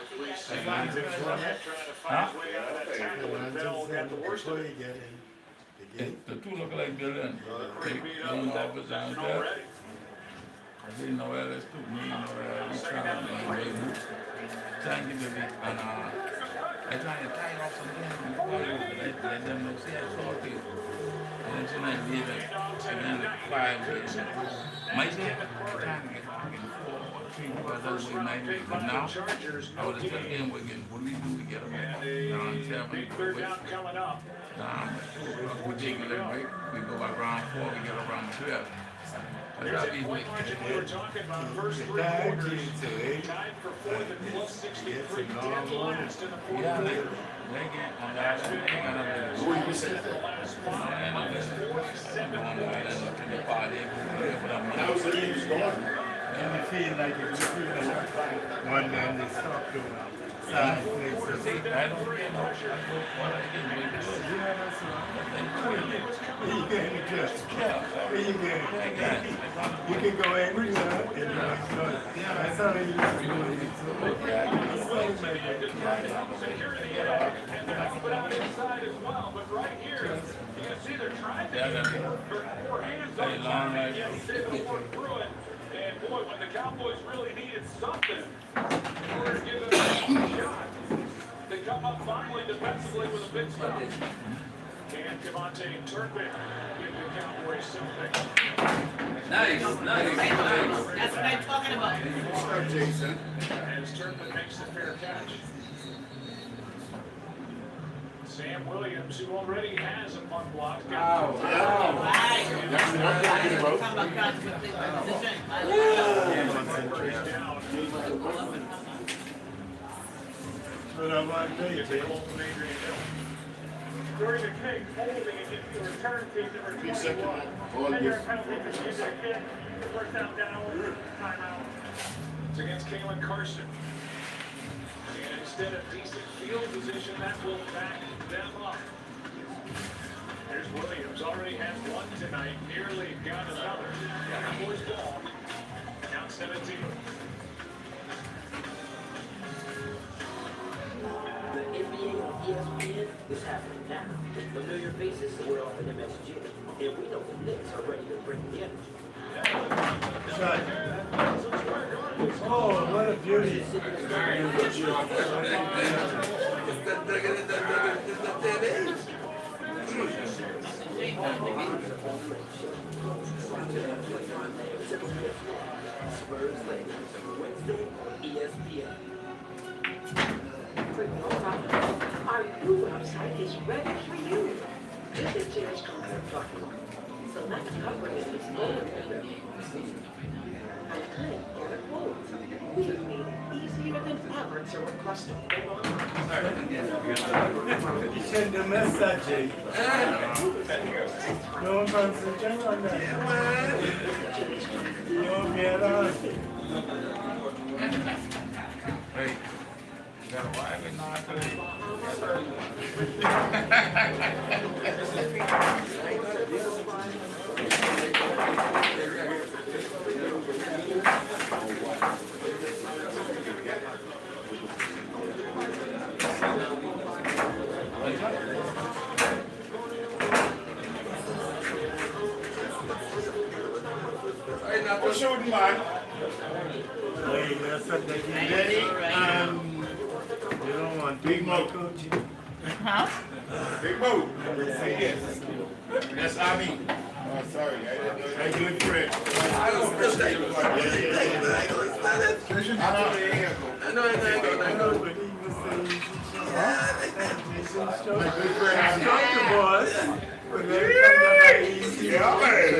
trying to find his way out of that tackle, and Bell got the worst of it. The two look like Dylan. Pretty beat up with that possession already. I didn't know where this took me, where we trying to give it, and I trying to tie off some things, let them know, see, I saw it. And then tonight, leave it, and then the 5 days. My day, trying to get back in 4 or 3 brothers we might be, but now, I would have said, again, what do we do to get them down 7? Big third down coming up. We take it, right? We go by round 4, we get around 12. There's that point margin we were talking about, first 3 quarters, tied for 4th and plus 63, dead last in the 4th quarter. That's been the last 5, minus 47 points. And you feel like it's one man is stuck to side next to I don't get no you can adjust. You can go anywhere and that's how they used to do it. Security and they're moving out inside as well, but right here, you can see they're trying to get their 4 hands on something, yet they don't work through it. And boy, when the Cowboys really needed something in order to give them a shot, they come up finally defensively with a big stop. And Devontae Turpin give the Cowboys something. Nice. That's what I'm talking about. Start, Jason. As Turpin makes the fair catch. Sam Williams, who already has a punt block. Right. Talking about conflict of position. During the kick, holding against the return team number 21. All Taking good. a penalty for using a kick. First down, timeout. It's against Kalen Carson. And instead of decent field position, that will back them up. There's Williams, already has 1 tonight, nearly got another. Cowboys ball. Down 17. The NBA on ESPN is happening now. Familiar faces we're off in MSG. And we know the Knicks are ready to bring the energy. Oh, what a beauty. Spurs Lakers, Wednesday, ESPN. Our new website is ready for you. Visit JSConcept.com. Select comprehensive photo and click on the quotes. We've made it easier than efforts are requested. Send a message. Don't concentrate on that. You'll be around. Hey, you got a wife and not What's shooting, man? Hey, that's what they did. You don't want Big Mo. coaching. Huh? Big Mo. Say yes. That's Ami. Oh, sorry. I didn't know. My good friend. I don't appreciate it. I know. But he was saying, my good friend, I'm not the boss. But every time that I easy. Yeah, man.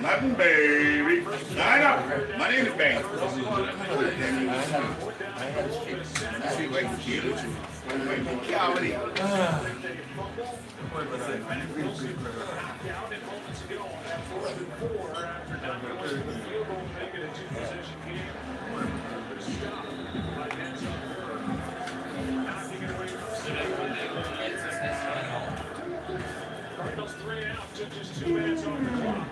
Nothing, baby. Line up. My name is Bang. Cardinals 3 out, took just 2 minutes off the clock.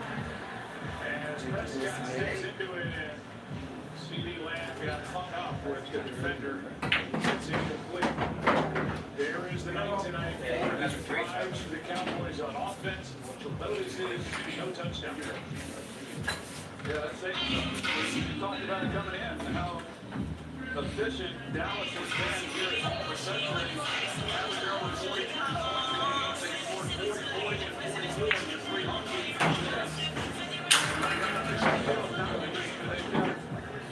As Prescott steps into it, and CD Lamb got hung up with the defender. It's incomplete. There is the night tonight. Drives for the Cowboys on offense. What you'll notice is no touchdown. Yeah, that's it. We talked about it coming in, how efficient Dallas has been here at home for century. Average over 40 points. They scored 40 points and 42 in the 3 home games. They've got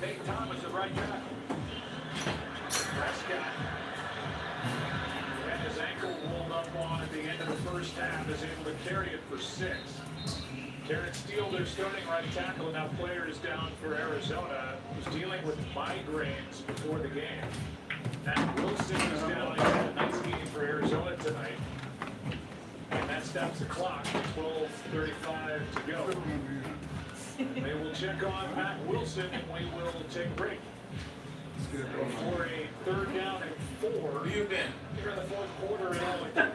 Nate Thomas at right tackle. Prescott had his ankle rolled up on at the end of the first half, is able to carry it for 6. Terrence Steele, their starting right tackle, and now players down for Arizona, was dealing with migraines before the game. Matt Wilson is down. He had a nice game for Arizona tonight. And that stops the clock at 12:35 to go. They will check on Matt Wilson, and we will take a break. For a 3rd down and 4. Where you been? Here in the 4th quarter in Arlington.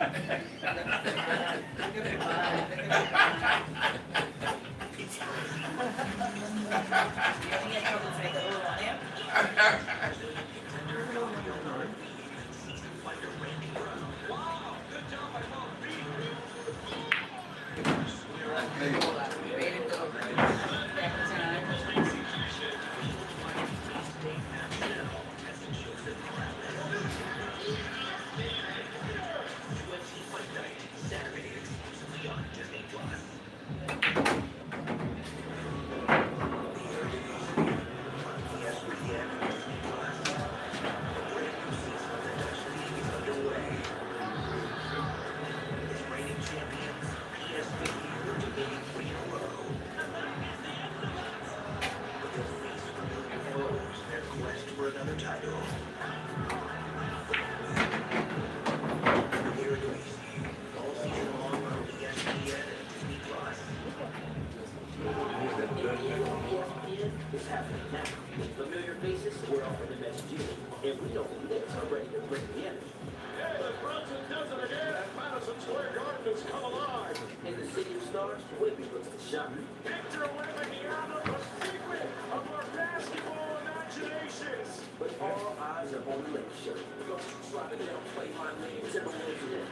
Familiar faces, we're offering the best deal. And we know the Knicks are ready to bring the energy. Yeah, the Brunson does it again, and Madison Square Garden has come alive. In the city of stars, Wemby looks to shine. Victor Wembanyama, the secret of our basketball imaginations. But all eyes are on the Lakers shirt. Go slide it down, play my name, Timberwolves in.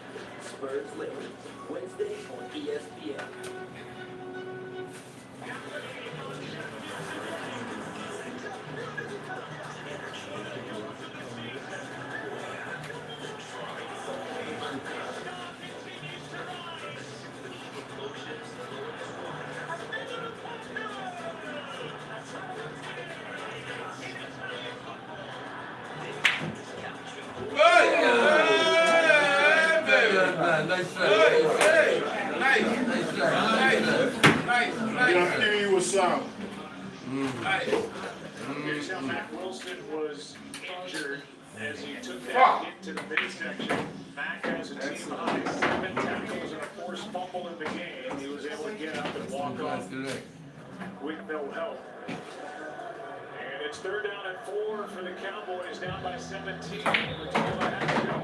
Spurs Lakers, Wednesday on ESPN. Nice try. Hey, nice. Nice try. Nice. Yeah, he was sound. Nice. Here's how Mac Wilson was injured as he took that hit to the midsection. Mac has a team high 7 tackles and a forced fumble in the game. He was able to get up and walk off with no help. And it's 3rd down and 4 for the Cowboys, down by 17. With 2.5 to go.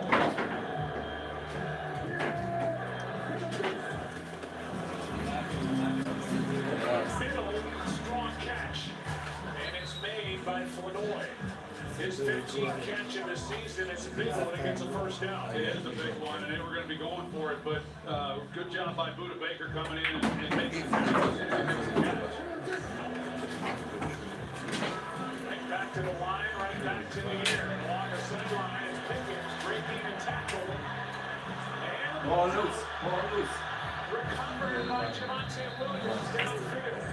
Middle, strong catch. And it's made by Flournoy. His 15th catch of the season. It's a big one. It gets a first down. It is a big one, and they were going to be going for it, but good job by Buda Baker coming in and making it. Right back to the line, right back to the air. Along the sideline is Pickens breaking a tackle. And Ball loose. recovered by Javonte Williams downfield.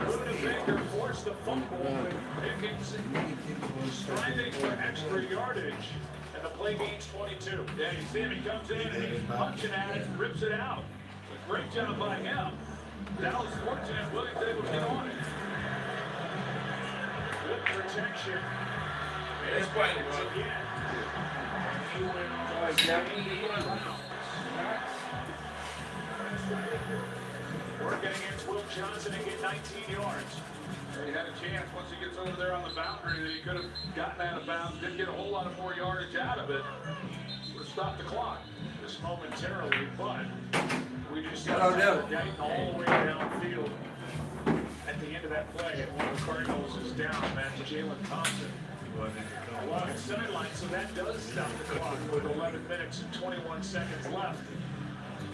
Buda Baker forced the fumble, and Pickens striving for extra yardage. And the play gains 22. Yeah, you see him, he comes in and he's punching at it, rips it out. A great job by him. Dallas fortunate, Williams able to get on it. Good protection. It's quite Pickens well. again. He will working against Will Johnson and get 19 yards. He had a chance once he gets over there on the boundary that he could have gotten out of bounds. Didn't get a whole lot of more yardage out of it. Would have stopped the clock. Just momentarily, but we just Get got out there. getting all the way downfield at the end of that play. And one of the Cardinals is down. That's Jalen Thompson. Along the sideline, so that does stop the clock with 11 minutes and 21 seconds left.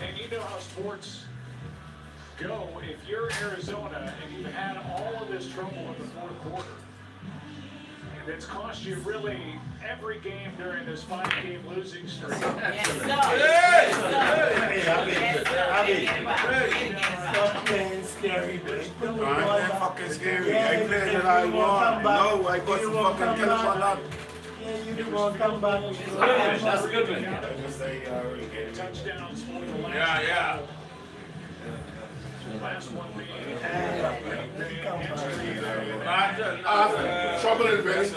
And you know how sports go. If you're Arizona and you've had all of this trouble in the 4th quarter, it's cost you really every game during this 5-game losing streak. Yes, sir. Hey, Yes, stop playing scary, baby. I ain't fucking scary. I play that I want. No, I got some fucking kill for that. Yeah, you didn't want to come back. That's a good one. Get touchdowns for the last Yeah. last one being Trouble in Venice.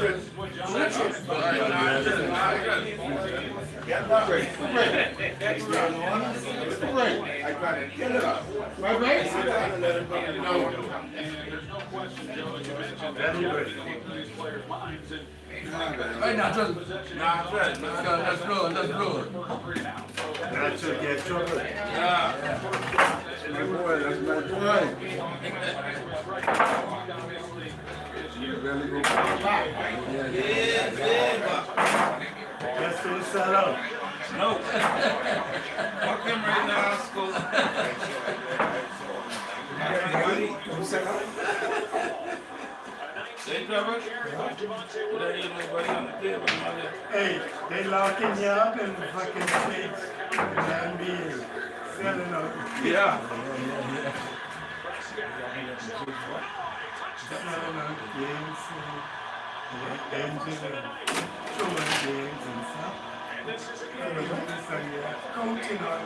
Get that ready. I got it. Get it up. My base? And there's no question, Joe, as you mentioned, that you got to go through these players' minds. And Hey, that's right. Let's roll. That's what get trouble. Yeah. My boy, that's my boy. You really go back. Guess who set up? No. Fuck him right now, school. Who said that? Hey, Trevor. There ain't nobody on the table. Hey, they locking you up in the fucking States. And NBA. Selling out. Yeah. Selling out games and engine and showing games and stuff. Coaching on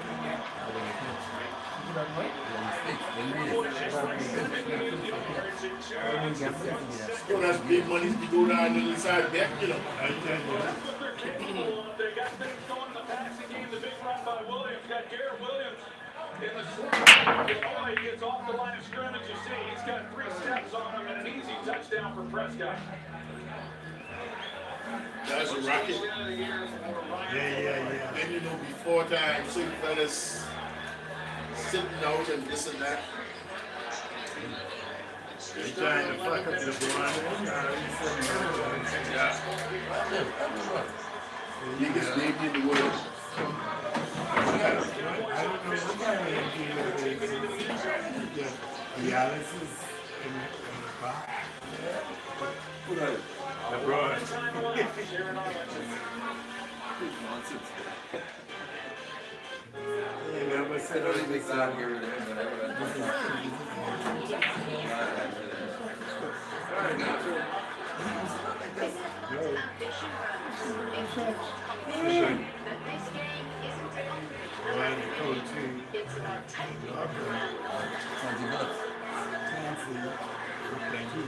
Well, that's big money to go down to the side deck, you know. I tell you. They got things going in the passing game. The big run by Williams. Got Garrett Williams in the corner. He gets off the line of scrimmage. You see, he's got 3 steps on him and an easy touchdown for Prescott. That's a rocket. Yeah. Then you know before time, see fellas sitting out and this and that. They trying to fuck up the blind. Biggest baby in the world. I don't know what kind of deal it is. Dialysis in the back. LeBron. You never said anything out here. this game isn't about Right, the coach team. it's about taking $20. Fancy. Thank you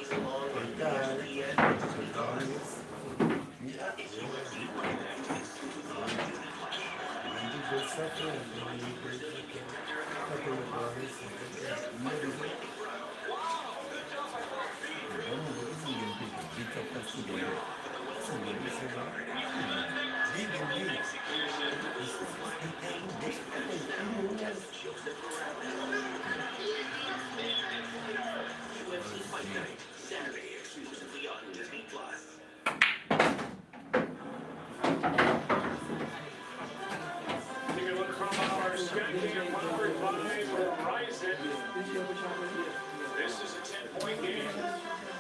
so Saturday, exclusively on Disney Plus. Take a look from our Skycam powered by Verizon. This is a 10-point game.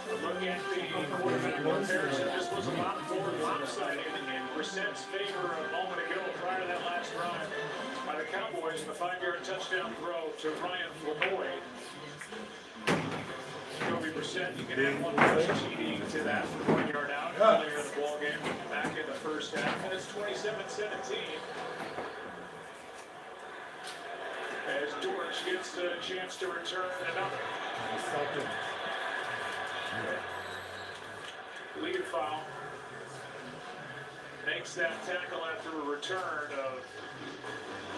A look at the quarterback comparison. This was a lot more lopsided in Brissett's favor a moment ago prior to that last drive by the Cowboys. The 5-yard touchdown throw to Ryan Floyd. Jacoby Brissett, you can add one more TD to that 1 yard out earlier in the ball game, back in the first half, and it's 27-17. As Dortch gets the chance to return another. Lead foul. Makes that tackle after a return of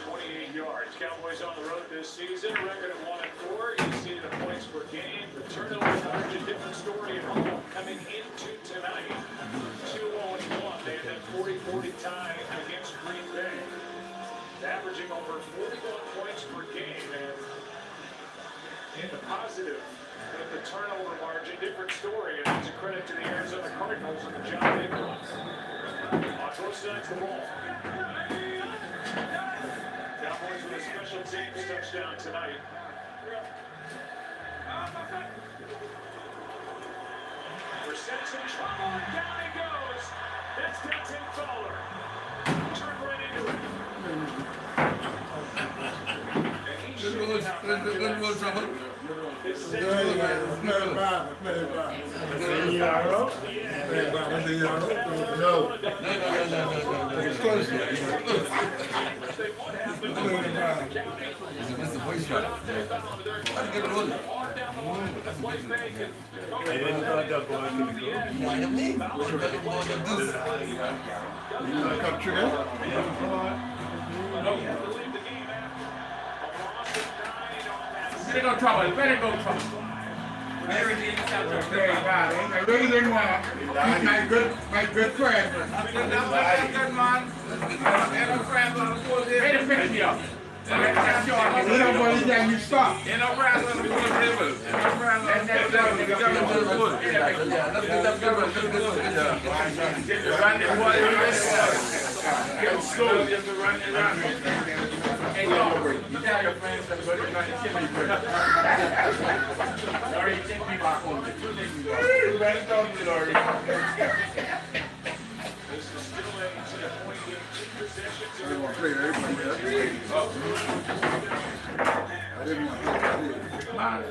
28 yards. Cowboys on the road this season, record of 1-4. You see the points per game. The turnover margin, different story at home coming into tonight. 2-0-1. They had that 40-40 tie against Green Bay. Averaging over 41 points per game, and in the positive with the turnover margin, different story, and it's a credit to the Arizona Cardinals and the John Mable on both sides of the ball. Cowboys with a special teams touchdown tonight. Brissett's in trouble, and down he goes. That's Dante Fowler. Turned right into it. Better go trouble, better go trouble. Everything is out there. Very bad. I really didn't want my good friend. Good man. And friend on the full day. Wait a minute, yo. That's your nobody can you stop. Ain't no friends on the full table. Ain't no friends on the full table. You got to the full. Run the boy. Get slow. Just run it around. Hey, no, you tell your friends that you're going to kill me first. Laurie, take me back home. You better talk to Laurie. This is still a 10-point game, 2 possessions. I didn't want to play everybody else. I didn't want to play.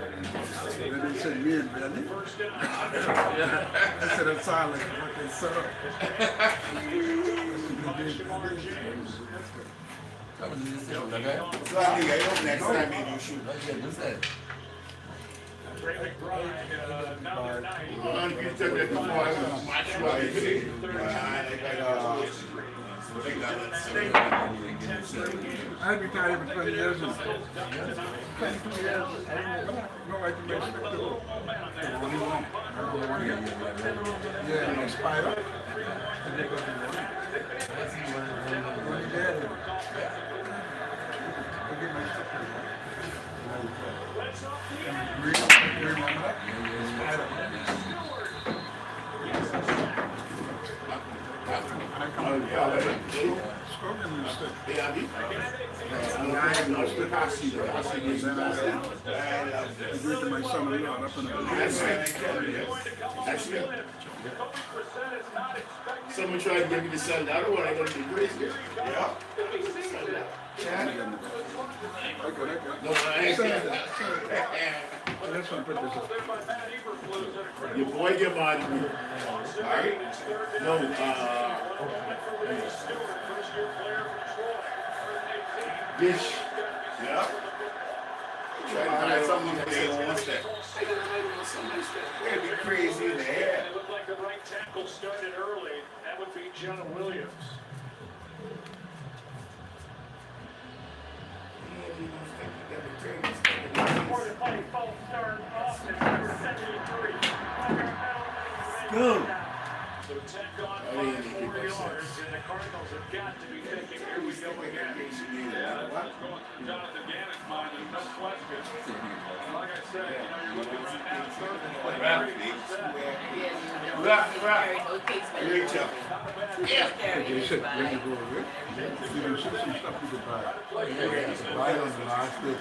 They didn't say me and Benny. I said I'm silent. Fucking son. So I think I hope next time maybe you shoot. Trey McBride, another night. I'm going to tell you that before I watch you out here. I've been tired for 20 years. 22 years. I don't know why to be respectable. Only one. Yeah, Spider. Only dead. I get my stuff. Remember that? Spider. I come to Scorpion mistake. Yeah, I see that. I do it to my son-in-law up in the That's it. Someone tried to get me to sell the other one. I got to be crazy. Yeah. No, I ain't saying that. Let's put this up. Your boy get mad at me. Alright? No, bitch. Yeah. Try to find something that they don't want that. I gotta hide on somebody's face. They're gonna be crazy in the head. It looked like the right tackle started early. That would be John Williams. Before the play, false start off at number 73. Go. So tack on 4 yards, and the Cardinals have got to be thinking, here we go again. Yeah, that's going through Jonathan Gannon's mind, there's no question. Like I said, you're looking right now, third and 23. Great job. You said when you go away, you do some stuff you could buy. Buy on the last day.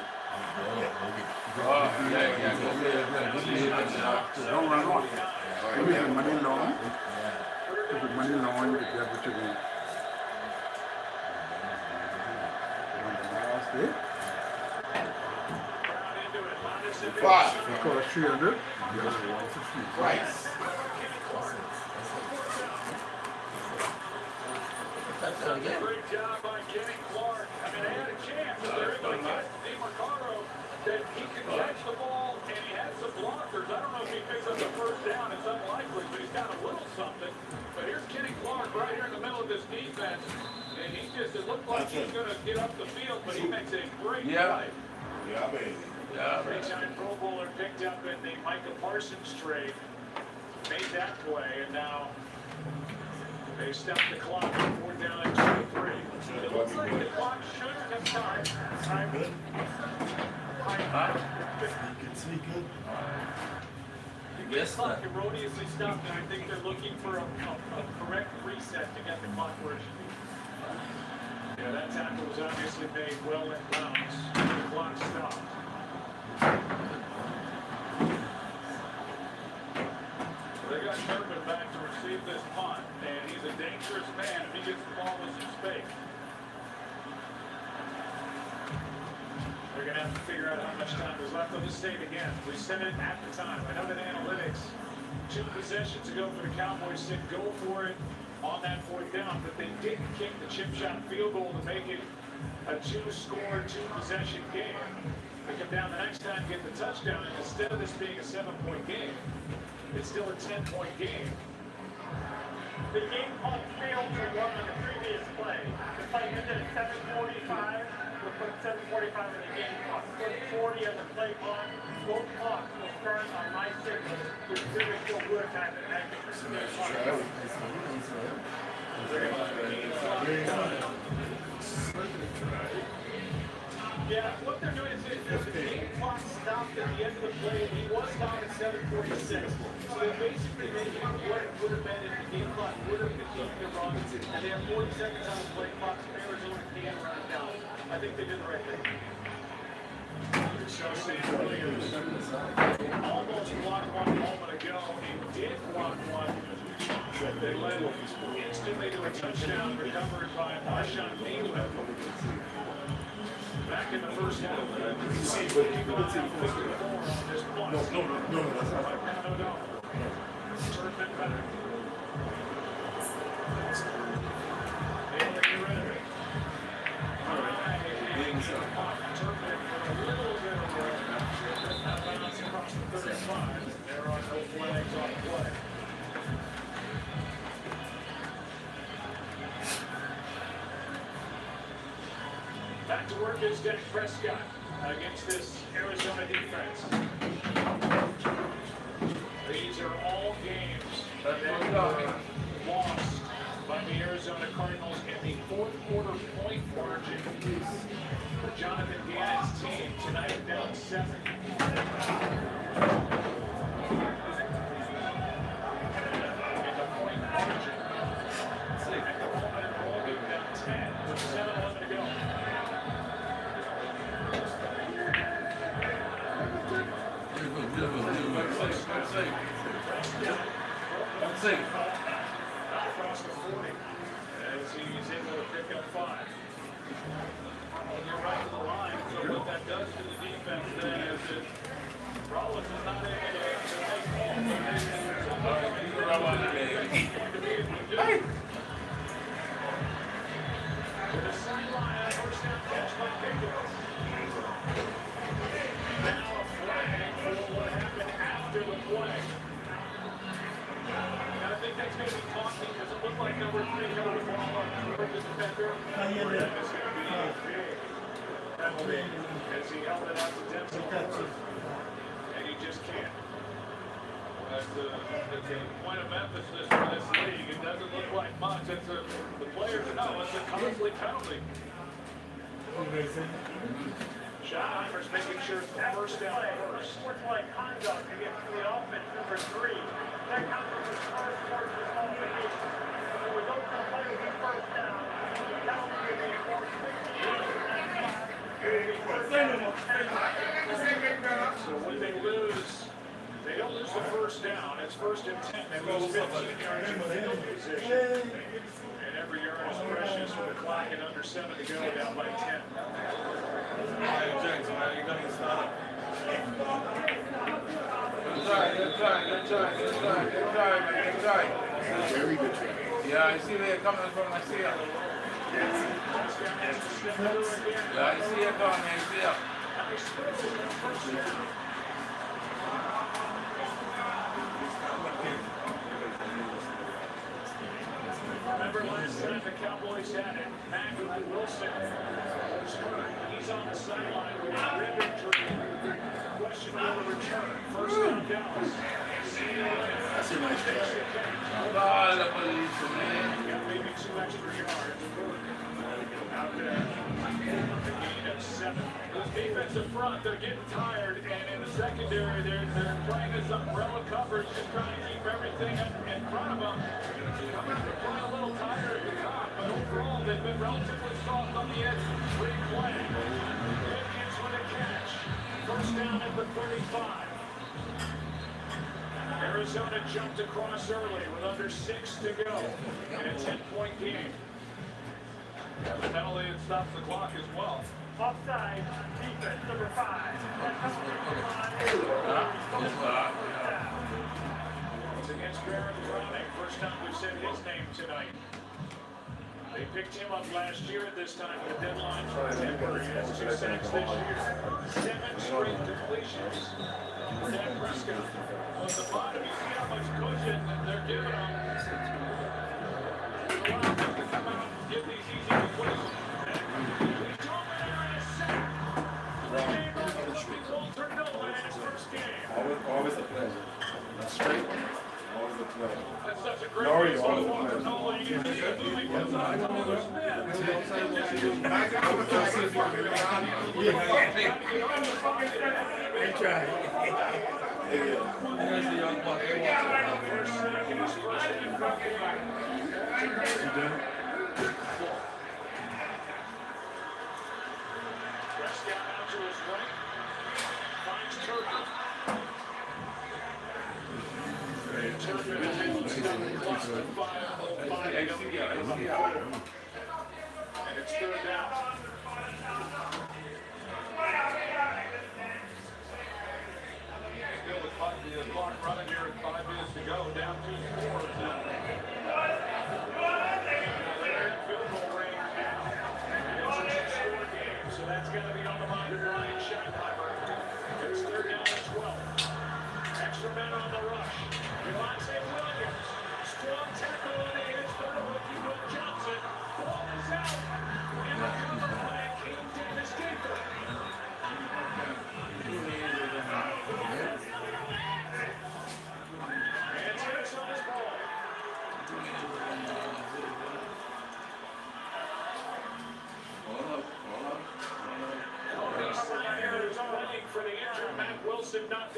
Don't run off. If you have money long, you can get what you need. On the last day, Five. it costs 300. You have to walk for free. Right. Great job by Kenny Clark. I mean, they had a chance, but they're able to get DeMarcaro that he can catch the ball, and he had some blockers. I don't know if he picks up the first down. It's unlikely, but he's got a little something. But here's Kenny Clark right here in the middle of this defense, and he just, it looked like he's going to get up the field, but he makes a great play. Yeah, baby. Yeah, baby. Three-time Pro Bowler picked up in the Micah Parsons trade, made that play, and now they stopped the clock at 4th down at 23. It looks like the clock should have time. Yes, Clock erroneously stopped, and I think they're looking for a correct reset to get the clock where it should be. Yeah, that tackle was obviously made well in bounds. The clock stopped. They got Turpin back to receive this punt, and he's a dangerous man if he gets the ball in some space. They're going to have to figure out how much time is left on this tape again. We said it at the time. I know that analytics 2 possessions ago for the Cowboys said go for it on that 4th down, but they didn't kick the chip shot field goal to make it a 2-score, 2-possession game. They come down the next time, get the touchdown, and instead of this being a 7-point game, it's still a 10-point game. The game clock failed to run on the previous play. The play ended at 7:45. We'll put 7:45 in the game clock. Put 40 on the play clock. Both clocks will start on my signal with very short work time and Yeah, what they're doing is the game clock stopped at the end of the play, and he was down at 7:46. So they're basically making what it would have been if the game clock would have continued to run, and they have 40 seconds on the play clock, so Arizona can't run it down. I think they did the right thing. Almost blocked one moment ago. He did block one. They led instantly to a touchdown recovered by Marshawn Mable. Back in the first half. You see, but you can see No, that's not. No. Turpin back. Bailey, you ready? All right. Turpin for a little bit of work. Bounce across the 30. work is Dak Prescott against this Arizona defense. These are all games that were lost by the Arizona Cardinals in the fourth quarter point margin for Jonathan Gannon's team. Tonight down 7. In the point margin. At the moment, Oregon down 10 with 7-11 to go. Across the 40 as he's able to pick up 5. Well, you're right to the line. So what that does to the defense then is that Rollins is not able to make balls. Hey! To the sideline, first down catch by Mable. Now a flag for what happened after the play. And I think that's going to be costly because it looked like number 3 got the ball on the defender. That is going to be a big penalty as he held it out to Denzel. And he just can't. That's a point of emphasis for this league. It doesn't look like much. The players know it's a costly penalty. Schottenheimer's making sure it's the first down first. Sports-like conduct against the offense, number 3. That comes from the first quarter of the competition. The result of the play will be first down. Penalty will be forced 15. So when they lose, they don't lose the first down. It's first and 10. They lose 15 yards in field position. And every yard is precious with the clock at under 7 to go, down by 10. Very good try. Yeah, I see where you're coming from. I see it. Yeah, I see it coming. I see it. Remember last time the Cowboys had it, Mable Wilson was hurt. He's on the sideline with a rib injury. Question will return. First down Dallas. That's a nice try. All the police, man. Got maybe 2 extra yards. Out there. A gain of 7. This defensive front, they're getting tired, and in the secondary, they're playing this umbrella coverage, just trying to keep everything in front of them. Coming up to play a little tighter at the top, but overall, they've been relatively soft on the edge. Free play. Jenkins with a catch. First down at the 35. Arizona jumped across early with under 6 to go in a 10-point game. The penalty that stops the clock as well. Offside, defense, number 5. It's against Baron Browning. First time we've said his name tonight. They picked him up last year at this time with a deadline for Denver. He has 2 sacks this year. 7 straight completions for Dak Prescott. On the bottom, you see how much cushion they're giving him. Allow them to come out and give these easy completions. He's over there in a sack. Walter Nolan in his first game. Always a pleasure. Straight. Always a pleasure. That's such a great race for Walter Nolan. You can see the movie comes on Taylor Smith. They tried. There's the young buck. Prescott out to his right. Finds Turner. Turner is able to stop the clock with 5:05 to go. And it's third down. Still the clock running here at 5 minutes to go, down 2 scores. They're in field goal range now. It's a 2-score game, so that's going to be on the mind of Ryan Schottenheimer. It's third down and 12. Extra men on the rush. Devontae Williams. Strong tackle on the edge for the rookie Will Johnson. Ball is out. And the cover by King Davis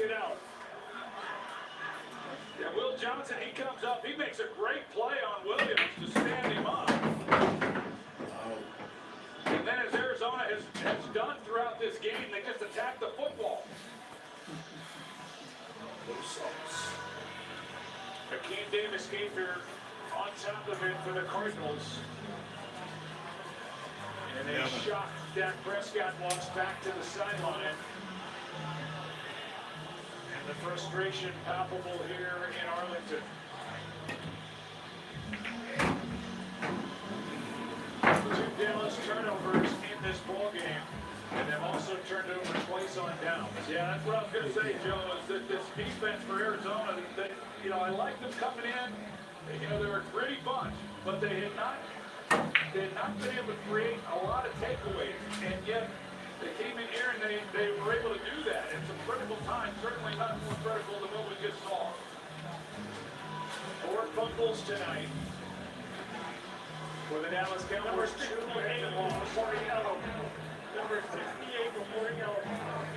it out. Yeah, Will Johnson, he comes up. He makes a great play on Williams to stand him up. And then as Arizona has done throughout this game, they just attack the football. Hakeem Davis Gaither on top of it for the Cardinals. And a shocked Dak Prescott walks back to the sideline. And the frustration palpable here in Arlington. Two Dallas turnovers in this ballgame. And they've also turned it over twice on downs. Yeah, that's what I was going to say, Joe, is that this defense for Arizona, I like them coming in. They're a gritty bunch, but they had not been able to create a lot of takeaways. And yet, they came in here and they were able to do that at some critical times, certainly not more critical than what we just saw. 4 fumbles tonight for the Dallas Cowboys. 2 before yellow. Number 68 before yellow.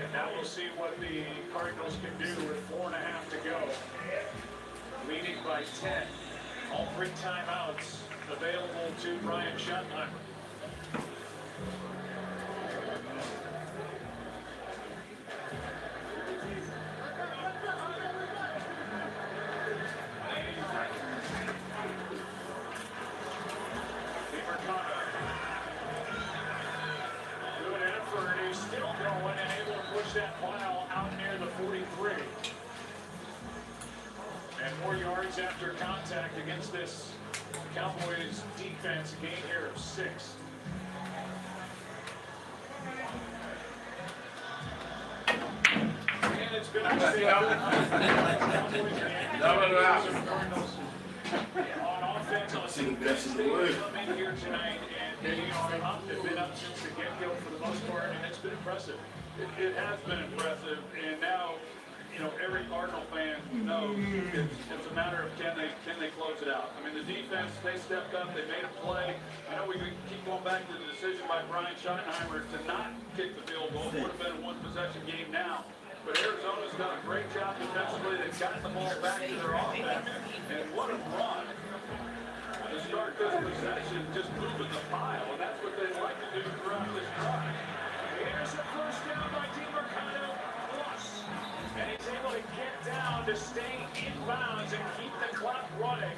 And now we'll see what the Cardinals can do with 4.5 to go. Leading by 10. All 3 timeouts available to Brian Schottenheimer. That pile out near the 43. And more yards after contact against this Cowboys defense, a gain here of 6. And it's been a on offense on defense. They come in here tonight and they are up. They've been up since the get-go for the most part, and it's been impressive. It has been impressive, and now, every Cardinal fan knows it's a matter of can they close it out. I mean, the defense, they stepped up, they made a play. I know we keep going back to the decision by Brian Schottenheimer to not kick the field goal. It would have been a one-possession game now. But Arizona's done a great job defensively. They've gotten the ball back to their offense, and what a run to start this possession, just moving the pile, and that's what they like to do throughout this drive. Here's the first down by DeMarcano plus. And he's able to get down to stay in bounds and keep the clock running.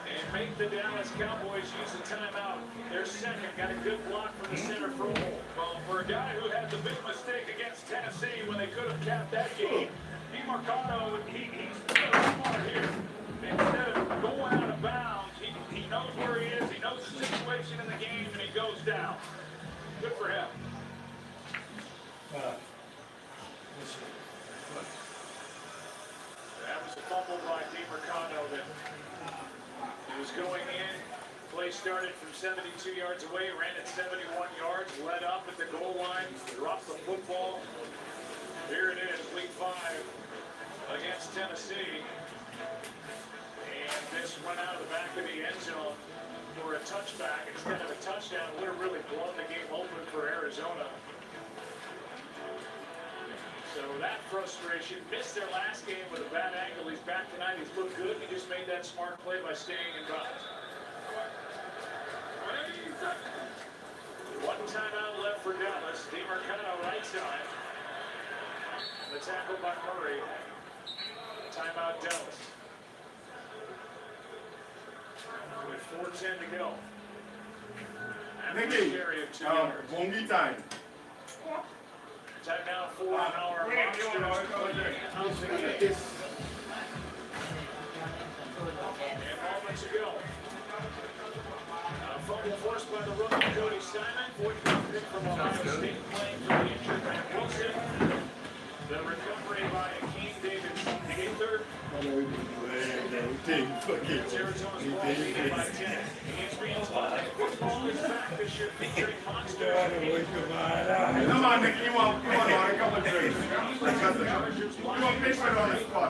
And make the Dallas Cowboys use a timeout. Their second. Got a good block from the center for Mable. Well, for a guy who had the big mistake against Tennessee when they could have capped that game, DeMarcano, he's smart here. Instead of going out of bounds, he knows where he is, he knows the situation in the game, and he goes down. Good for him. That was a fumble by DeMarcano that he was going in. Play started from 72 yards away, ran at 71 yards, led up at the goal line, dropped the football. Here it is, week 5 against Tennessee. And this went out of the back of the end zone for a touchback instead of a touchdown. Would have really blown the game open for Arizona. So that frustration, missed their last game with a bad ankle. He's back tonight. He's looked good. He just made that smart play by staying in bounds. 1 timeout left for Dallas. DeMarcano right side. The tackle by Murray. Timeout Dallas. With 4:10 to go. Average carry of 2 yards. Bongi time. Timeout for our Monsters. And moments ago. Fumble forced by the rookie Cody Simon. 4th pick from Ohio State playing for the injured Matt Wilson. The recovery by Hakeem Davis Gaither. It's Arizona's ball leading by 10. ESPN's live football is back this year featuring Monsters. Come on, Nick, you want a couple of drinks. You want fish right on the spot.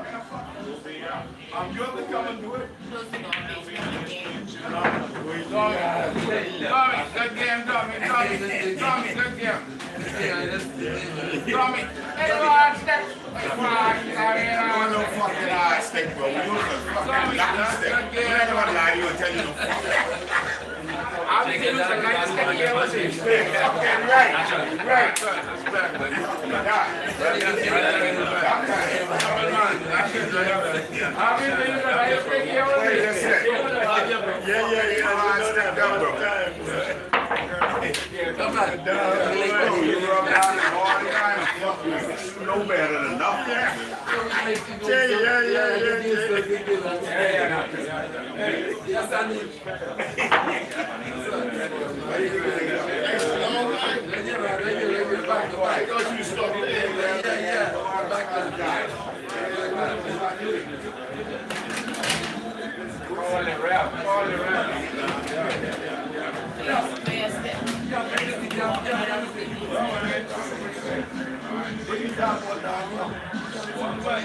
You have to come and do it. Good game, Tommy, good game. Tommy, hey, watch that. you was a fucking lucky step. You ain't gonna lie to you and tell you no fuck. Obviously, it was a nice thing here, was it? Fucking right. Right. Come on. You rub down and all the time. You know better than nothing. One way.